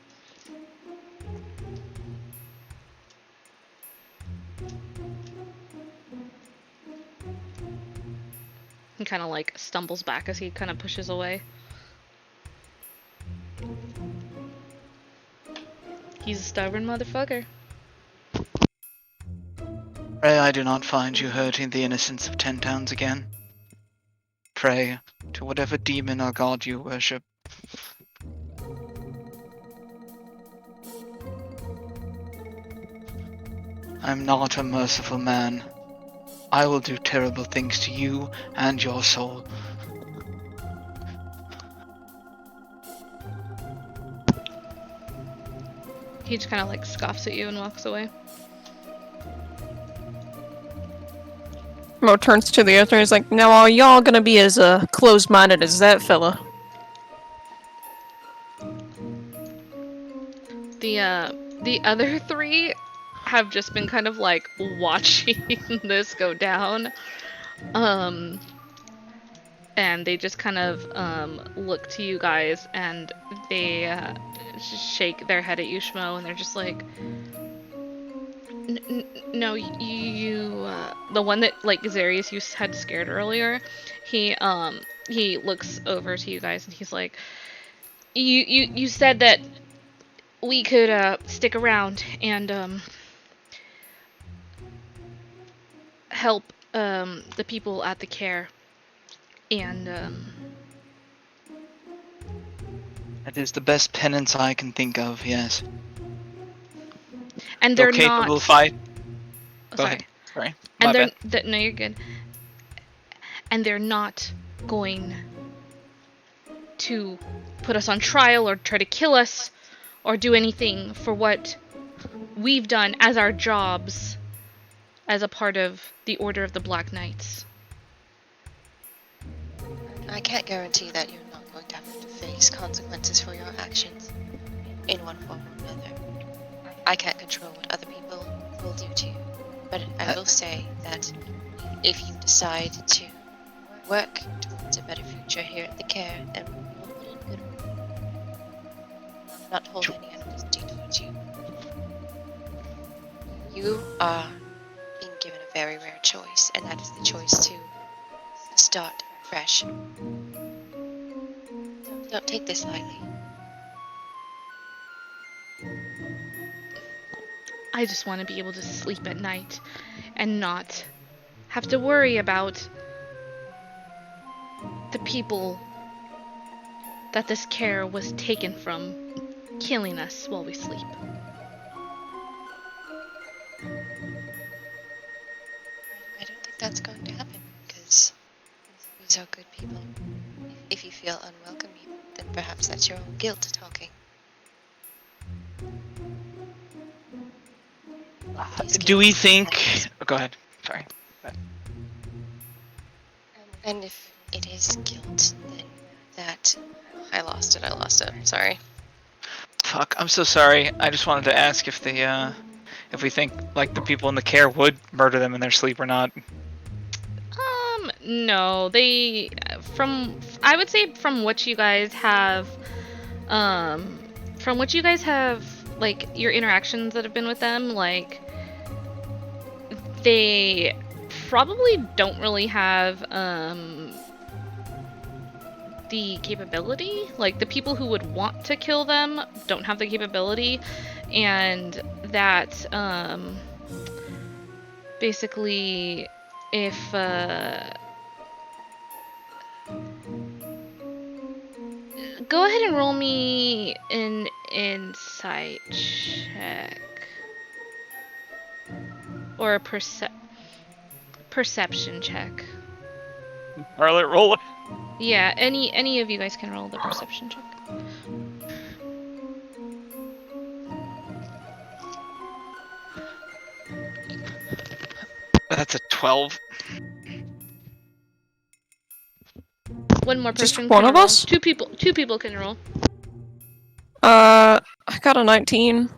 He kind of like stumbles back as he kind of pushes away. He's a stubborn motherfucker. Pray I do not find you hurting the innocence of 10 towns again. Pray to whatever demon or god you worship. I'm not a merciful man. I will do terrible things to you and your soul. He just kind of like scoffs at you and walks away. Mo turns to the other and he's like, "Now are y'all gonna be as closed-minded as that fella?" The other three have just been kind of like watching this go down. And they just kind of look to you guys and they just shake their head at you, Shmo, and they're just like, no, you the one that like Xarius you had scared earlier, he looks over to you guys and he's like, you said that we could stick around and help the people at the Caer, and That is the best penance I can think of, yes. and they're Okay, not. we'll fight. Oh, Go sorry. ahead. Sorry. And My they're no, you're good. And they're not going to put us on trial or try to kill us or do anything for what we've done as our jobs as a part of the Order of the Black Knights. I can't guarantee that you're not going to have to face consequences for your actions in one form or another. I can't control what other people will do to you, but I will say that if you decide to work towards a better future here at the Caer, then you'll put in good work. Not hold any animosity towards you. You are being given a very rare choice, and that is the choice to start fresh. Don't take this lightly. I just want to be able to sleep at night and not have to worry about the people that this Caer was taken from killing us while we sleep. I don't think that's going to happen, because these are good people. If you feel unwelcome, then perhaps that's your own guilt talking. Do we think... Oh, go ahead. Sorry. And if it is guilt, then that... I lost it. Sorry. Fuck, I'm so sorry. I just wanted to ask if if we think, like, the people in the Caer would murder them in their sleep or not. No, they, I would say from what you guys have, like, your interactions that have been with them, like, they probably don't really have, the capability. Like, the people who would want to kill them don't have the capability, and that, basically, if, Go ahead and roll me an insight check. Or a perception check. Harlot, roll it. Yeah, any of you guys can roll the perception check. That's a 12. One more Just person one can of roll. us? Two people can roll. I got a 19.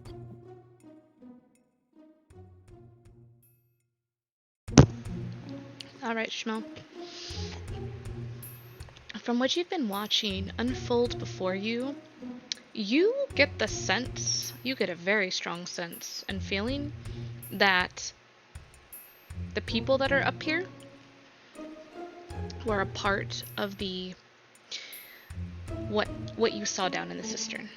Alright, Shmo. From what you've been watching unfold before you, you get the sense, you get a very strong sense and feeling that the people that are up here were a part of the what you saw down in the cistern.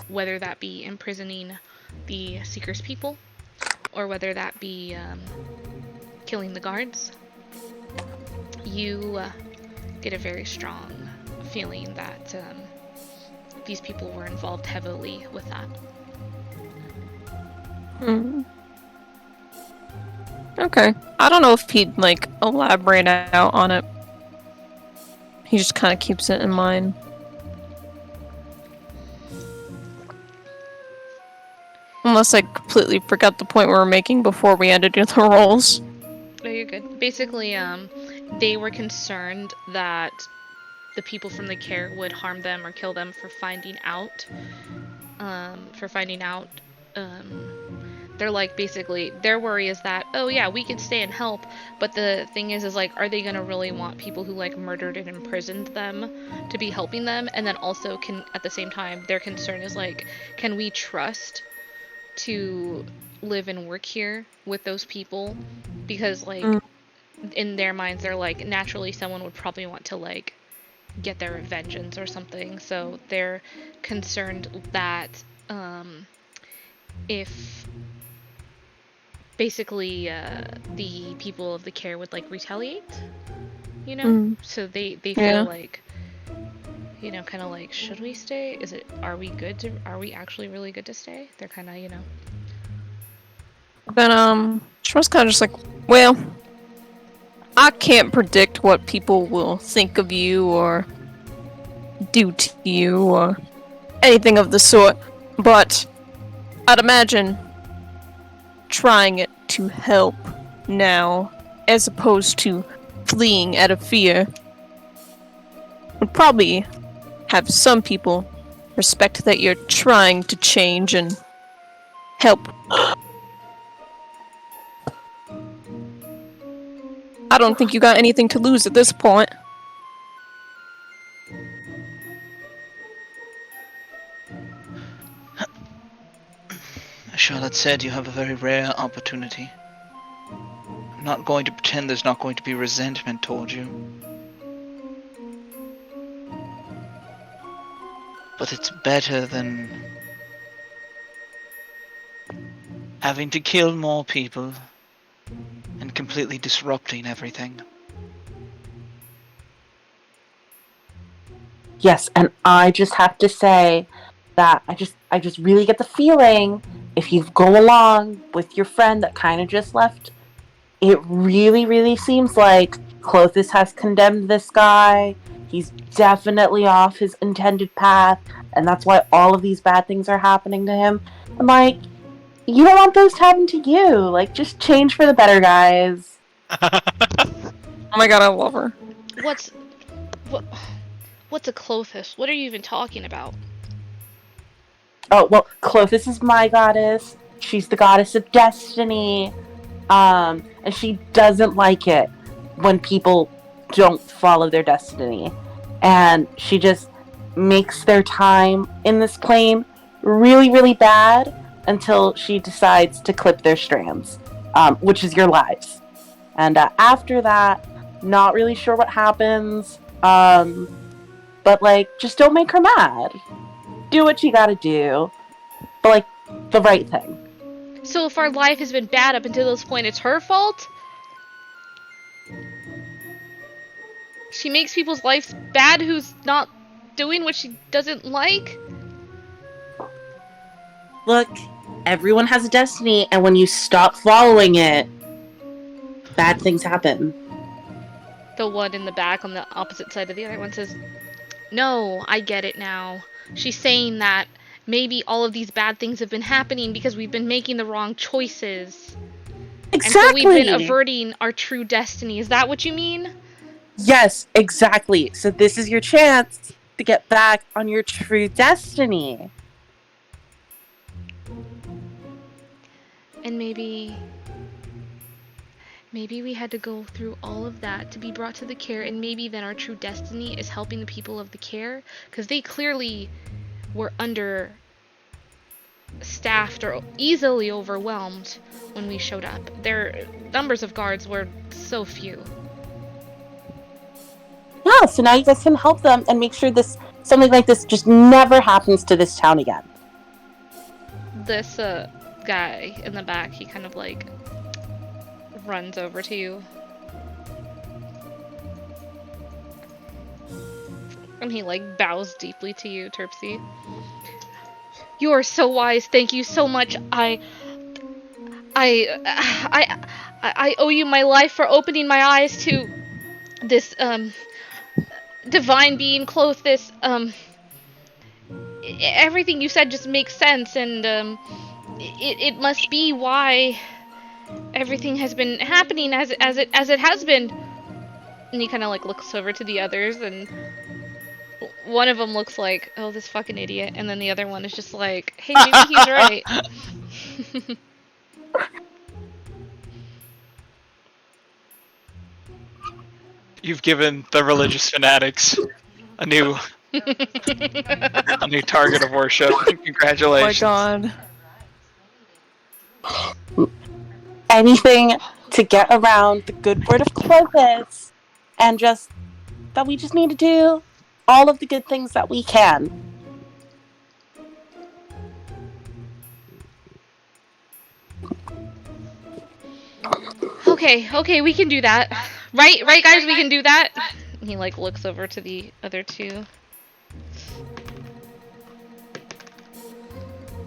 Whether that be imprisoning the Seeker's people, or whether that be killing the guards, you get a very strong feeling that these people were involved heavily with that. Okay. I don't know if he'd, like, elaborate out on it. He just kind of keeps it in mind. Unless I completely forgot the point we were making before we ended the rolls. Oh, you're good. Basically, they were concerned that the people from the Caer would harm them or kill them for finding out. They're like, basically, their worry is that, oh yeah, we can stay and help, but the thing is like, are they gonna really want people who like murdered and imprisoned them to be helping them? And then also at the same time, their concern is like, can we trust to live and work here with those people? Because like, in their minds, they're like, naturally someone would probably want to like get their vengeance or something, so they're concerned that if basically the people of the Caer would like retaliate, you know? So they feel like, you know, kind of like, should we stay? Are we actually really good to stay? They're kind of, you know. Then, she was kind of just like, well, I can't predict what people will think of you or do to you or anything of the sort, but I'd imagine trying it to help now, as opposed to fleeing out of fear, would probably have some people respect that you're trying to change and help. I don't think you got anything to lose at this point. Charlotte said you have a very rare opportunity. I'm not going to pretend there's not going to be resentment toward you. But it's better than having to kill more people and completely disrupting everything. Yes, and I just have to say that I just really get the feeling, if you go along with your friend that kind of just left, it really, really seems like Clothis has condemned this guy. He's definitely off his intended path, and that's why all of these bad things are happening to him. And like, you don't want those to happen to you. Like, just change for the better, guys. Oh my god, I love her. What's a Clothis? What are you even talking about? Oh, well, Clothis is my goddess. She's the goddess of destiny. And she doesn't like it when people don't follow their destiny. And she just makes their time in this plane really, really bad until she decides to clip their strands, which is your lives. And after that, not really sure what happens, but like, just don't make her mad. Do what you gotta do, but like, the right thing. So if our life has been bad up until this point, it's her fault? She makes people's lives bad who's not doing what she doesn't like? Look, everyone has a destiny, and when you stop following it, bad things happen. The one in the back on the opposite side of the other one says, "No, I get it now. She's saying that maybe all of these bad things have been happening because we've been making the wrong choices. Exactly. And so we've been averting our true destiny. Is that what you mean?" Yes, exactly. So this is your chance to get back on your true destiny. And maybe we had to go through all of that to be brought to the Caer, and maybe then our true destiny is helping the people of the Caer, because they clearly were understaffed or easily overwhelmed when we showed up. Their numbers of guards were so few. Yeah, so now you guys can help them and make sure something like this just never happens to this town again. This guy in the back, he kind of like runs over to you. And he like bows deeply to you, Terpsy. You are so wise. Thank you so much. I owe you my life for opening my eyes to this divine being, Clothis. Everything you said just makes sense, and it must be why everything has been happening as it has been. And he kind of like looks over to the others, and one of them looks like, "Oh, this fucking idiot," and then the other one is just like, "Hey, maybe he's right." You've given the religious fanatics a new target of worship. Congratulations. Oh my god. Anything to get around the good word of Clovis, and we just need to do all of the good things that we can. Okay, we can do that. Right, guys, we can do that. He like looks over to the other two.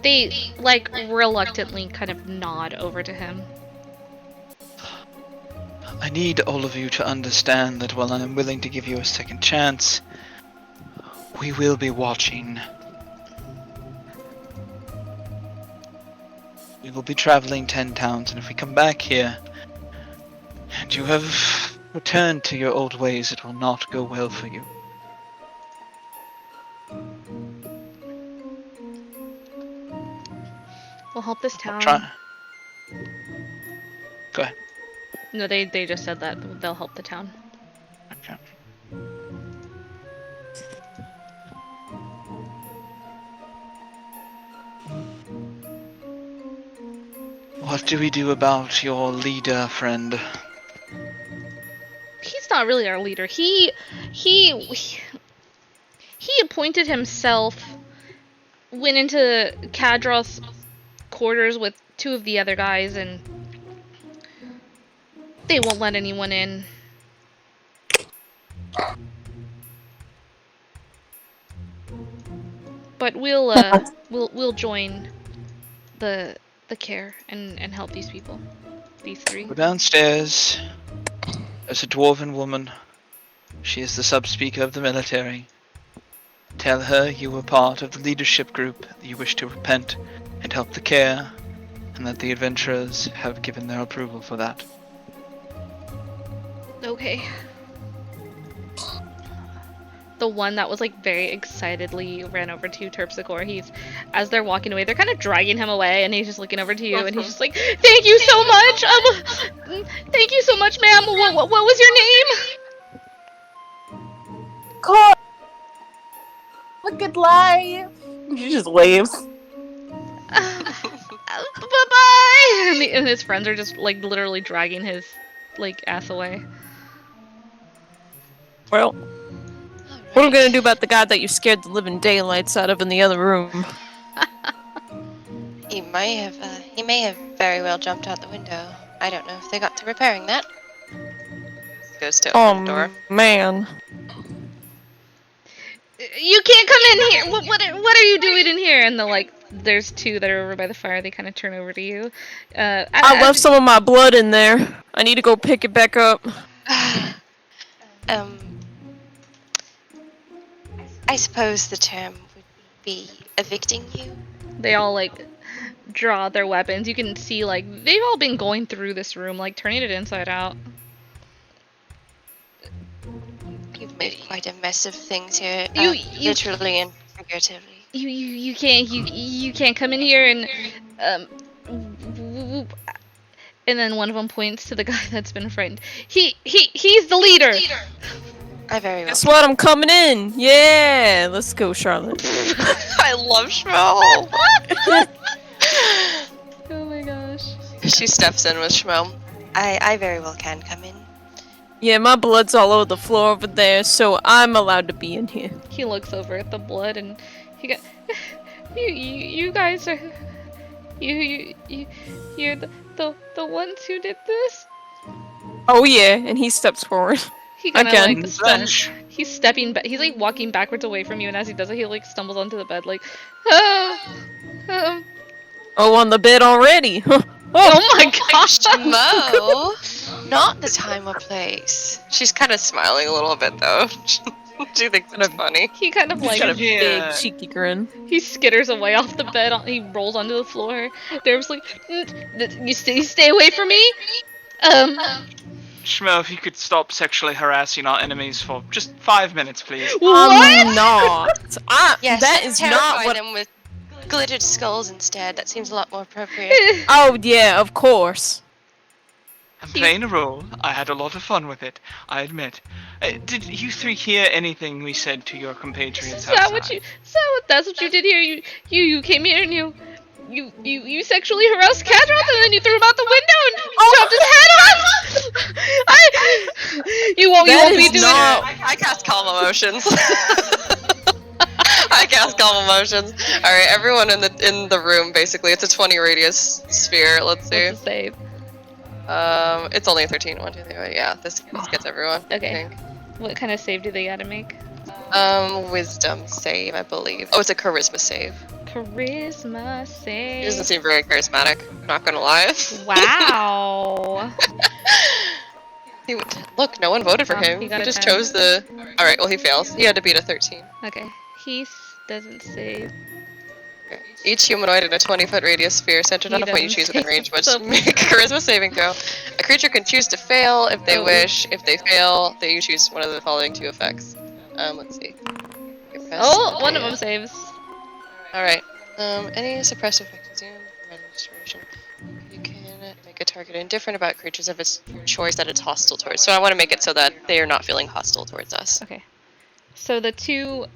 They like reluctantly kind of nod over to him. I need all of you to understand that while I'm willing to give you a second chance, we will be watching. We will be traveling 10 towns, and if we come back here, and you have returned to your old ways, it will not go well for you. We'll help this town. Go ahead. No, they just said that they'll help the town. Okay. What do we do about your leader, friend? He's not really our leader. He appointed himself, went into Kadroth's quarters with two of the other guys, and they won't let anyone in. But we'll join the Caer and help these people. These three. Go downstairs. There's a dwarven woman. She is the sub-speaker of the military. Tell her you were part of the leadership group, that you wish to repent and help the Caer, and that the adventurers have given their approval for that. Okay. The one that was like very excitedly ran over to Terpsichore. As they're walking away, they're kind of dragging him away, and he's just looking over to you, and he's just like, "Thank you so much. Thank you so much, ma'am. What was your name?" God, a good life. She just waves. Bye-bye. And his friends are just like literally dragging his like ass away. Well, what are we gonna do about the guy that you scared the living daylights out of in the other room? He may have very well jumped out the window. I don't know if they got to repairing that. Goes to open the door. Man. You can't come in here. What are you doing in here? And there's two that are over by the fire. They kind of turn over to you. I left some of my blood in there. I need to go pick it back up. I suppose the term would be evicting you. They all draw their weapons. You can see they've all been going through this room, turning it inside out. You've made quite a mess of things here, You- literally and figuratively. You can't come in here and and then one of them points to the guy that's been frightened. He's the leader. I very well. Guess what? I'm coming in. Yeah, let's go, Charlotte. I love Schmo. Oh my gosh. She steps in with Schmo. I very well can come in. Yeah, my blood's all over the floor over there, so I'm allowed to be in here. He looks over at the blood and he got you guys are you're the ones who did this. Oh yeah, and he steps forward. He kind Again. of he's stepping back. He's walking backwards away from you, and as he does it, he stumbles onto the bed Oh, on the bed already. Oh my gosh. Schmo. Not the time or place. She's kind of smiling a little bit though. She thinks it's funny. He kind of He's got a Yeah. big cheeky grin. he skitters away off the bed. He rolls onto the floor. There's you stay away from me. Schmo, if you could stop sexually harassing our enemies for just 5 minutes, please. What? I'm not. Yes, That is terrify not what. them with glittered skulls instead. That seems a lot more appropriate. Oh yeah, of course. I'm playing a role. I had a lot of fun with it, I admit. Did you three hear anything we said to your compatriots outside? That's what you did here? You came here and you sexually harassed Kadroth and then you threw him out the window and chopped his head off. You won't be doing it. I cast calm emotions. I cast calm emotions. All right, everyone in the room. Basically, it's a 20 radius sphere. Let's see. What's the save? It's only a 13. 1, 2, 3. Yeah, this gets everyone. Okay. I think. What kind of save do they gotta make? Wisdom save, I believe. Oh, it's a charisma save. Charisma He save. doesn't seem very charismatic. Not gonna lie. Wow. Look, no one voted for Oh, him. he He got a just 10. chose the. All right, well he fails. He had to beat a 13. Okay. He doesn't save. Okay. Each humanoid in a 20-foot radius sphere centered He on a point you doesn't choose within save. range must So- make a charisma saving throw. A creature can choose to fail if they Oh. wish. If they fail, they you choose one of the following 2 effects. Let's see. Oh, one of them saves. Alright. Any suppressive effect consumed from restoration. You can make a target indifferent about creatures of its choice that it's hostile towards. So I want to make it so that they are not feeling hostile towards us. Okay. So the two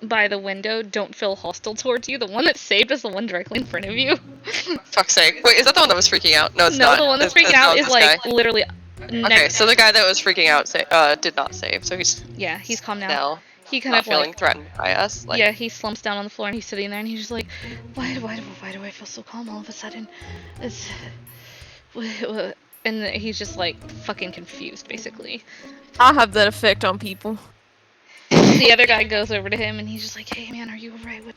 by the window don't feel hostile towards you. The one that saved is the one directly in front of you. Fuck's sake. Wait, is that the one that was freaking out? No, it's No, not. the one that's It's freaking out is this guy. literally Okay, next. so the guy that was freaking out did not save, so he's Yeah, he's calm now. now He kind not of feeling threatened by us. Like, yeah, he slumps down on the floor and he's sitting there and he's just like, why do I feel so calm all of a sudden? It's and he's just fucking confused basically. I have that effect on people. The other guy goes over to him and he's just like, hey man, are you alright? What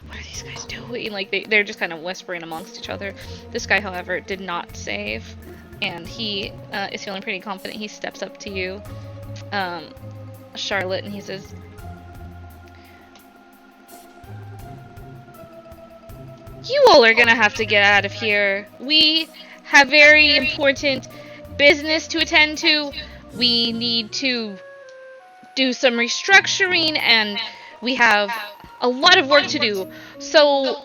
are these guys doing? They're just kind of whispering amongst each other. This guy, however, did not save, and he is feeling pretty confident. He steps up to you, Charlotte, and he says, you all are gonna have to get out of here. We have very important business to attend to. We need to do some restructuring and we have a lot of work to do. So,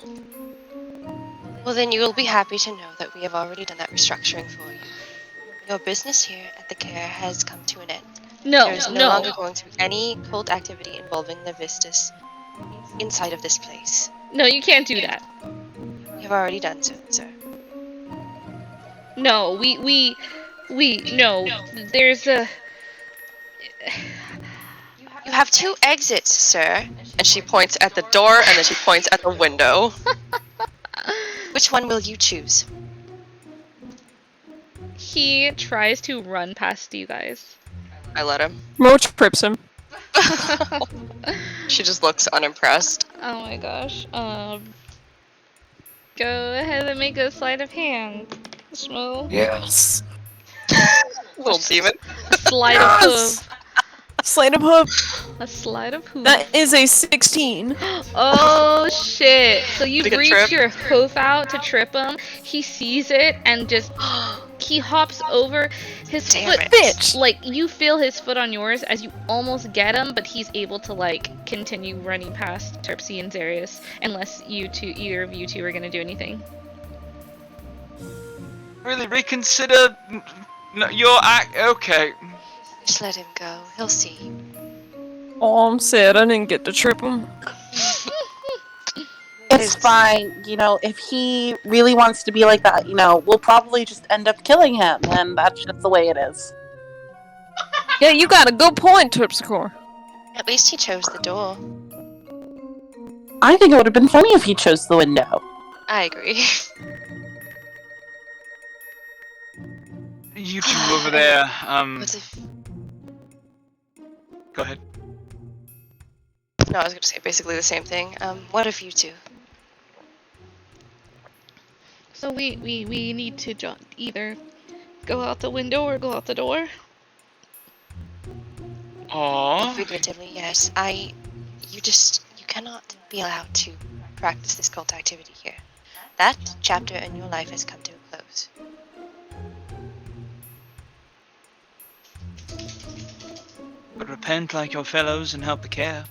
Well, then you will be happy to know that we have already done that restructuring for you. Your business here at the Caer has come to an end. no, There is no longer no, going to be any cult activity involving the Vistus inside of this place. no, you can't do that. You have already done so, sir. No, no, there's a... You have 2 exits, sir. and she points at the door, and then she points at the window. Which one will you choose? He tries to run past you guys. I let him. Roach trips him. She just looks unimpressed. Oh my gosh. Go ahead and make a sleight of hand, Schmo. Yes. Little demon. A sleight of hoof. Sleight of hoof. A sleight of hoof. That is a 16. Oh shit! So you Did he get reach tripped? your hoof out to trip him. He sees it and just he hops over his Damn foot. it. Bitch. Like you feel his foot on yours as you almost get him, but he's able to like continue running past Terpsy and Zarius unless either of you two are gonna do anything. Really reconsider your act. Okay. Just let him go. He'll see. Oh, I'm sad I didn't get to trip him. It's fine. You know, if he really wants to be like that, you know, we'll probably just end up killing him, and that's just the way it is. Yeah, you got a good point, Terpsichore. At least he chose the door. I think it would have been funny if he chose the window. I agree. You two over there. What if... Go ahead. No, I was gonna say basically the same thing. What if you two? So we need to either go out the window or go out the door. Aww. Figuratively, yes. You cannot be allowed to practice this cult activity here. That chapter in your life has come to a close. But repent like your fellows and help the Caer.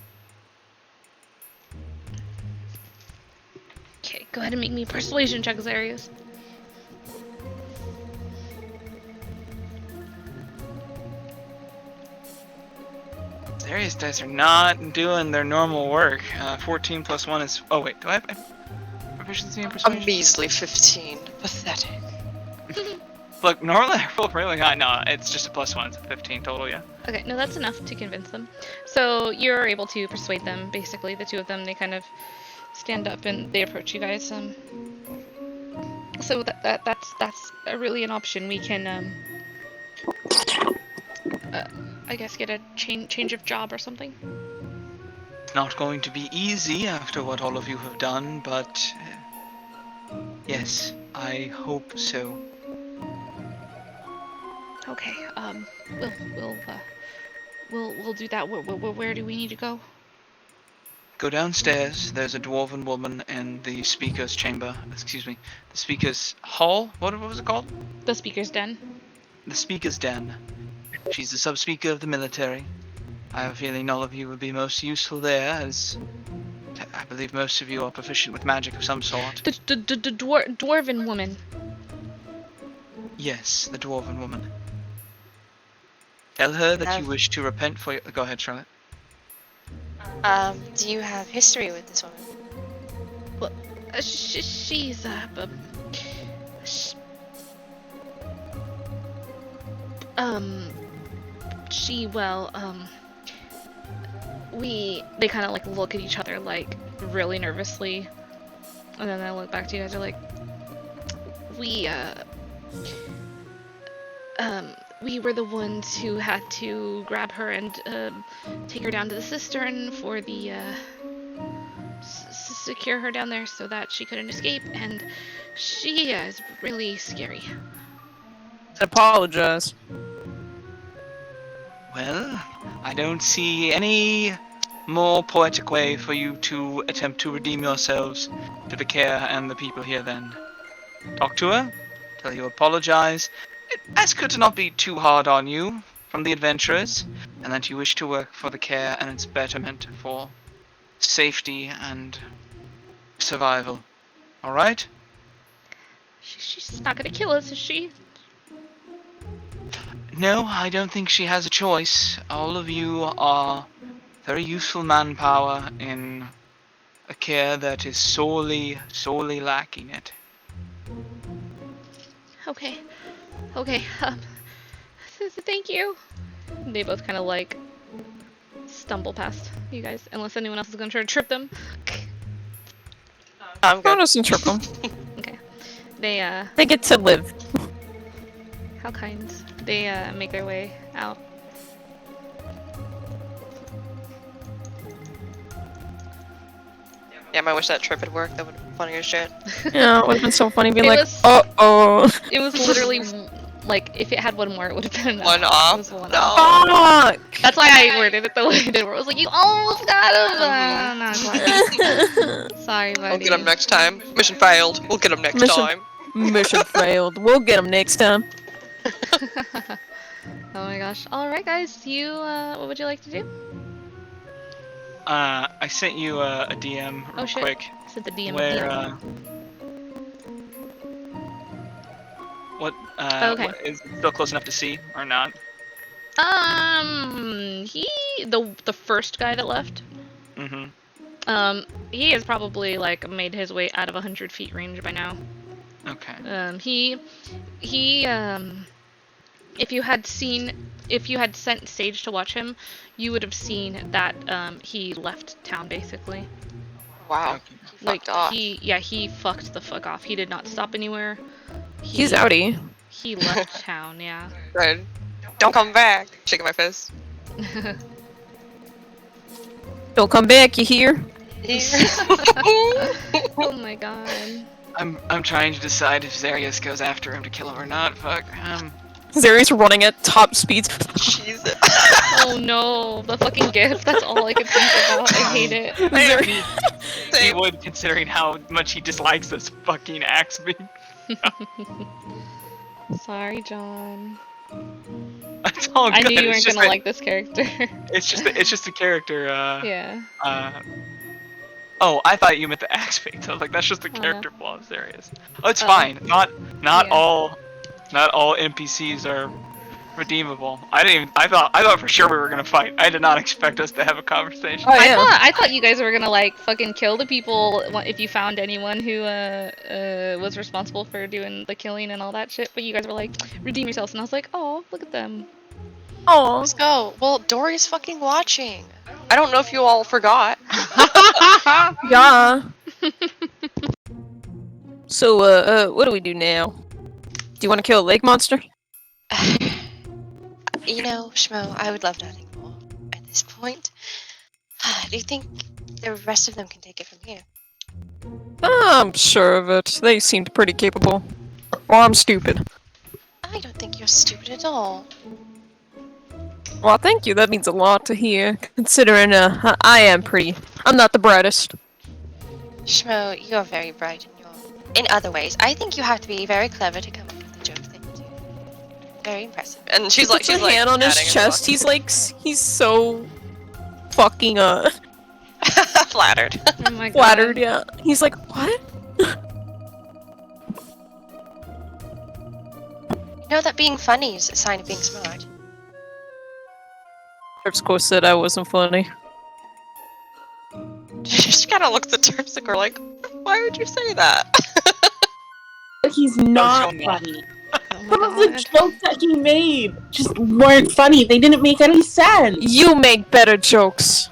Okay, go ahead and make me persuasion check, Zarius. Darius dice are not doing their normal work. 14 plus 1 is... Oh wait, do I have proficiency in A persuasion? measly 15. Pathetic. Look, normally I roll really high. No, it's just a plus 1. It's a 15 total, yeah. Okay, no, that's enough to convince them. So you're able to persuade them. Basically, the two of them, they kind of stand up and they approach you guys. So that's really an option. We can I guess get a change of job or something. It's not going to be easy after what all of you have done, but yes, I hope so. Okay, we'll do that. Where do we need to go? Go downstairs. There's a dwarven woman in the speaker's chamber. Excuse me, the speaker's hall. What was it called? The speaker's den. The speaker's den. She's the sub-speaker of the military. I have a feeling all of you would be most useful there, as I believe most of you are proficient with magic of some sort. The dwarven woman. Yes, the dwarven woman. Tell her that you wish to repent for your... Go ahead, Charlotte. Do you have history with this woman? Well, she's they kind of like look at each other like really nervously, and then they look back to you guys. They're like, we were the ones who had to grab her and take her down to the cistern for the secure her down there so that she couldn't escape, and she is really scary. I apologize. Well, I don't see any more poetic way for you to attempt to redeem yourselves to the Caer and the people here then. Talk to her, tell her you apologize, ask her to not be too hard on you from the adventurers, and that you wish to work for the Caer and its betterment for safety and survival. Alright? She's not gonna kill us, is she? No, I don't think she has a choice. All of you are very useful manpower in a Caer that is sorely lacking it. Okay. Thank you. They both kind of like stumble past you guys, unless anyone else is gonna try to trip them. I'm good. Doesn't trip them. Okay. They They get to live. how kind. They make their way out. Damn, I wish that trip had worked. That would have been funny as shit. Yeah, it would have been so funny being It like, was- uh-oh. It was literally like if it had one more, it would have been enough. One It off. was one No. off. Fuck! That's why I worded it the way I did. Where I was like, you almost got him. Not quite. Sorry, buddy. We'll get him next time. Mission failed. We'll get him next Mission- time. Mission failed. We'll get him next time. Oh my gosh. All right, guys. You, what would you like to do? I sent you a DM real Oh, shit. quick Said the DM. where what Okay. what, is it still close enough to see or not? The first guy that left. Mm-hmm. He has probably like made his way out of 100 feet range by now. Okay. If you had sent Sage to watch him, you would have seen that he left town basically. Wow. Okay. He Like fucked off. he fucked the fuck off. He did not stop anywhere. He's outie. He left town, yeah. Right. Don't come back. Shaking my fist. Don't come back, you hear? Oh my god. I'm trying to decide if Zarius goes after him to kill him or not. Fuck. Zari's running at top speeds. Jesus. Oh no, the fucking gift. That's all I could think about. I hate it. Zari- He would, considering how much he dislikes this fucking axe beam. Sorry, John. It's all good. I knew you It's weren't just gonna that- like this character. It's just a character. Yeah. Oh, I thought you meant the axe beam. I was like, that's just the Oh, no. character flaw of Zarius. Oh, it's Oh. fine. Not Yeah. all NPCs are redeemable. I thought for sure we were gonna fight. I did not expect us to have a conversation. Oh, yeah. I thought you guys were gonna like fucking kill the people if you found anyone who was responsible for doing the killing and all that shit. But you guys were like, redeem yourselves, and I was like, oh, look at them. Aw. Let's go. Well, Dory's fucking watching. I don't know if you all forgot. Yeah. So, what do we do now? Do you want to kill a lake monster? You know, Schmo, I would love nothing more at this point. Do you think the rest of them can take it from here? I'm sure of it. They seemed pretty capable. Or I'm stupid. I don't think you're stupid at all. Well, thank you. That means a lot to hear, considering I'm not the brightest. Schmo, you're very bright in other ways. I think you have to be very clever to come up with the jokes that you do. Very impressive. And He puts a hand on his patting chest. He's so fucking flattered. Oh my god. flattered. Yeah. He's like, what? You know that being funny is a sign of being smart. Terpsichore said I wasn't funny. She kind of looks at Terpsichore like, why would you say that? He's not so not. funny. Oh Some my of the god. jokes that he made just weren't funny. They didn't make any sense. You make better jokes.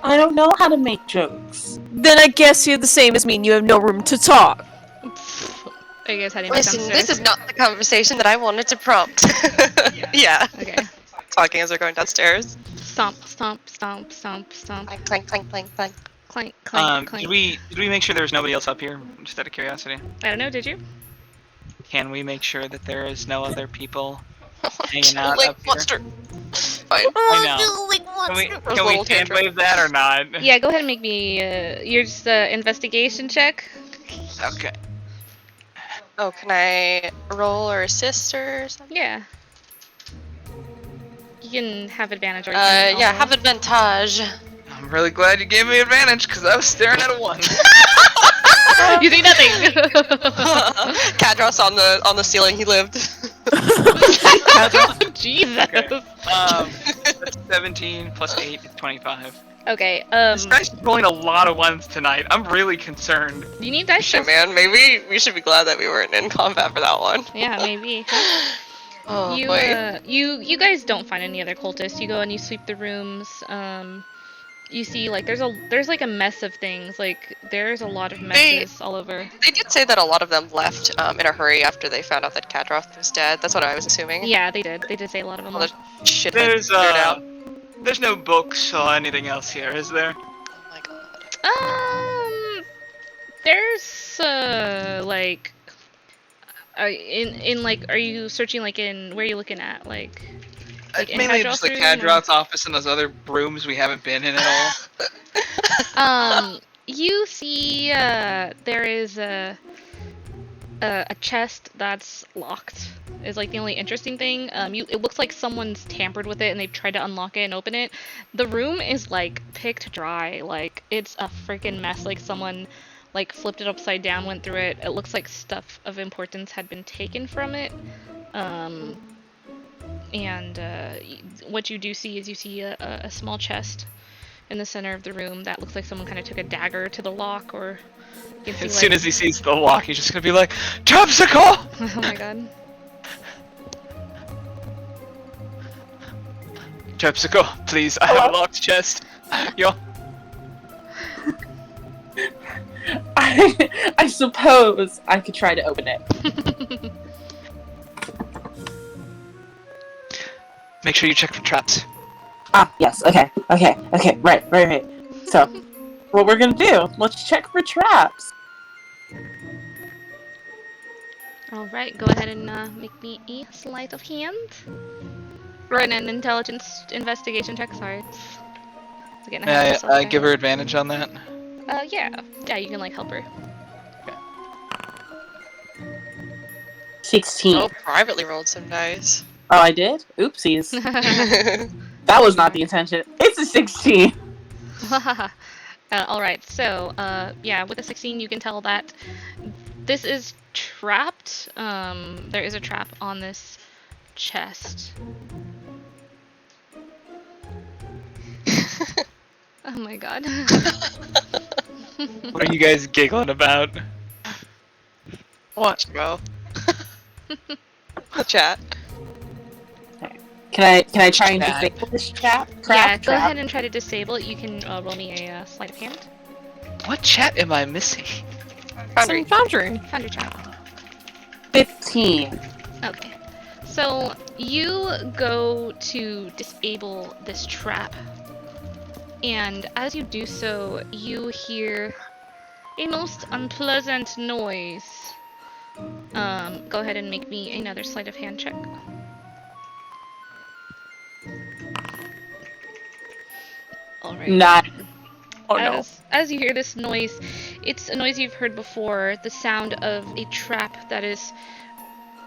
I don't know how to make jokes. Then I guess you're the same as me and you have no room to talk. Are you guys heading back Listen, downstairs? this is not the conversation that I wanted to prompt. Yeah. Okay. Talking as they're going downstairs. Stomp, stomp, stomp, stomp, stomp. Clank, clank, clank, clank, clank. Clank, clank, clank. Did we make sure there's nobody else up here? Just out of curiosity. I don't know, did you? Can we make sure that there is no other people hanging out Lake up here? monster. Fine. I know. Can we hand wave that or not? Yeah, go ahead and make me your just investigation check. Okay. Oh, can I roll or assist or something? Yeah. You can have advantage or you can Yeah, also- have advantage. I'm really glad you gave me advantage because I was staring at a 1. You see nothing. Kadroth's on the ceiling. He lived. Jesus. Okay. That's 17 plus 8 is 25. Okay. This guy's rolling a lot of 1s tonight. I'm really concerned. You need dice. Shit, man. Maybe we should be glad that we weren't in combat for that one. Yeah, maybe. Oh You boy. you guys don't find any other cultists. You go and you sweep the rooms. You see like there's like a mess of things. Like there's a lot of messes all over. They did say that a lot of them left in a hurry after they found out that Kadroth was dead. That's what I was assuming. Yeah, they did. They did say a lot of them. All the shit There's figured out. there's no books or anything else here, is there? Oh my god. There's like, are you searching like in where are you looking at like in Mainly just Kadroth's the room, or- Kadroth's office and those other rooms we haven't been in at all. You see, there is a chest that's locked. Is like the only interesting thing. It looks like someone's tampered with it and they've tried to unlock it and open it. The room is like picked dry. Like it's a freaking mess. Like someone like flipped it upside down, went through it. It looks like stuff of importance had been taken from it. And what you do see is you see a small chest in the center of the room that looks like someone kind of took a dagger to the lock, or you can see As like... soon as he sees the lock, he's just gonna be like, Topsicle! Oh my god. Topsicle, please, I have a locked chest. Yo. I suppose I could try to open it. Make sure you check for traps. Ah, yes. Okay. Right. So, what we're gonna do? Let's check for traps. Alright, go ahead and make me a sleight of hand. Run an intelligence investigation check, sorry. It's getting ahead of myself I there. give her advantage on that. Yeah, you can like help her. 16. Oh, privately rolled some dice. Oh, I did? Oopsies. That was not the intention. It's a 16. Alright, so, yeah, with a 16 you can tell that this is trapped. There is a trap on this chest. Oh my god. What are you guys giggling about? Watch, bro. Chat. Can I try and Chat. disable this trap? Yeah, go ahead and try to disable it. You can roll me a sleight of hand. What chat am I missing? Foundry. Foundry. Found your trap. 15. Okay. So you go to disable this trap, and as you do so, you hear a most unpleasant noise. Go ahead and make me another sleight of hand check. Alright. Not. Oh no. As you hear this noise, it's a noise you've heard before, the sound of a trap that is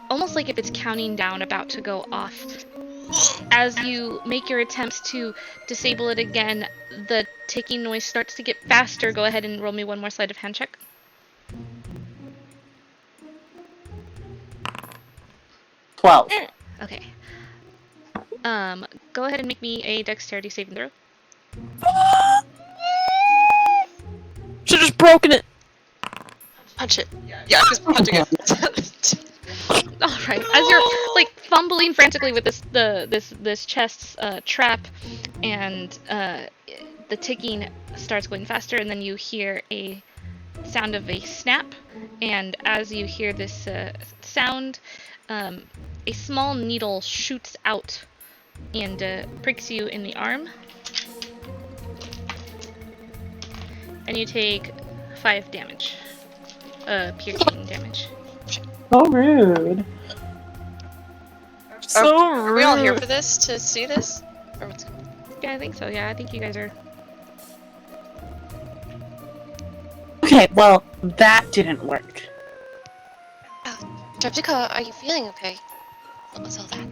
almost like if it's counting down, about to go off. As you make your attempts to disable it again, the ticking noise starts to get faster. Go ahead and roll me one more sleight of hand check. $12. Okay. Go ahead and make me a dexterity saving throw. Should've just broken it. Punch it. Yeah, just punching it. Alright, as you're like fumbling frantically with this chest's trap, and the ticking starts going faster, and then you hear a sound of a snap, and as you hear this sound, a small needle shoots out and pricks you in the arm, and you take 5 damage, piercing damage. So rude. So rude. Are we all here for this, to see this? Or what's going on? Yeah, I think so. Yeah, I think you guys are. Okay, well, that didn't work. Jessica, are you feeling okay? What was all that?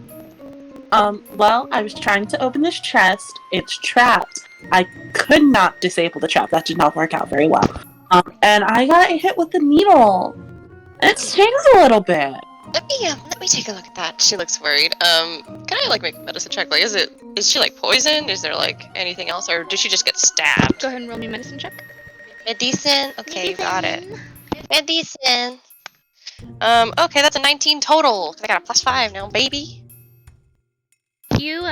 Well, I was trying to open this chest. It's trapped. I could not disable the trap. That did not work out very well. And I got hit with the needle. And it stings a little bit. Let me take a look at that. She looks worried. Can I like make a medicine check? Like, is she like poisoned? Is there like anything else, or did she just get stabbed? Go ahead and roll me a medicine check. Medicine. Okay, you got it. Medicine. Okay, that's a 19 total. I got a +5 now, baby. You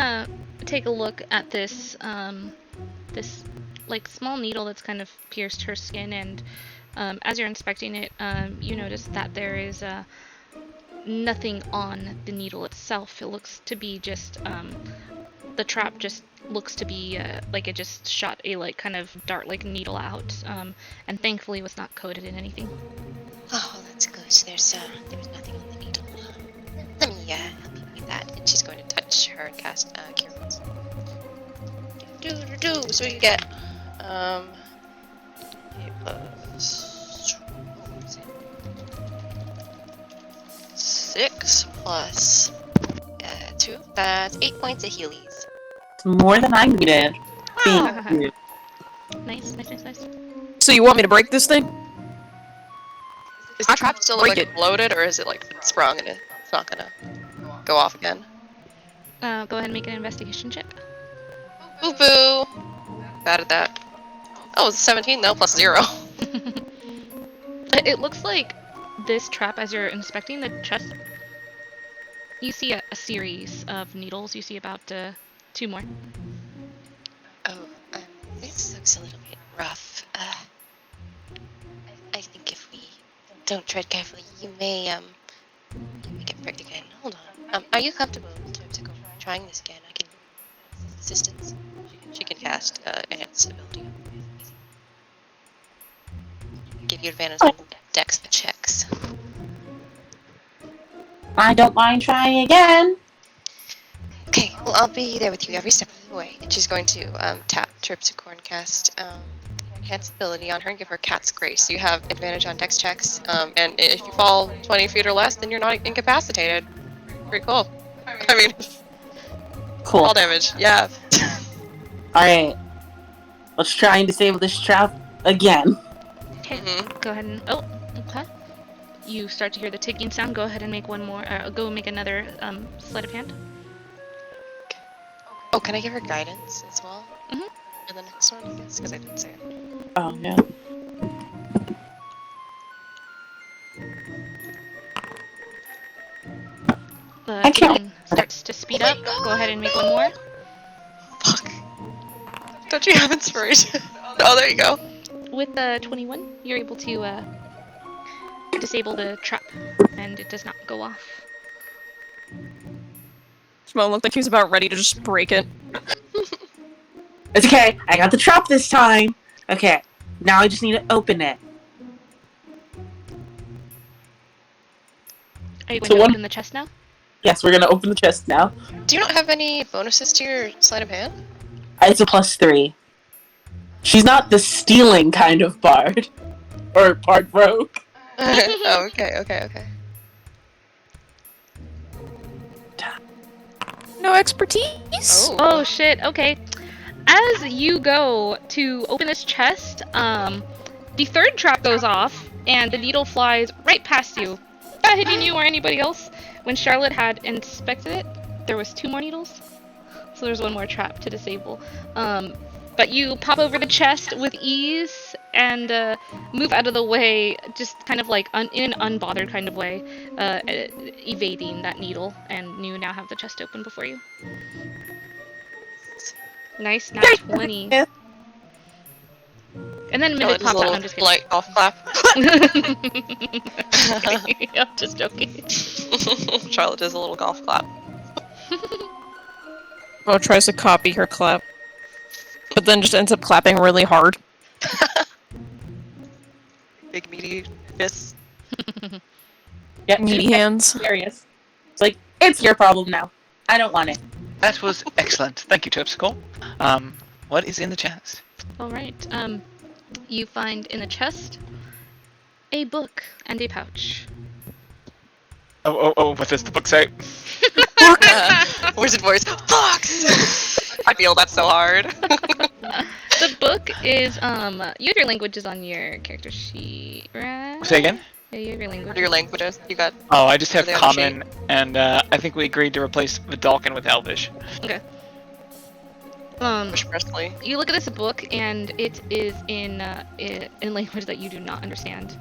take a look at this this like small needle that's kind of pierced her skin, and as you're inspecting it, you notice that there is nothing on the needle itself. It looks to be just the trap just looks to be like it just shot a like kind of dart-like needle out, and thankfully was not coated in anything. Oh, well, that's good. There was nothing on the needle. Let me help you with that. And she's going to touch her and cast Cure Wounds. So you get 8 plus 6 plus 2. That's 8 points of healies. It's more than I needed. Wow. Thank you. Nice. So you want me to break this thing? Is the trap still break like it. loaded, or is it like sprung and it's not gonna go off again? Go ahead and make an investigation check. Boo boo. Bad at that. Oh, it's 17 though, plus 0. It looks like this trap, as you're inspecting the chest, you see a series of needles. You see about 2 more. Oh, this looks a little bit rough. I think if we don't tread carefully, you may get pricked again. Hold on. Are you comfortable in terms of trying this again? I can assistance. She can cast Enhance ability. Give you advantage on dex checks. I don't mind trying again. Okay, well, I'll be there with you every step of the way. And she's going to tap Terpsichore, cast Enhance ability on her and give her Cat's Grace. So you have advantage on dex checks, and if you fall 20 feet or less, then you're not incapacitated. Pretty cool. I mean, Cool. fall damage, yeah. Alright. Let's try and disable this trap again. Okay, Mhm. go ahead and okay. You start to hear the ticking sound. Go ahead and make one more. Go make another sleight of hand. Oh, can I give her guidance as well? Mhm. For the next one, I guess, because I didn't say it. Oh, yeah. The I can't- ticking starts to speed up. Go ahead and make one more. Fuck. Don't you have inspiration? Oh, there you go. With the 21, you're able to disable the trap, and it does not go off. Shmo looked like he was about ready to just break it. It's okay. I got the trap this time. Okay. Now I just need to open it. Are you going So to one- open the chest now? Yes, we're gonna open the chest now. Do you not have any bonuses to your sleight of hand? It's a +3. She's not the stealing kind of bard. Or bard rogue. Oh, okay. No expertise? Oh shit, okay. As you go to open this chest, the third trap goes off, and the needle flies right past you. Not hitting you or anybody else. When Charlotte had inspected it, there was 2 more needles. So there's 1 more trap to disable. But you pop over the chest with ease and move out of the way, just kind of like in an unbothered kind of way, evading that needle, and you now have the chest open before you. Nice, not 20. Yeah. And then Oh, Midget just a pops out. little I'm just kidding. light golf clap. I'm just joking. Charlotte does a little golf clap. Mo tries to copy her clap, but then just ends up clapping really hard. Big meaty fists. Yeah, Meaty hands. serious. It's like, it's your problem now. I don't want it. That was excellent. Thank you, Terpsichore. What is in the chest? Alright, you find in the chest a book and a pouch. Oh, what does the book say? Wizard voice. Fox! I feel that so hard. The book is, you have your languages on your character sheet, right? Say again? Yeah, you have your What language. are your languages? You got. Oh, I just have Are they on the common, and I think we agreed to replace Vidalcan with Elvish. Okay. Expressly. You look at this book, and it is in language that you do not understand.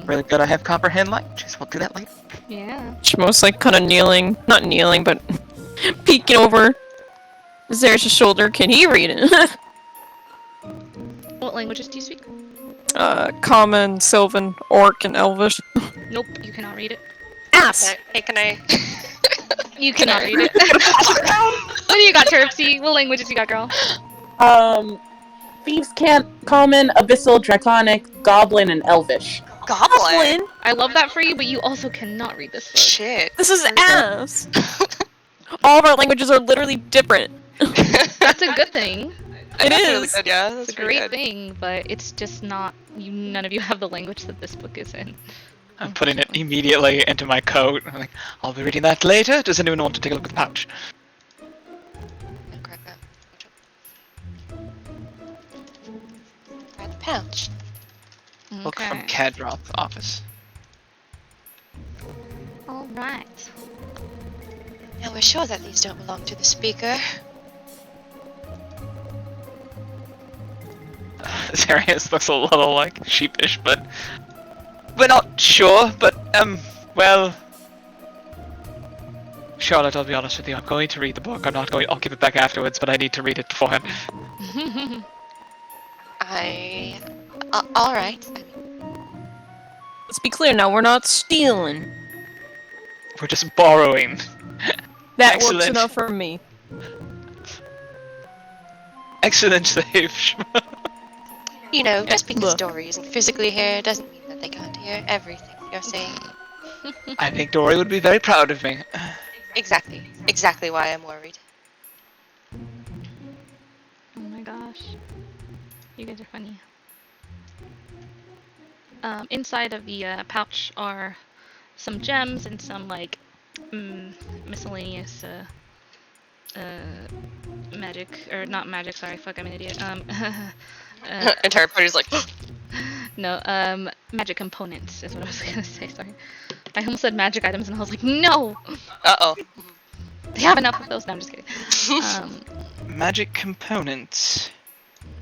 Really good I have comprehend languages. We'll do that later. Yeah. Shmo's like kind of kneeling, not kneeling, but peeking over Zerish's shoulder. Can he read it? What languages do you speak? Common, Sylvan, Orc, and Elvish. Nope, you cannot read it. Ass! Hey, can I? You cannot read it. do you got, Terpsy? What languages you got, girl? Thieves' Cant, Common, Abyssal, Draconic, Goblin, and Elvish. Goblin. I love that for you, but you also cannot read this book. Shit. This is ass. All of our languages are literally different. That's a good thing. It That's really is. good, yeah. It's That's a pretty great good. thing, but it's just not. None of you have the language that this book is in. I'm putting it immediately into my coat. I'm like, I'll be reading that later. Does anyone want to take a look at the pouch? I'll crack that. Grab the pouch. Book from Okay. Kadroth's office. All right. Now we're sure that these don't belong to the speaker. Zarius looks a little like sheepish, but we're not sure. But well, Charlotte, I'll be honest with you. I'm going to read the book. I'm not going. I'll give it back afterwards, but I need to read it beforehand. All right. Let's be clear now, we're not stealing. We're just borrowing. That works Excellent. enough for me. Excellent save. You know, just because Look. Dory isn't physically here doesn't mean that they can't hear everything you're saying. I think Dory would be very proud of me. Exactly. Exactly why I'm worried. Oh my gosh. You guys are funny. Inside of the pouch are some gems and some like miscellaneous magic, or not magic, sorry, fuck, I'm an idiot. Entire party's like, No, magic components is what I was gonna say, sorry. I almost said magic items and I was like, no! uh-oh. They have enough of those. No, I'm just kidding. Magic components.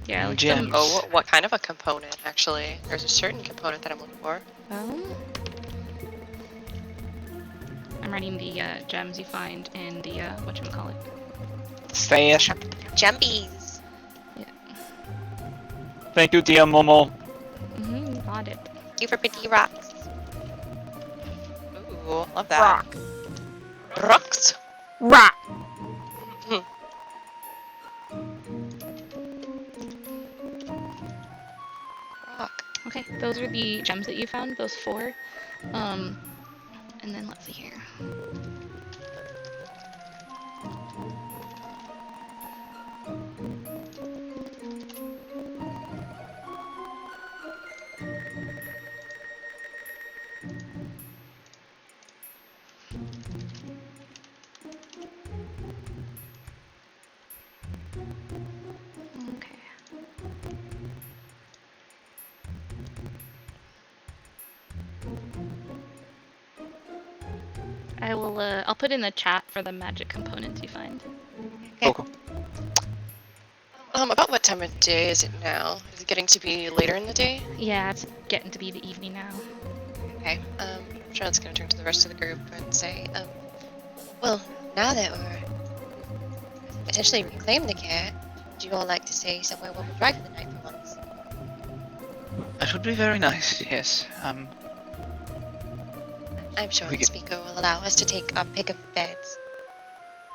Yeah, like Gems. some, Oh, what kind of a component, actually? There's a certain component that I'm looking for. I'm writing the gems you find in the, whatchamacallit. Stash. Jumpies! Thank you, dear Momo. You got it. Thank you for pretty rocks. Ooh, love that. Rock. Rocks. Rock. Rock. Okay, those are the gems that you found, those 4. And then let's see here. Okay. I will, I'll put in the chat for the magic components you find. Cool. About what time of day is it now? Is it getting to be later in the day? Yeah, it's getting to be the evening now. Okay. Charlotte's gonna turn to the rest of the group and say, well, now that we're potentially reclaim the Caer, would you all like to stay somewhere while we drive for the night for once? That would be very nice. Yes. I'm sure We the get- speaker will allow us to take our pick of beds.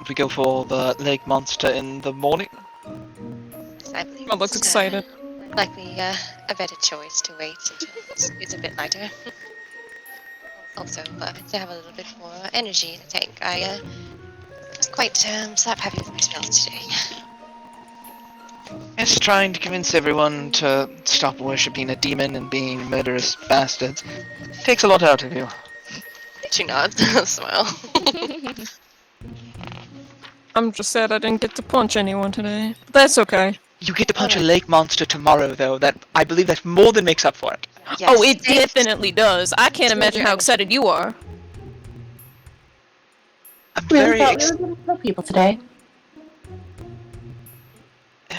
We go for the lake monster in the morning. Yes, I believe Oh, looks it's, excited. likely a better choice to wait until it's a bit lighter. Also, to have a little bit more energy in the tank. I was quite slap happy with my spells today. Yes, trying to convince everyone to stop worshipping a demon and being murderous bastards takes a lot out of you. She nods, smile. I'm just sad I didn't get to punch anyone today. But that's okay. You get to punch a lake monster tomorrow, though. That I believe that more than makes up for it. Yes, Oh, it definitely does. I can't imagine how excited you are. I'm Really very thought we were going to kill people today.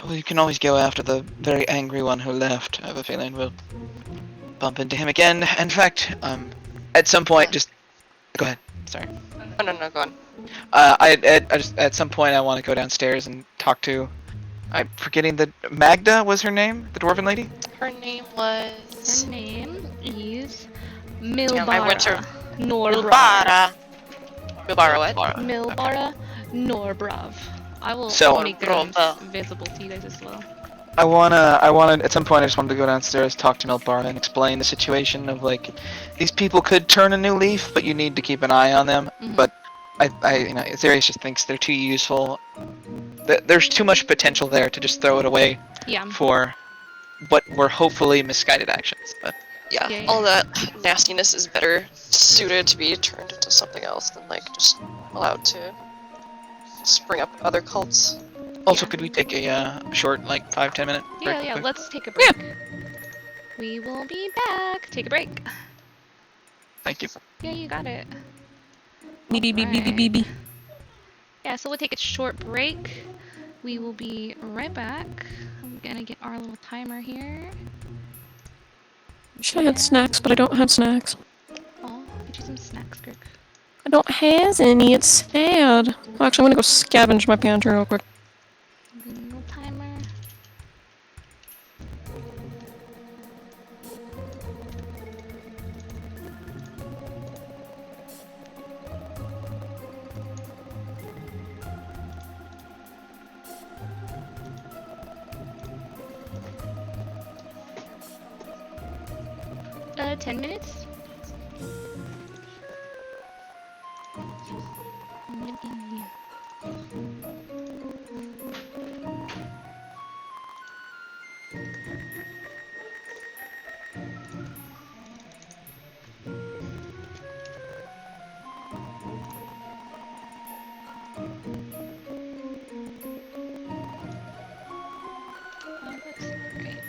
Well, you can always go after the very angry one who left. I have a feeling we'll bump into him again. In fact, at some point, just go ahead. Sorry. Oh, no, go on. I just at some point I want to go downstairs and talk to. I'm forgetting the Magda was her name, the dwarven lady. Her name was... Her name is Damn, I went to... Milbara Norbra. Milbara. Milbara what? Milbara Norbrav. I will So- make them Brother. visible to you guys as well. I wanted, at some point I just wanted to go downstairs, talk to Milbar, and explain the situation of, like, these people could turn a new leaf, but you need to keep an eye on them. Mhm. But Zarius just thinks they're too useful. There's too much potential there to just throw it away Yeah. for what were hopefully misguided actions. But Yeah, Yeah, all that nastiness is better suited to be turned into something else than like just allowed to spring up other cults. also, Yeah. could we take a short, like, 5-10 minute break? Yeah, quick? let's take a break. We will be back. Take a break. Thank you. Yeah, you got it. Beep. Yeah, so we'll take a short break. We will be right back. I'm gonna get our little timer here. Wish I had snacks, but I don't have snacks. Oh, get you some snacks, Kirk. I don't have any. It's sad. Well, actually, I'm gonna go scavenge my pantry real quick. Little timer. Uh, 10 minutes? Oh, that's not right.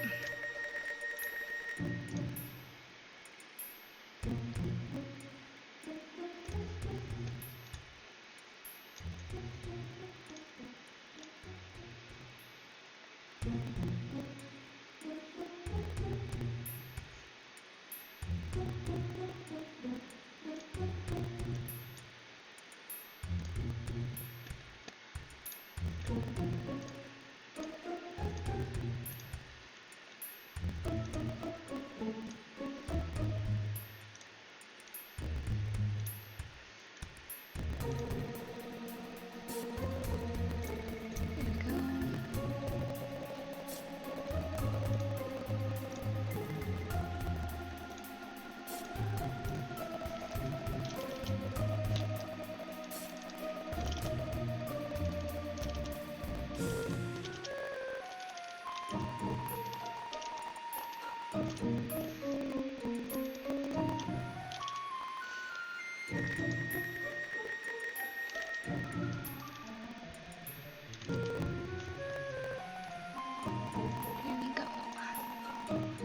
There we go. Here we go.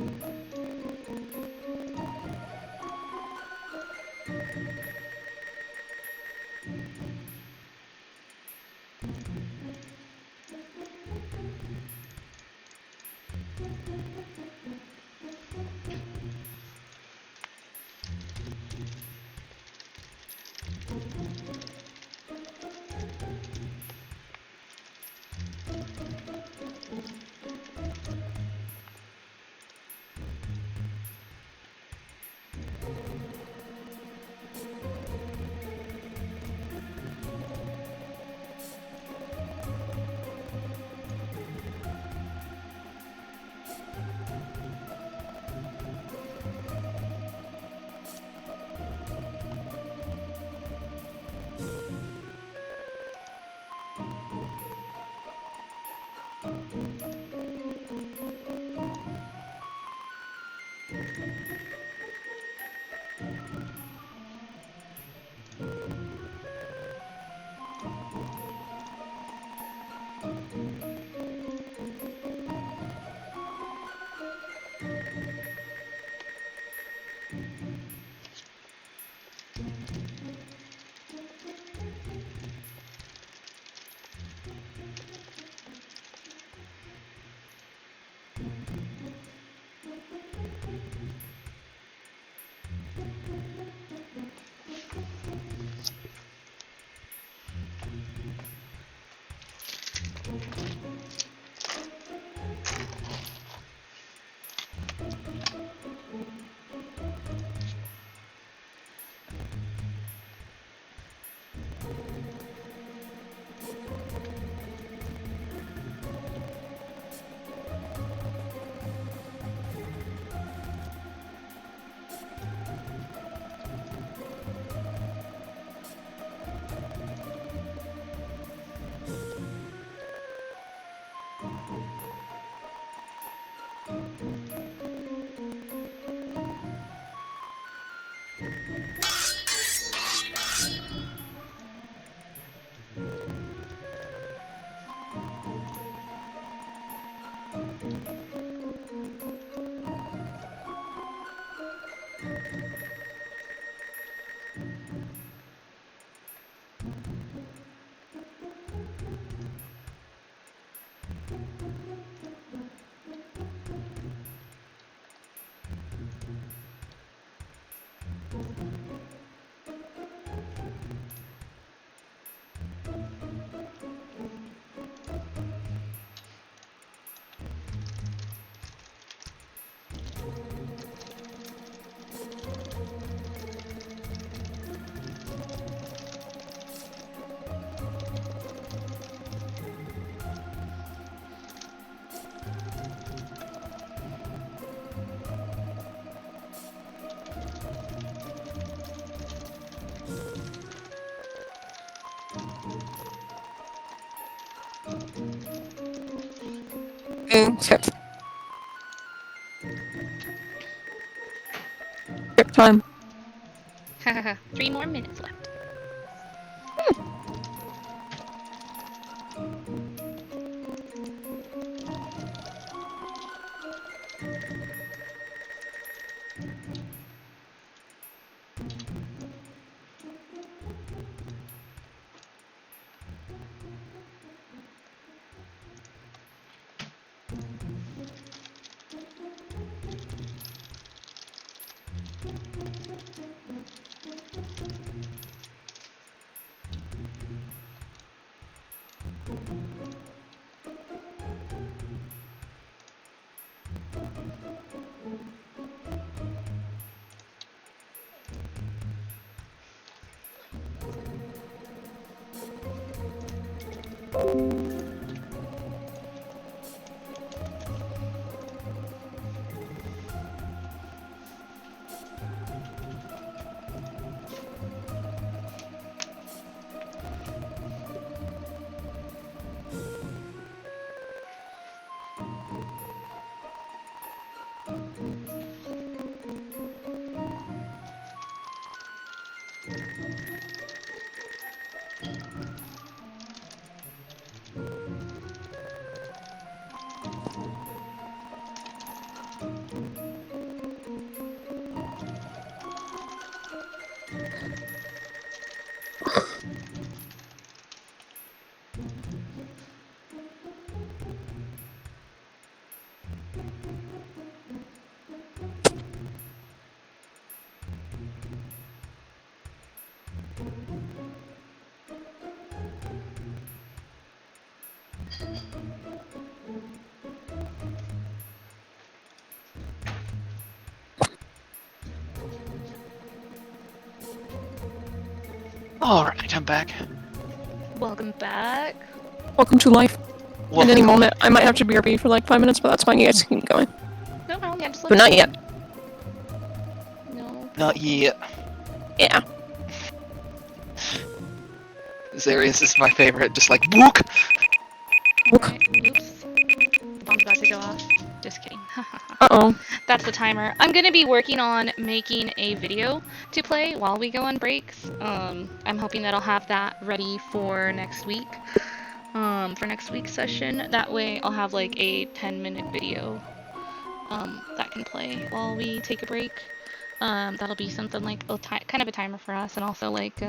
Skip. Skip time. Hahaha, 3 more minutes left. Alright, I'm back. Welcome back. Welcome to life. At any Welcome. moment, I might have to BRB for like 5 minutes, but that's fine. You guys can keep going. No problem, yeah, just let But me not know. yet. No. Not yet. Yeah. Zarius is my favorite, just like, book! Right, oops. The bomb's about to go off. Just kidding. Uh-oh. That's the timer. I'm gonna be working on making a video to play while we go on breaks. I'm hoping that I'll have that ready for next week. For next week's session. That way I'll have like a 10-minute video that can play while we take a break. That'll be something like kind of a timer for us, and also like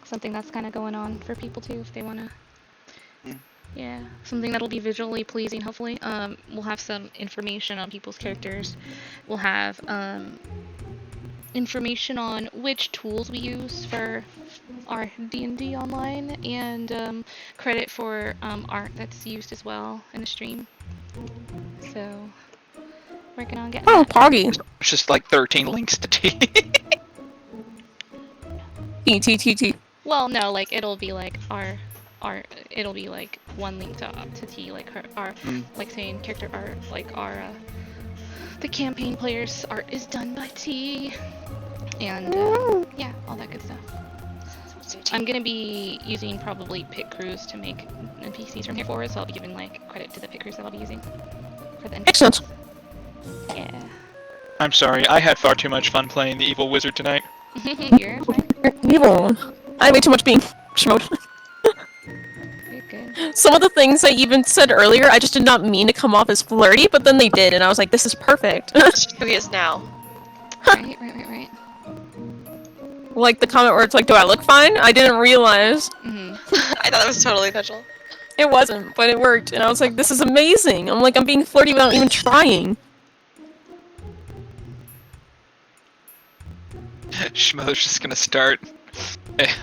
something that's kind of going on for people too if they want to. Yeah, something that'll be visually pleasing, hopefully. We'll have some information on people's characters. We'll have information on which tools we use for our D&D online, and credit for art that's used as well in the stream. So, working on getting Oh, that. Poggy. It's just like 13 links to T. T. Well, no, like it'll be like it'll be like one link to T, like our like saying character art, like our the campaign player's art is done by T, and yeah, all that good stuff. I'm gonna be using probably pit crews to make NPCs from here forward, so I'll be giving like credit to the pit crews that I'll be using for the NPCs. Makes sense. Yeah. I'm sorry, I had far too much fun playing the evil wizard tonight. You're fine. You're evil. I had way too much being schmoed. You're good. Some of the things I even said earlier, I just did not mean to come off as flirty, but then they did, and I was like, this is perfect. That's just who he is now. Right. Like the comment where it's like, do I look fine? I didn't realize. Mm-hmm. I thought it was totally intentional. It wasn't, but it worked, and I was like, this is amazing. I'm like, I'm being flirty without even trying. Schmo's just gonna start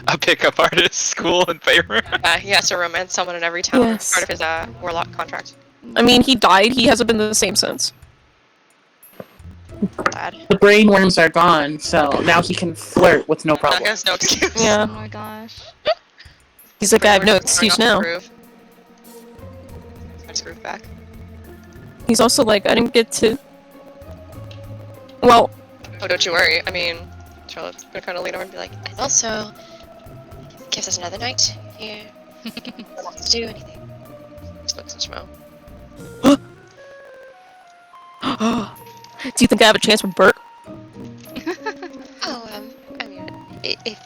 a pickup artist school in Faerun. He has to romance someone in every town. Yes. Part of his warlock contract. I mean, he died. He hasn't been the same since. Bad. The brain worms are gone, so now he can flirt with no That problem. has no excuse. Oh Yeah. my gosh. He's like, I have no Throwing excuse off the now. groove. Let's groove back. He's also like, I didn't get to. Well, Oh, don't you worry. I mean, Charlotte's gonna kind of lean over and be like, and also, gives us another night here. Don't want to do anything. Just looks at Schmo. do you think I have a chance with Bert? Oh, I mean, if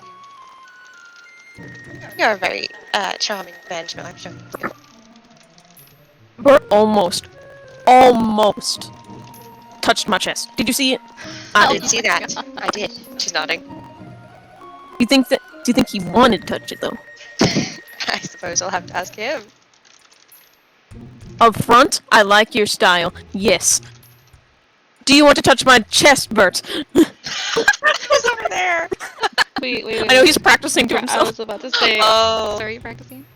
you're a very charming man, Schmo, I'm sure you do. Bert almost touched my chest. Did you see it? I I did did. see that. I did. She's nodding. Do you think he wanted to touch it though? I suppose I'll have to ask him. Up front, I like your style. Yes. Do you want to touch my chest, Bert? He's over there! Wait. I know he's practicing to I himself. was about to say. Oh. Sorry, practicing.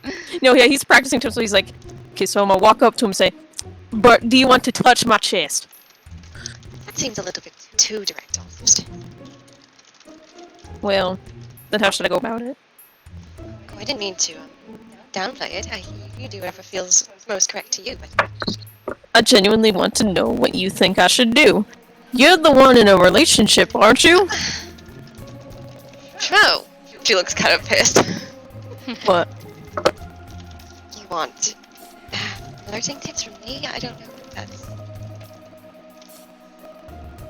No, yeah, he's practicing to himself. He's like, okay, so I'm gonna walk up to him and say, Bert, do you want to touch my chest? That seems a little bit too direct, almost. Well, then how should I go about it? Oh, I didn't mean to downplay it. You do whatever feels most correct to you, but I genuinely want to know what you think I should do. You're the one in a relationship, aren't you? Schmo! She looks kind of pissed. What? You want flirting tips from me? I don't know if that's...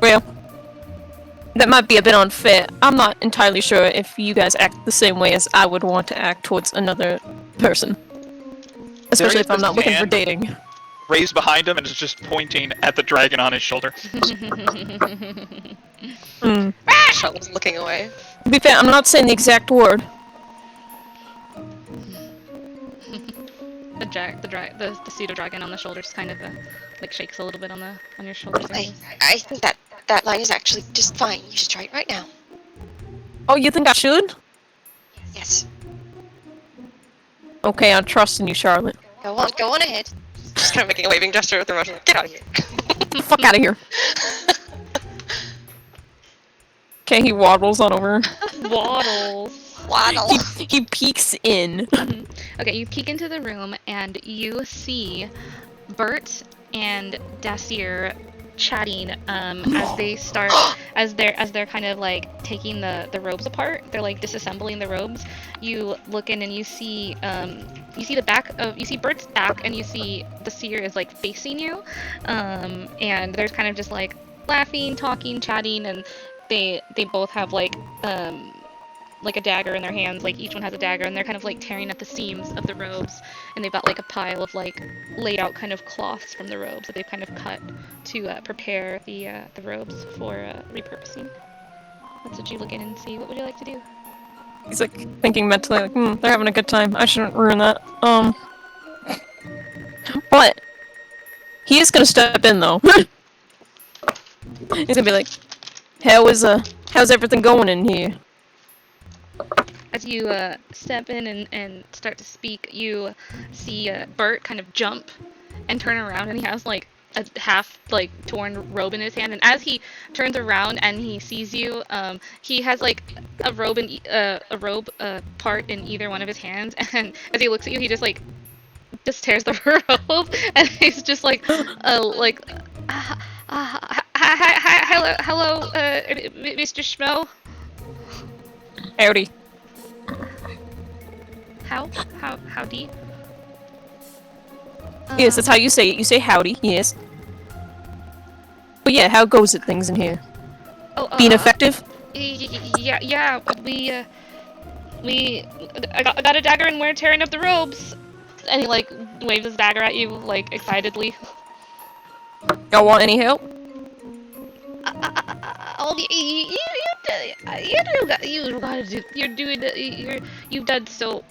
Well, that might be a bit unfair. I'm not entirely sure if you guys act the same way as I would want to act towards another person. Especially if I'm not looking for hand dating. raised behind him and is just pointing at the dragon on his shoulder. Mm. Charlotte's looking away. To be fair, I'm not saying the exact word. The pseudo dragon on the shoulders kind of like shakes a little bit on your shoulders. I think that line is actually just fine. You should try it right now. Oh, you think I should? Yes. Okay, I'm trusting you, Charlotte. Go on ahead. Just kind of making a waving gesture with the motion. Get out of here. Fuck out of here. Okay, he waddles on over. Waddles. Waddle. He peeks in. Okay, you peek into the room and you see Bert and Dacier chatting as they start as they're kind of like taking the robes apart. They're like disassembling the robes. You look in and you see Bert's back and you see Dacier is like facing you, and they're kind of just like laughing, talking, chatting, and they both have like a dagger in their hands. Like each one has a dagger, and they're kind of like tearing at the seams of the robes, and they've got like a pile of like laid out kind of cloths from the robes that they've kind of cut to prepare the robes for repurposing. That's what you look in and see. What would you like to do? He's like thinking mentally, like, they're having a good time. I shouldn't ruin that. But he is gonna step in though. He's gonna be like, how's everything going in here? As you step in and start to speak, you see Bert kind of jump and turn around, and he has like a half like torn robe in his hand. And as he turns around and he sees you, he has like a robe part in either one of his hands. And as he looks at you, he just tears the robe, and he's just like, hello, Mr. Schmo. Howdy. Howdy? Yes, that's how you say it. You say howdy, yes. But yeah, how goes it things in here? Being effective? Yeah, I got a dagger and we're tearing up the robes. And he like waves his dagger at you like excitedly. Y'all want any help? You've done so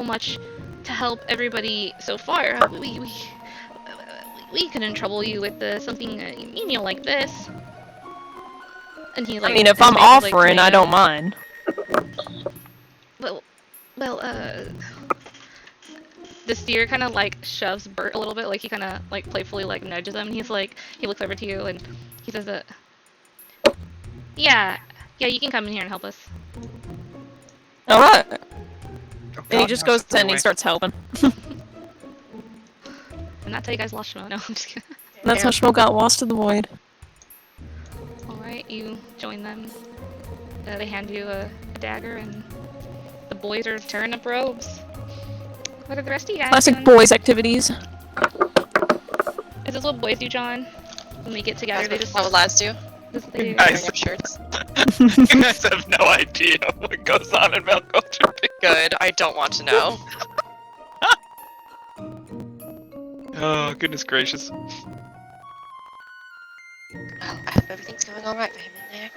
much to help everybody so far. We couldn't trouble you with something menial like this. And he like. I mean, if his I'm face is, like, offering, I don't tomato. mind. Well, the steer kind of like shoves Bert a little bit, like he kind of like playfully like nudges him. And he's like, he looks over to you and he says that, yeah, you can come in here and help us. Alright. Oh, And he God, just no, goes step in and he away. starts helping. And that's how you guys lost Shmo. No, I'm just kidding. And that's how Shmo got lost to the void. Alright, you join them. They hand you a dagger and the boys are tearing up robes. What are the rest of you guys Classic doing? boys activities. Is this what boys do, John? When we get together, they That's just... what lads do. They, Nice. Wearing up shirts. You guys have no idea what goes on in male culture. Good. I don't want to know. Oh, goodness gracious. Well, I hope everything's going all right for him in there.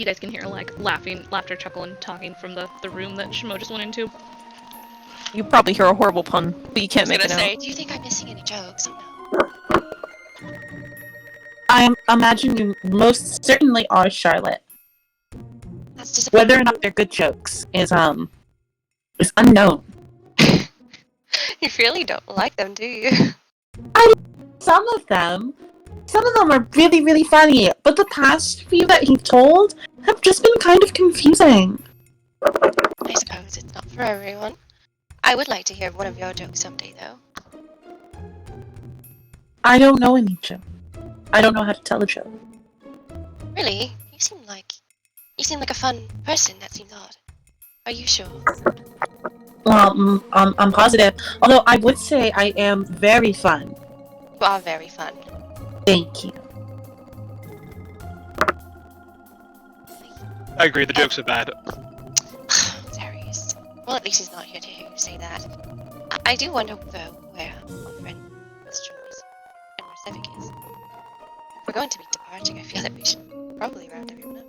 you guys can hear like laughter, chuckle, and talking from the room that Shmo just went into. You probably hear a horrible pun, but you I can't was make gonna it say, out. do you think I'm missing any jokes? Oh, no. I imagine you most certainly are, Charlotte. That's disappointing. Whether or not they're good jokes is unknown. You really don't like them, do you? Some of them are really, really funny, but the past few that he told have just been kind of confusing. I suppose it's not for everyone. I would like to hear one of your jokes someday, though. I don't know any joke. I don't know how to tell a joke. Really? You seem like a fun person. That seems odd. Are you sure? Well, I'm positive. Although I would say I am very fun. You are very fun. Thank you. I agree, the jokes are bad. Darius. Well, at least he's not here to hear you say that. I do wonder, though, where our friend Mr. Joyce and Marcevic is. If we're going to be departing, I feel that we should probably round everyone up.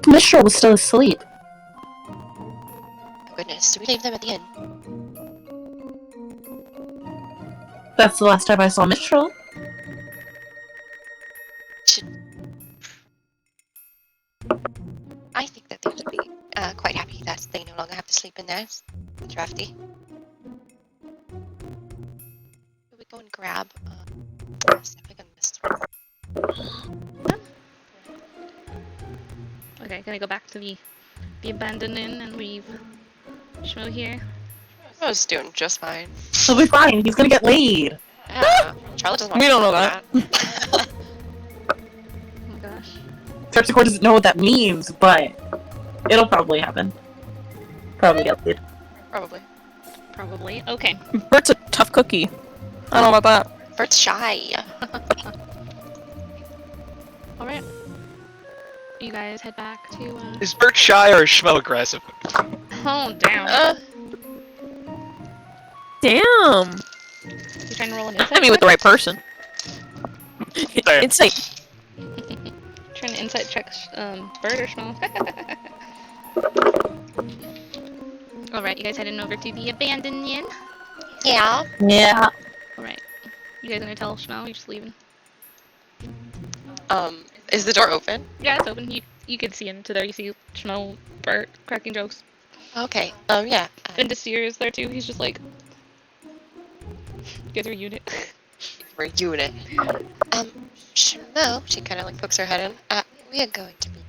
Mistral was still asleep. Oh goodness, do we leave them at the inn? That's the last time I saw Mistral. I think that they would be quite happy that they no longer have to sleep in there. It's drafty. Should we go and grab stuff like a Mistral? Okay, gonna go back to the abandoned inn and leave Shmo here. I was doing just fine. He'll be fine. He's gonna get laid. Yeah, Charlotte doesn't want We to don't know that. Oh my gosh. Terpsichore doesn't know what that means, but it'll probably happen. Probably get laid. Probably. Probably. Okay. Bert's a tough cookie. I don't know about that. Bert's shy. Alright. You guys head back to, Is Bert shy or is Schmo aggressive? Oh, damn. Damn! You trying to roll an insight? Hit me with the right person. Damn. Insight. Trying to insight check, Bird or Schmo? Alright, you guys heading over to the abandoned inn? Yeah. Yeah. Alright. You guys gonna tell Schmo you're just leaving? Is the door open? Yeah, it's open. You can see into there. You see Schmo, Bert, cracking jokes. Okay. Yeah. And Desir is there too. He's just like... You guys are a unit. We're a unit. No, she kind of like pokes her head in. We are going to be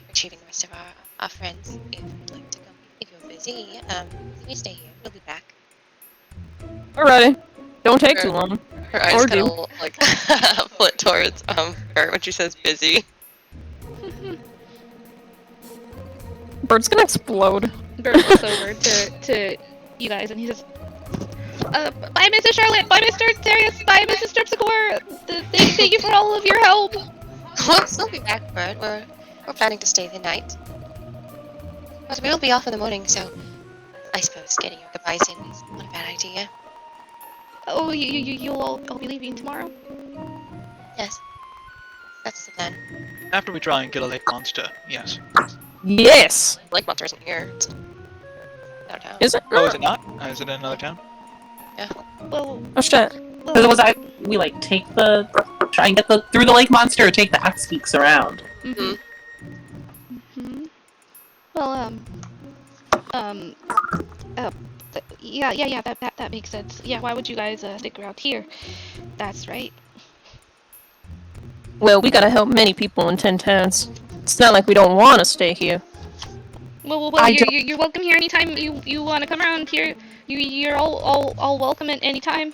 retrieving the rest of our friends. If you'd like to come, if you're busy, you stay here. We'll be back. Alrighty. Don't take too long. Her eyes Or kind of like flit towards Bert when she says busy. Bert's gonna explode. Bert looks over to you guys and he says, bye, Mrs. Charlotte. Bye, Mr. Darius. Bye, Mrs. Terpsichore. Thank you for all of your help. We'll be back, Bert. We're planning to stay the night. But we'll be off in the morning, so I suppose getting your goodbyes in is not a bad idea. Oh, you'll all be leaving tomorrow? Yes. That's the plan. After we try and kill a lake monster, yes. Yes! Lake monster isn't here. another town. Is it? Oh, is it not? Is it in another town? Well, Oh shit. Because it was we like try and get through the lake monster, or take the axe peaks around. mhm. Mhm. Well, um, yeah, that makes sense. Yeah, why would you guys stick around here? That's right. Well, we gotta help many people in 10 towns. It's not like we don't want to stay here. Well, I you're welcome here anytime you want to come around here. You're all welcome at any time.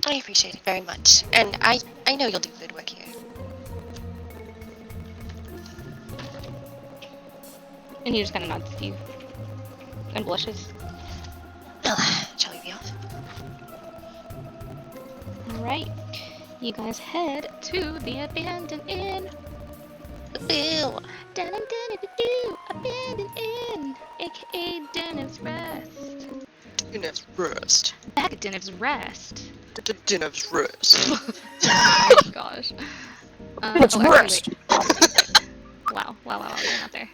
I appreciate it very much, and I know you'll do good work here. And he just kind of nods to you and blushes. Well, shall we be off? Alright, you guys head to the abandoned inn. Boo! Abandoned inn, aka Denev's Rest. Denev's Rest. Back at Denev's Rest. Denev's Rest. Oh my gosh. It's actually, worst. wait. Wow, you're not there.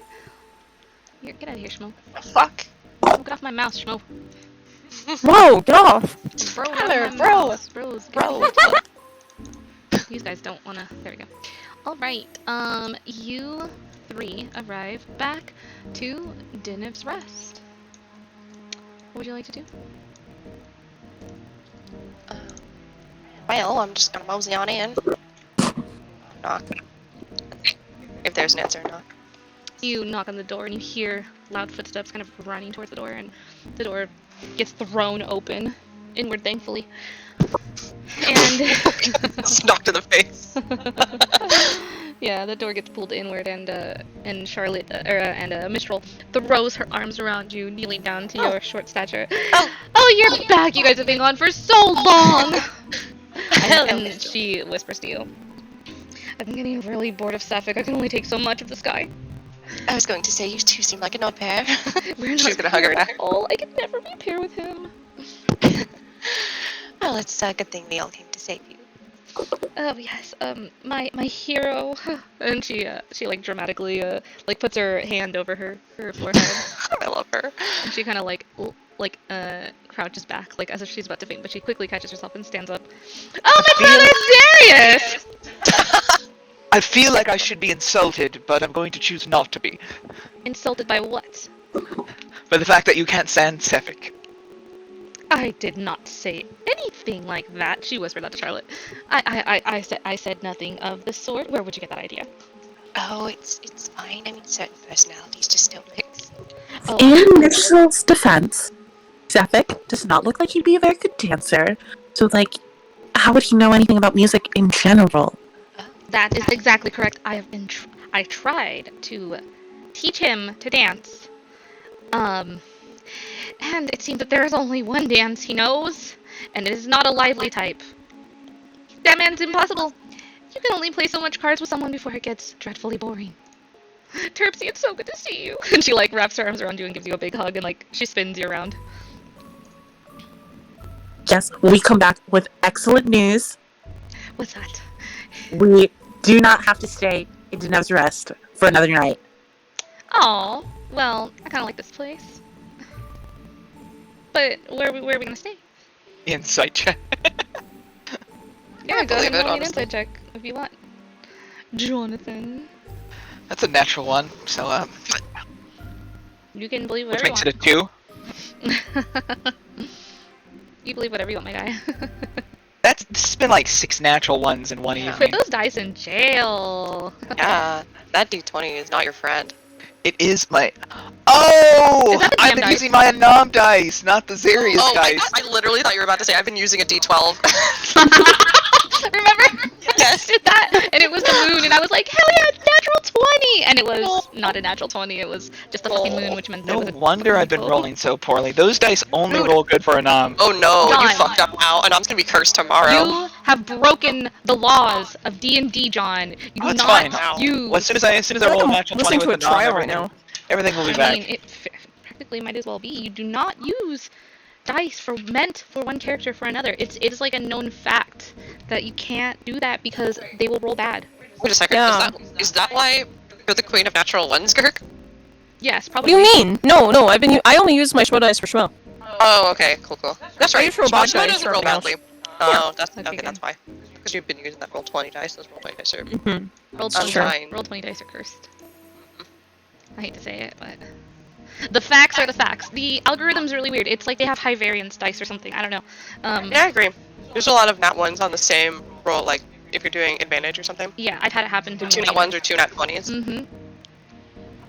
Here, get out of here, Schmo. Fuck. Oh, get off my mouse, Schmo. Whoa, get off! Bro, Tyler, get off my bro. mouse. Bros, get Bro. off my- These guys don't wanna. There we go. Alright, you three arrive back to Denev's Rest. What would you like to do? Well, I'm just gonna mosey on in. Knock. If there's an answer or not. You knock on the door and you hear loud footsteps kind of running towards the door, and the door gets thrown open, inward thankfully. And Just knocked in the face. yeah, the door gets pulled inward, and Charlotte and Mistral throws her arms around you, kneeling down to your short stature. Oh, you're back! You guys have been gone for so long. And she whispers to you, "I've been getting really bored of Sapphic. I can only take so much of the sky." I was going to say, you two seem like an odd pair. We're She's not gonna hug her paired neck. at all. I could never be paired with him. Well, it's a good thing we all came to save you. Oh yes, my hero, and she like dramatically like puts her hand over her forehead, I love her. and she kind of crouches back like as if she's about to faint, but she quickly catches herself and stands up. Oh, my brother Darius! I feel like I should be insulted, but I'm going to choose not to be. Insulted by what? By the fact that you can't stand Sephic. I did not say anything like that. She whispered that to Charlotte. I said nothing of the sort. Where would you get that idea? Oh, it's fine. I mean, certain personalities just don't mix. Oh, In Mitchell's defense, Sapphic does not look like he'd be a very good dancer. So, like, how would he know anything about music in general? that is exactly correct. I tried to teach him to dance. And it seems that there is only one dance he knows, and it is not a lively type. That man's impossible. You can only play so much cards with someone before it gets dreadfully boring. Terpsy, it's so good to see you. And she like wraps her arms around you and gives you a big hug, and like she spins you around. Yes, we come back with excellent news. What's that? We do not have to stay in Denev's Rest for another night. Oh, well, I kind of like this place. But where are we gonna stay? Insight check. Yeah, go ahead believe and it, roll me an honestly. insight check if you want. Jonathan. That's a natural one, so You can believe which whatever makes you it a 2. want. You believe whatever you want, my guy. This has been like 6 natural ones in one Yeah. Put evening. those dice in jail. Yeah, that D20 is not your friend. It is my. Oh! Is that the I've damn been dice? using my Anom dice, not the Zerius Oh, dice. I literally thought you were about to say I've been using a D12. Remember? Yes. Did that, and it was the moon, and I was like, hell yeah, it's natural 20! And it was not a natural 20, it was just the fucking moon, which meant No there was a wonder I've been 20. rolling so poorly. Those dice only Dude. roll good for Anom. Oh no, you John. fucked up now, and I'm gonna be cursed tomorrow. You have broken the laws of D&D, John. You do Oh, it's not fine. use... Well, as soon as I roll a natural 20 Listening to a with Anom, trial right now. everything will be I back. mean, it practically might as well be. You do not use dice meant for one character for another. It is like a known fact that you can't do that because they will roll bad. Wait a second, Yeah. is that why you're the queen of natural ones, Girk? Yes, What probably. do you mean? No, I only use my Schmo dice for Schmo. Oh, okay, cool. That's I right. use robotic Schmo dice doesn't for roll everything badly. else. Oh, that's Okay, okay. That's good. why. Because you've been using that roll 20 dice. Those roll 20 dice are Mm-hmm. Roll It's 20, true. unkind. roll 20 dice are cursed. I hate to say it, but the facts are the facts. The algorithm's really weird. It's like they have high variance dice or something. I don't know. Yeah, I agree. There's a lot of nat ones on the same roll, like if you're doing advantage or something. Yeah, I've had it happen to me. 2 nat ones or 2 nat 20s. Mm-hmm.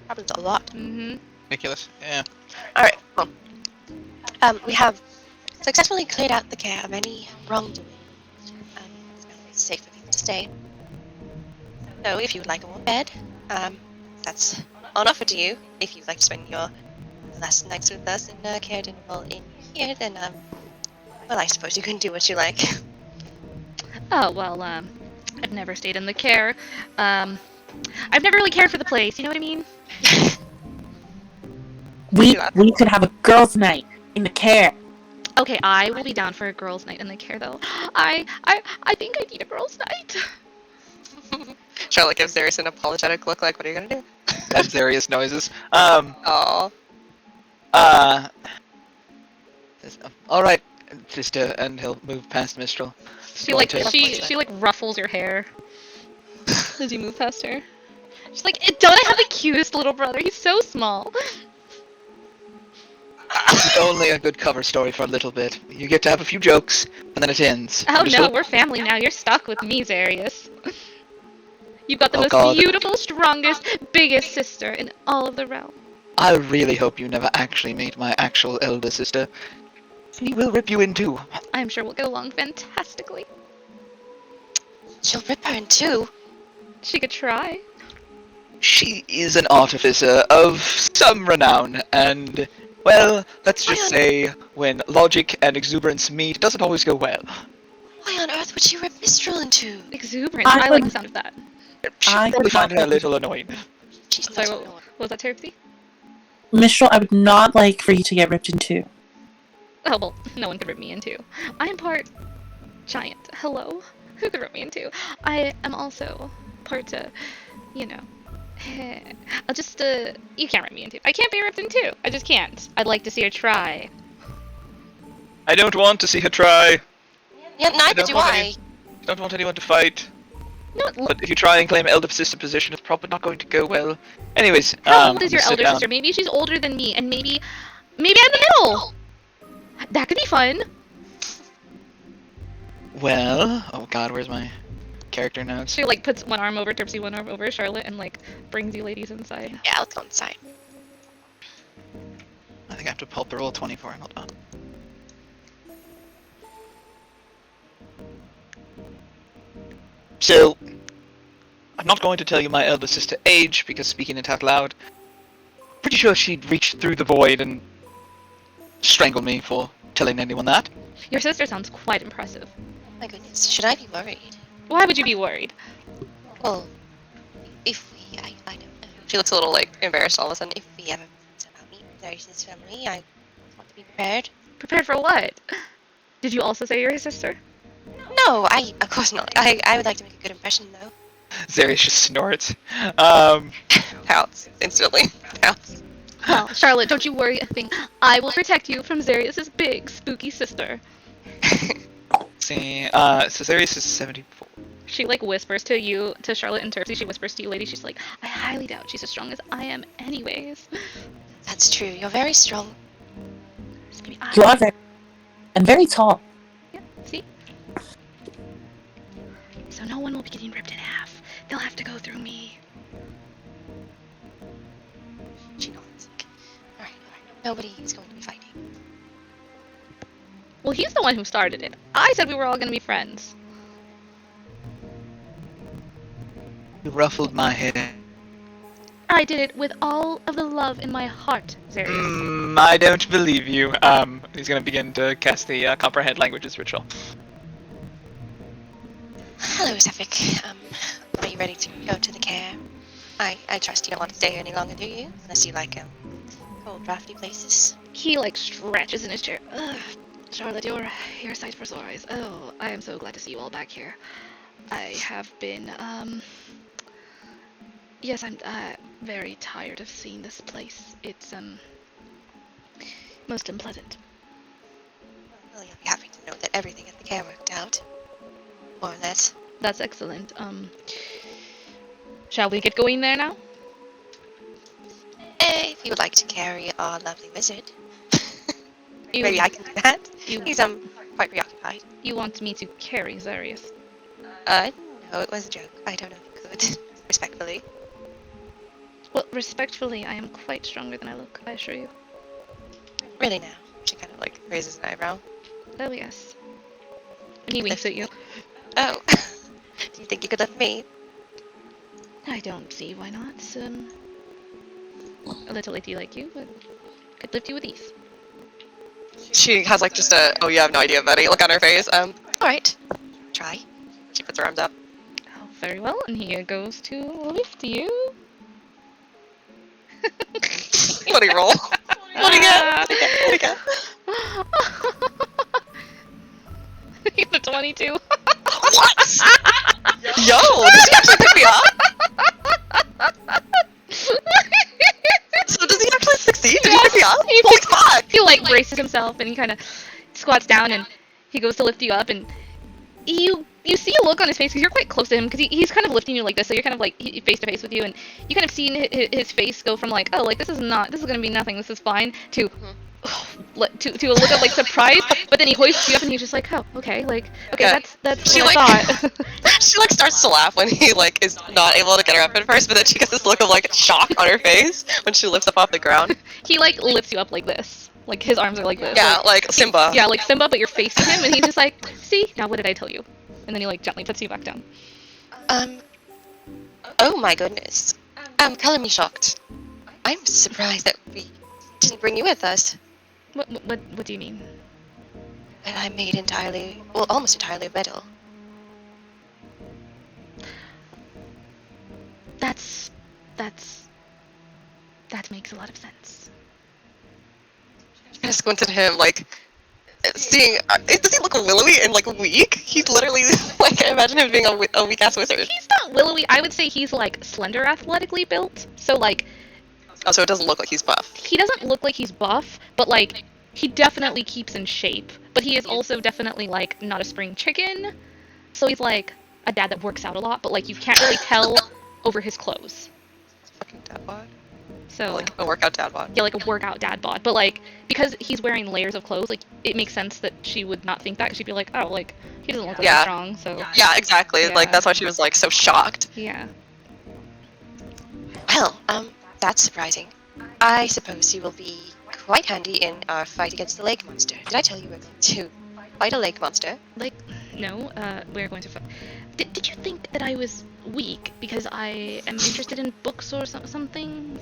Happens a lot. Mm-hmm. Ridiculous. Yeah. Alright, well. We have successfully cleared out the care of any wrongdoing. It's now safe for people to stay. So if you would like a warm bed, that's on offer to you. If you'd like to spend your last nights with us in Caer-Dineval in here, then well, I suppose you can do what you like. Oh, well, I've never stayed in the care. I've never really cared for the place, you know what I mean? We could have a girls' night in the care. Okay, I will be down for a girls' night in the care, though. I think I need a girls' night. Charlotte gives Darius an apologetic look like, what are you gonna do? That's various noises. Aww. All right, sister, and he'll move past Mistral. She like ruffles your hair as you move past her. She's like, don't I have the cutest little brother? He's so small. It's only a good cover story for a little bit. You get to have a few jokes, and then it ends. Oh no, Understood? we're family now. You're stuck with me, Zarius. You've got the Oh, most God. beautiful, strongest, biggest sister in all of the realm. I really hope you never actually meet my actual elder sister. She will rip you in two. I'm sure we'll get along fantastically. She'll rip her in two. She could try. She is an artificer of some renown, and, well, let's just say, when logic and exuberance meet, it doesn't always go well. Why on earth would she rip Mistral in two? Exuberant. I like the sound of that. She'll I probably would find not her a like- little annoying. She's Sorry, not what was that, Terpsy? Mistral, I would not like for you to get ripped in two. Oh, well, no one could rip me in two. I am part giant. Hello? Who could rip me in two? I am also part, you know... I'll just, you can't rip me in two. I can't be ripped in two. I just can't. I'd like to see her try. I don't want to see her try. Yeah, neither don't do want I. I don't want anyone to fight. No, But if you try and claim elder sister position, it's probably not going to go well. Anyways, how old is your just sit elder down. sister? Maybe she's older than me, and maybe I'm in the middle. That could be fun. Well, oh god, where's my character notes? She like puts one arm over Terpsy, one arm over Charlotte, and like brings you ladies inside. Yeah, let's go inside. I think I have to pull up the roll 20 for him. Hold on. So, I'm not going to tell you my elder sister's age, because speaking it out loud, pretty sure she'd reach through the void and strangle me for telling anyone that. Your sister sounds quite impressive. My goodness, should I be worried? Why would you be worried? Well, if we, I don't know. She looks a little, like, embarrassed all of a sudden. If we ever somehow meet Darius' family, I want to be prepared. Prepared for what? Did you also say you're his sister? No, of course not. I would like to make a good impression, though. Zarius just snorts. Pouts. Instantly. Pouts. Well, Charlotte, don't you worry a thing. I will protect you from Zarius' big, spooky sister. See, so Zarius is 74. She like whispers to you, to Charlotte and Terpsy. She whispers to you, lady. She's like, I highly doubt she's as strong as I am, anyways. That's true. You're very strong. Just maybe You are very, and very tall. Yeah, see? So no one will be getting ripped in half. They'll have to go through me. She nods. Alright. Nobody is going to be fighting. Well, he's the one who started it. I said we were all gonna be friends. You ruffled my hair. I did it with all of the love in my heart, Zarius. I don't believe you. He's gonna begin to cast the comprehend languages ritual. Hello, Zephic. Are you ready to go to the care? I trust you don't want to stay here any longer, do you? Unless you like, cold, drafty places. He like stretches in his chair. Ugh. Charlotte, your sight for sore eyes. Oh, I am so glad to see you all back here. I have been, yes, very tired of seeing this place. It's, most unpleasant. Well, you'll be happy to know that everything at the care worked out. More or less. That's excellent. Shall we get going there now? If you would like to carry our lovely wizard. You, Maybe I can do that. you, He's, quite preoccupied. you want me to carry Xarius? No, it was a joke. I don't know if you could. Respectfully. Well, respectfully, I am quite stronger than I look, I assure you. Really now. She kind of, like, raises an eyebrow. Oh, yes. And he winks at you. Oh. Do you think you could lift me? I don't see why not. A little lady like you, but could lift you with ease. She has like just a, oh, you have no idea, buddy, look on her face. Alright. Try. She puts her arms up. Oh, very well, and he goes to lift you. What do you roll? What do you get? What do you get? He's a 22. What? Yo, does he actually pick me up? So does he actually succeed? Did he pick me up? Holy fuck! He like braces himself and he kind of squats down and he goes to lift you up and you see a look on his face because you're quite close to him because he's kind of lifting you like this, so you're kind of like face to face with you, and you kind of see his face go from like, oh, like this is gonna be nothing, this is fine, to to a look of like surprise, but then he hoists you up and he's just like, oh, okay, like, okay, Yeah. that's She, what I thought. She like starts to laugh when he like is not able to get her up at first, but then she gets this look of like shock on her face when she lifts up off the ground. He like lifts you up like this, like his arms are like this. Yeah, like Simba. Yeah, like Simba, but you're facing him, and he's just like, see, now what did I tell you? And then he like gently puts you back down. Oh my goodness. Color me shocked. I'm surprised that we didn't bring you with us. What do you mean? And I'm made entirely, well, almost entirely of metal. That makes a lot of sense. I squint at him like, seeing, does he look willowy and like weak? He's literally like, I imagine him being a weak ass wizard. He's not willowy. I would say he's like slender, athletically built. So like, Oh, so it doesn't look like he's buff. he doesn't look like he's buff, but like he definitely keeps in shape. But he is also definitely like not a spring chicken. So he's like a dad that works out a lot, but like you can't really tell over his clothes. Fucking dad bod. So Like a workout dad bod. yeah, like a workout dad bod. But like because he's wearing layers of clothes, like it makes sense that she would not think that. 'Cause she'd be like, oh, like he doesn't look like Yeah. he's strong. So Yeah, exactly. Yeah. Like that's why she was like so shocked. yeah. Well, that's surprising. I suppose you will be quite handy in our fight against the lake monster. Did I tell you we're going to fight a lake monster? Like, no, we're going to. Did you think that I was weak because I am interested in books or something?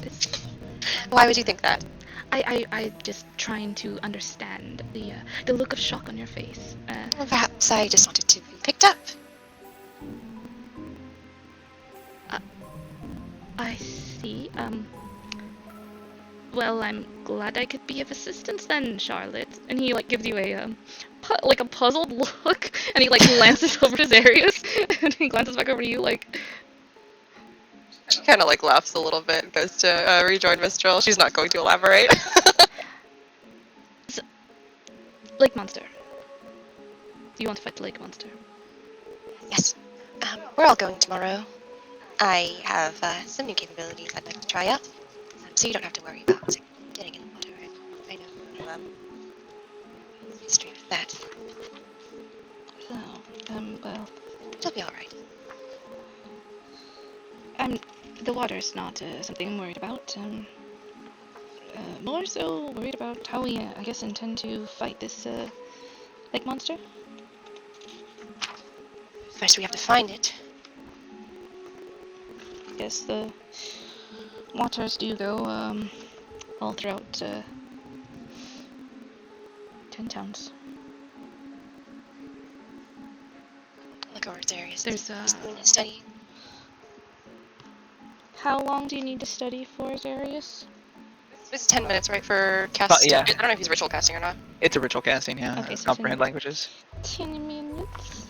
Why would you think that? I just trying to understand the look of shock on your face. Well, perhaps I just wanted to be picked up. I see. Well, I'm glad I could be of assistance then, Charlotte. And he like gives you a like a puzzled look, and he like glances over to Xarius, and he glances back over to you like. She kind of like laughs a little bit and goes to rejoin Mistral. She's not going to elaborate. Lake monster. Do you want to fight the lake monster? Yes. We're all going tomorrow. I have some new capabilities I'd like to try out, so you don't have to worry about getting in the water. I know history with that. So, well, It'll be all right. the water's not something I'm worried about. More so worried about how we, I guess, intend to fight this lake monster. First, we have to find it. Yes, the waters do go all throughout 10 towns. Look over its areas. There's He's doing a study. How long do you need to study for, Xarius? It's 10 minutes, right, for casting? yeah. I don't know if he's ritual casting or not. It's a ritual casting, yeah. Okay, so Comprehend languages. 10 minutes.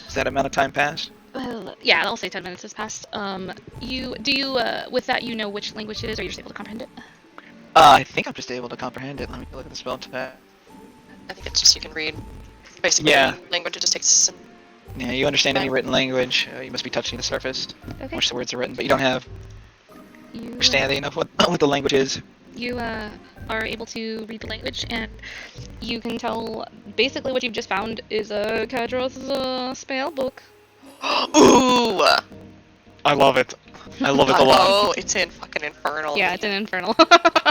Is that amount of time passed? Well, yeah, I'll say 10 minutes has passed. With that, you know which language it is, or you're just able to comprehend it? I think I'm just able to comprehend it. Let me look at the spell tag. I think it's just you can read. Basically, Yeah. any language, it just takes some. Yeah, you understand any Right. written language. You must be touching the surface, Okay. which the words are written, but you don't have You, understanding of what the language is. you are able to read the language, and you can tell basically what you've just found is a Kadroth's spell book. Ooh! I love it. I love it a lot. Oh, it's in fucking infernal. Yeah, it's an infernal.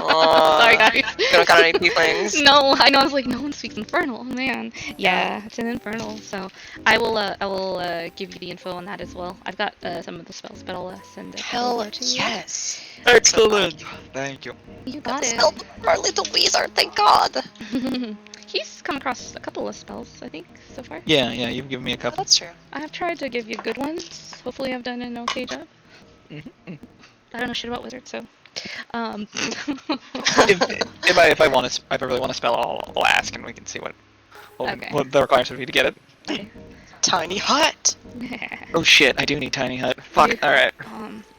Oh, Sorry, guys. You don't got any tieflings? No, I know. I was like, no one speaks infernal, man. Yeah, it's an infernal. So I will give you the info on that as well. I've got some of the spells, but I'll send it Hell over to you. yes. Excellent. Thank you. You got it. Spell for our little wizard, thank God. He's come across a couple of spells, I think, so far. Yeah, you've given me a Oh, couple. that's true. I have tried to give you good ones. Hopefully, I've done an okay job. Mhm. I don't know shit about wizards, so. If I really want to spell, I'll ask, and we can see what Okay. what the requirements would be to get it. Okay. Tiny hut. Oh shit! I do need tiny hut. Fuck. You- All right.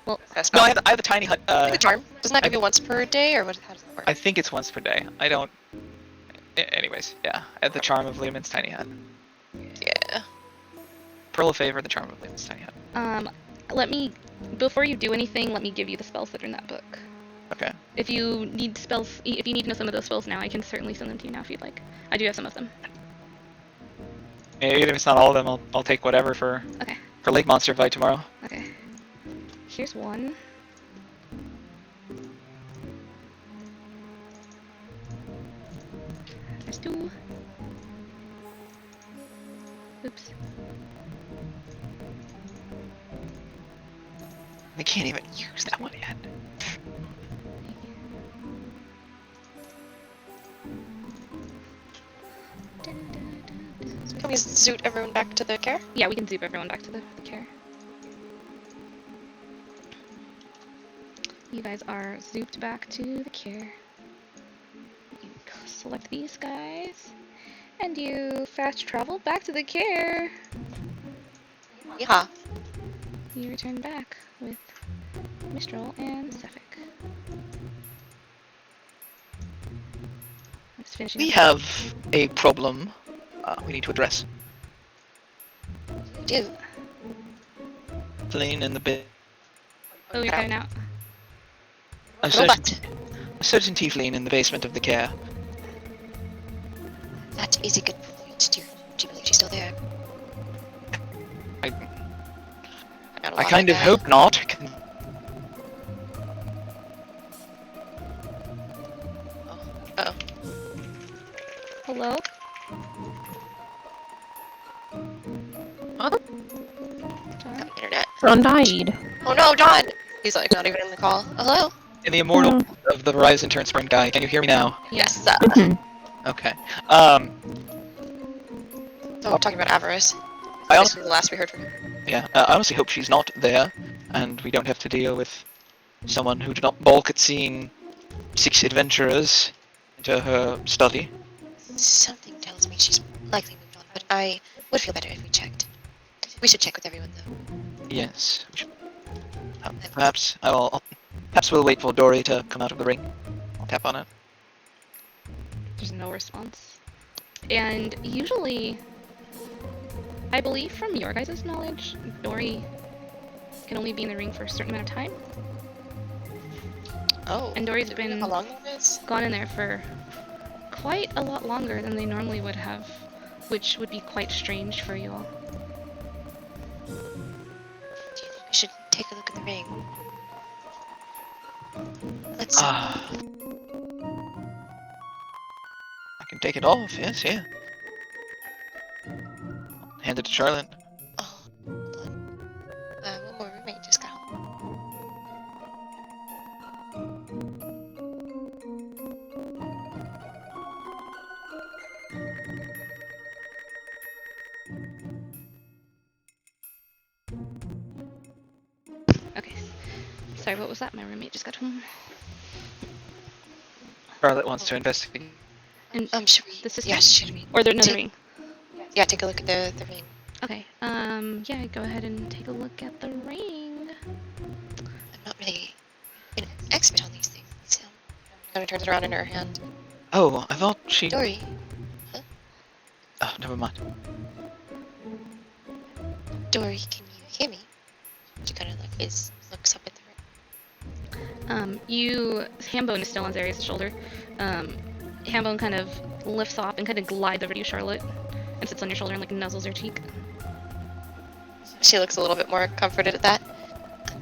Well, That's No, I have the tiny hut. the charm. Doesn't that give you once per day, or what? How does that work? I think it's once per day. I don't. Anyways, yeah. I have the charm of Lehman's tiny hut. Yeah. Pearl of favor, the charm of Lehman's tiny hut. before you do anything, let me give you the spells that are in that book. Okay. If you need to know some of those spells now, I can certainly send them to you now if you'd like. I do have some of them. Yeah, even if it's not all of them, I'll take whatever for Okay. Lake Monster fight tomorrow. Okay. Here's one. There's two. Oops. I can't even use that one yet. Can we zoot everyone back to the care? Yeah, we can zoop everyone back to the care. You guys are zooped back to the care. You select these guys, and you fast travel back to the care. Yeah. You return back with Mistral and Suffolk. Let's finish. We have a problem we need to address. We do. Lane in the bit. Oh, you're cutting out. A Robot. certain tiefling in the basement of the care. That is a good point. Do you believe she's still there? I got a I lot kind of that. hope not. Uh-oh. Hello? Huh? John? Got internet. Ron died. Oh no, John! He's like not even in the call. Hello? In the immortal of the Horizon Turn Spring guy. Can you hear me now? Yes. Mhm. Okay. So we're talking about avarice. I This also, was the last we heard from him. yeah, I honestly hope she's not there, and we don't have to deal with someone who did not balk at seeing 6 adventurers into her study. Something tells me she's likely moved on, but I would feel better if we checked. We should check with everyone though. Yes. We should, perhaps perhaps we'll wait for Dory to come out of the ring. I'll tap on it. There's no response. And usually, I believe from your guys' knowledge, Dory can only be in the ring for a certain amount of time. Oh. And Dory's Do we know been how long it is? gone in there for quite a lot longer than they normally would have, which would be quite strange for you all. Do you think we should take a look at the ring? Let's see. I can take it off, yes, yeah. Hand it to Charlotte. Oh, hold on. One more roommate just got home. Okay. Sorry, what was that? My roommate just got home. Charlotte wants to investigate. And Should we? the sister? Yeah, should we? Or the take- ring. Yeah, take a look at the ring. Okay, yeah, go ahead and take a look at the ring. I'm not really an expert on these things. Kind of turns it around in her hand. Oh, I thought she... Dory, Oh, never mind. Dory, can you hear me? She kind of like looks up at the ring. Hambone is still on Zarius' shoulder. Hambone kind of lifts off and kind of glides over to you, Charlotte, and sits on your shoulder and like nuzzles your cheek. She looks a little bit more comforted at that.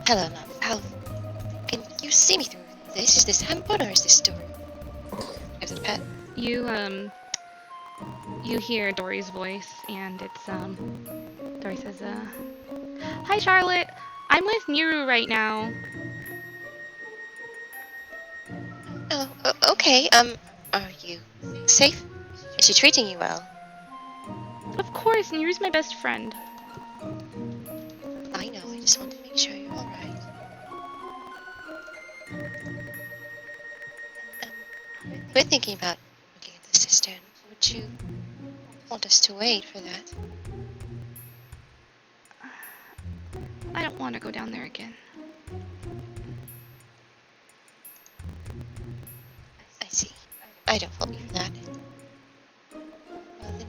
Hello, love. How can you see me through this? Is this Hambone or is this Dory? Is it a pet? You hear Dory's voice, and it's Dory says, "Hi, Charlotte. I'm with Niru right now." Oh, okay. Are you safe? Is she treating you well? Of course, Niru's my best friend. I know. I just wanted to make sure you're all right. We're thinking about looking at the cistern. Would you want us to wait for that? I don't want to go down there again. I see. I don't fault you for that. Well then,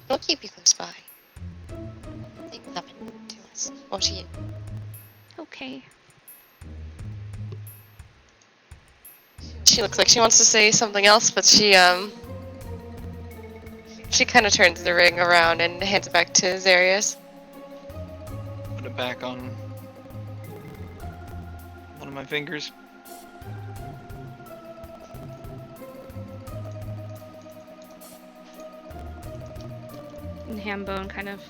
we'll keep you close by. Nothing will happen to us or to you. Okay. She looks like she wants to say something else, but she kind of turns the ring around and hands it back to Zarius. Put it back on one of my fingers. And Hambone kind of.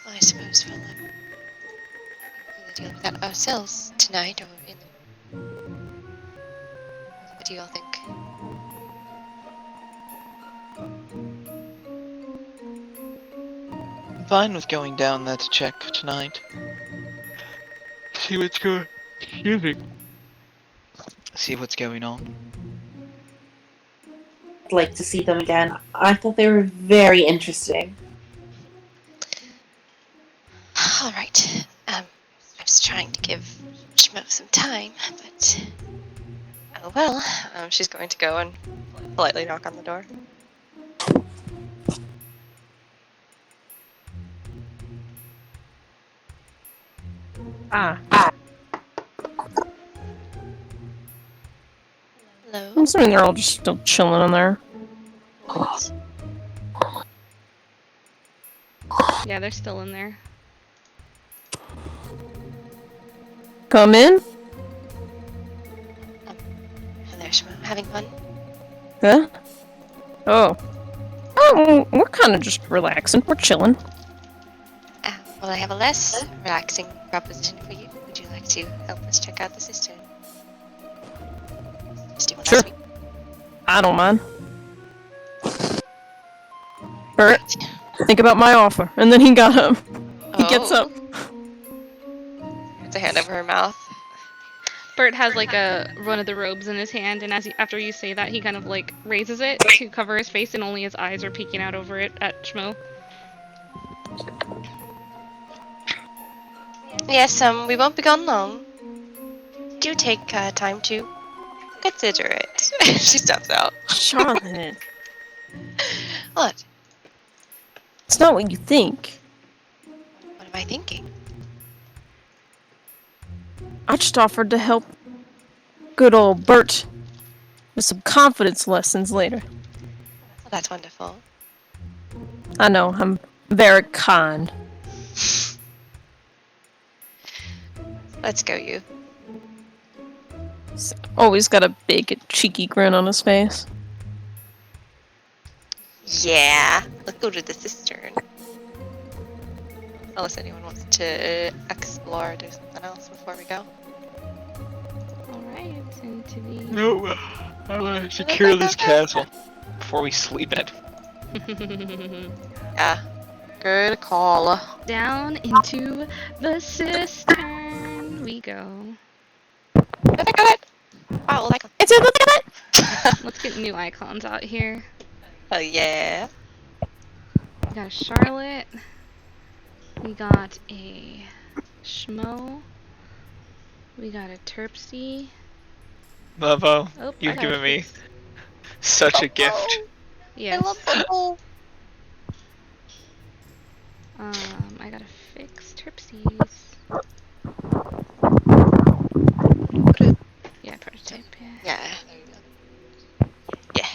I suppose we'll either deal with that ourselves tonight or in the... What do you all think? I'm fine with going down there to check tonight. See what's going... Excuse me. See what's going on. I'd like to see them again. I thought they were very interesting. All right. I was trying to give Schmo some time, but... Oh well. She's going to go and politely knock on the door. Ah. Hello? I'm assuming they're all just still chilling in there. Yeah, they're still in there. Come in? Hello, Schmo. Having fun? Huh? Oh. Oh, we're kind of just relaxing. We're chilling. Well, I have a less relaxing proposition for you. Would you like to help us check out the cistern? Just do one Sure. last week. I don't mind. Bert, think about my offer. And then he got up. He gets up. Puts a hand over her mouth. Bert has like one of the robes in his hand, and after you say that, he kind of like raises it to cover his face, and only his eyes are peeking out over it at Schmo. Yes, we won't be gone long. Do take time to consider it. She steps out. Charlotte. What? It's not what you think. What am I thinking? I just offered to help good old Bert with some confidence lessons later. Well, that's wonderful. I know, I'm very kind. Let's go, you. He's always got a big, cheeky grin on his face. Yeah. Let's go to the cistern. Unless anyone wants to explore or do something else before we go. Alright, into the. No, I want to secure this castle before we sleep in it. Yeah. Good call. Down into the cistern we go. Oh, like It's a look at it! Let's get new icons out here. Oh yeah. We got a Charlotte. We got a Schmo. We got a Terpsy. Bobo, Oh, I you've got given me fixed. such a gift. Yes. I love football. I gotta fix Terpsies. Yeah, prototype, yeah. Yeah. There you go. Yeah.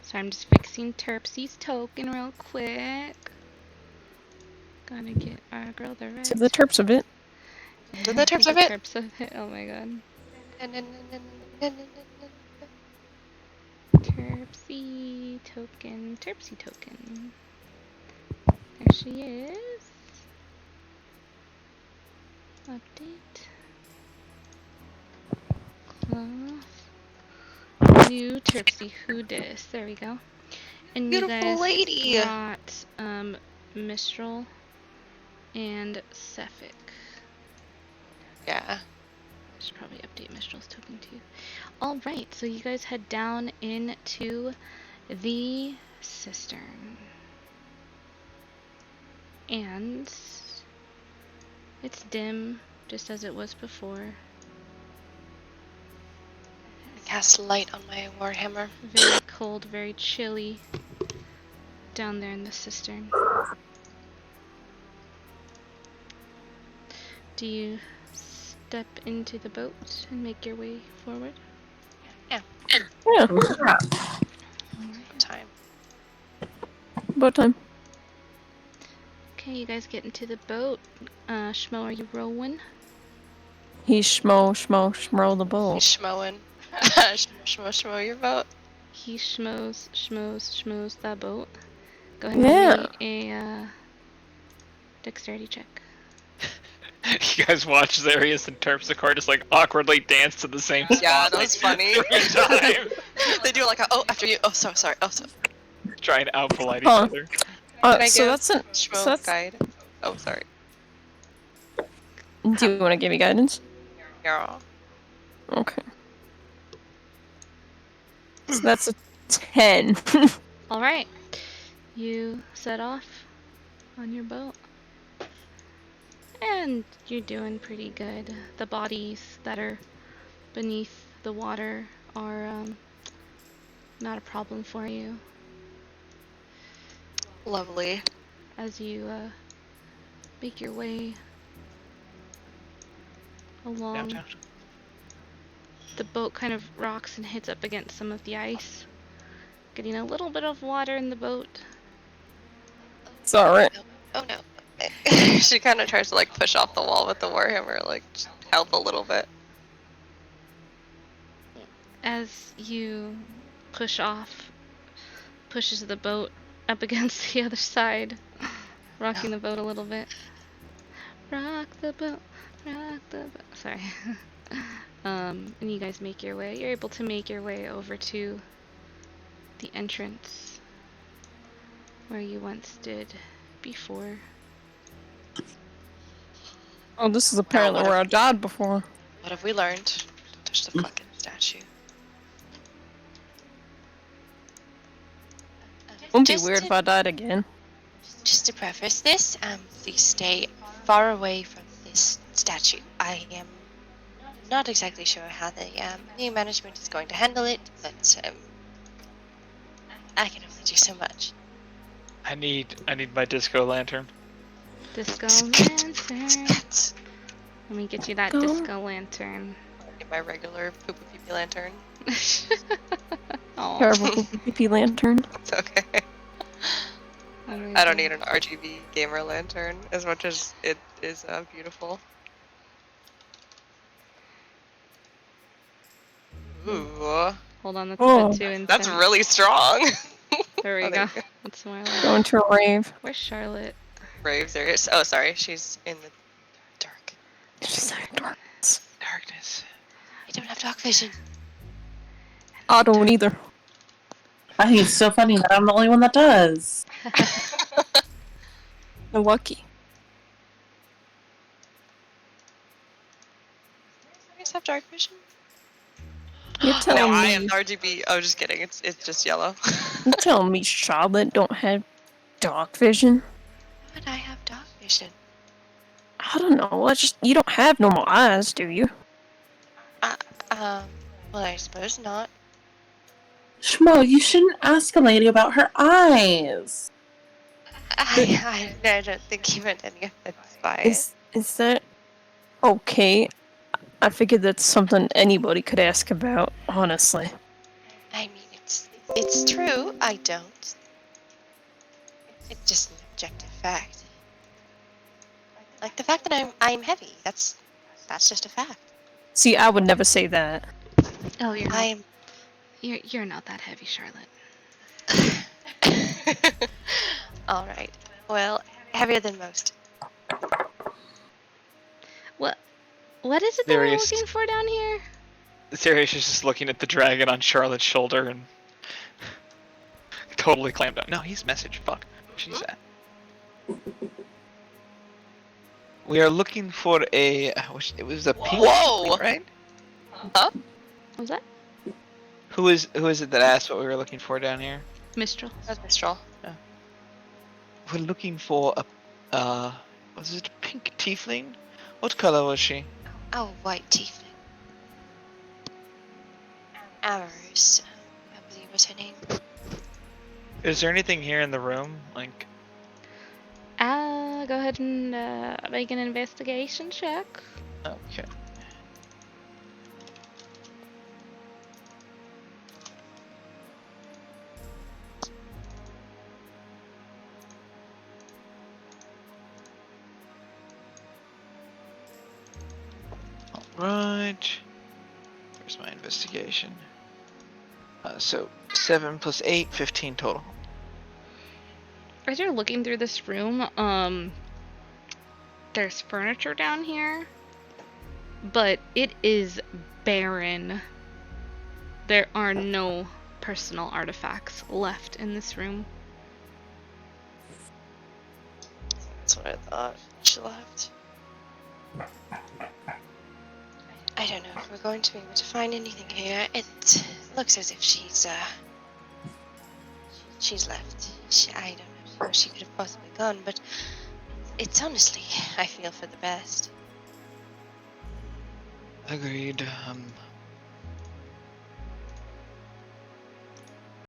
So I'm just fixing Terpsy's token real quick. Gotta get our girl the right. To the terps of it. To the terps of it. Terps of it. Oh my god. Terpsy token. Terpsy token. There she is. Update. Cloth. New Terpsy Who Dis. There we go. And Beautiful you guys lady. got Mistral and Sephic. Yeah. I should probably update Mistral's token too. Alright, so you guys head down into the cistern. And it's dim, just as it was before. Cast light on my warhammer. Very cold, very chilly down there in the cistern. Do you step into the boat and make your way forward? Yeah, Time. about time. Okay, you guys get into the boat. Schmo, are you rowing? He's schmo the boat. He's schmoing. Schmo your boat. He schmoes that boat. Go ahead Yeah. and make a dexterity check. You guys watch Zarius and Terpsichore just like awkwardly dance to the same spot. Yeah, that was funny. 3 times. They do like a, oh, after you. Oh, so sorry. Oh, so. Trying to outpolite each Huh. other. Can I So give that's an. Schmo So that's, guide? Oh, sorry. do you want to give me guidance? Yeah. Okay. So that's a 10. Alright. You set off on your boat. And you're doing pretty good. The bodies that are beneath the water are not a problem for you. Lovely. As you make your way along. Downtown. The boat kind of rocks and hits up against some of the ice, getting a little bit of water in the boat. It's alright. Oh no. She kind of tries to like push off the wall with the warhammer, like just help a little bit. As you pushes the boat up against the other side, rocking the boat a little bit. Rock the boat, rock the boat. Sorry. And you guys make your way. You're able to make your way over to the entrance where you once stood before. Oh, this is apparently where I died before. What have we learned? Don't touch the fucking statue. Wouldn't be Just weird to- if I died again. Just to preface this, please stay far away from this statue. I am not exactly sure how the new management is going to handle it, but I can only do so much. I need my disco lantern. Disco lantern. Let me get you that Go. disco lantern. Get my regular poopy pee lantern. Aw. Terrible pee lantern. It's okay. I don't need an RGB gamer lantern as much as it is beautiful. Ooh, Hold on, that's a Oh, bit too intense. that's really strong. There we Oh, go. there you go. That's my life. Going to a rave. Where's Charlotte? Brave, serious. Oh, sorry, she's in the dark. She's like, Darkness. I don't have dark vision. I don't either. I think it's so funny that I'm the only one that does. Lucky. orcs have dark vision? You're No, telling I me am RGB. Oh, just kidding. It's just yellow. you're telling me Charlotte don't have dark vision? But I have dark vision. I don't know. I just you don't have normal eyes, do you? Well, I suppose not. Schmo, you shouldn't ask a lady about her eyes. I don't think he meant any offense by it. Is that okay? I figured that's something anybody could ask about, honestly. I mean, it's true. I don't. It's just an objective fact. Like the fact that I'm heavy. That's just a fact. See, I would never say that. Oh, you're not. I'm. You're not that heavy, Charlotte. All right. Well, heavier than most. What is it that we're Serious. looking for down here? Sirius is just looking at the dragon on Charlotte's shoulder and totally clammed up. No, he's message. Fuck. She's at. We are looking for a. It was a pink. Whoa! Right? Huh? What was that? Who is it that asked what we were looking for down here? Mistral. That's Mistral. We're looking for a. Was it a pink tiefling? What color was she? Oh, white tiefling. Amorous, I believe was her name. Is there anything here in the room? Like. Go ahead and make an investigation check. Okay. Alright. Where's my investigation? So 7 plus 8, 15 total. As you're looking through this room, there's furniture down here, but it is barren. There are no personal artifacts left in this room. That's what I thought. She left. I don't know if we're going to be able to find anything here. It looks as if she's left. I don't know where she could have possibly gone, but it's honestly, I feel for the best. Agreed.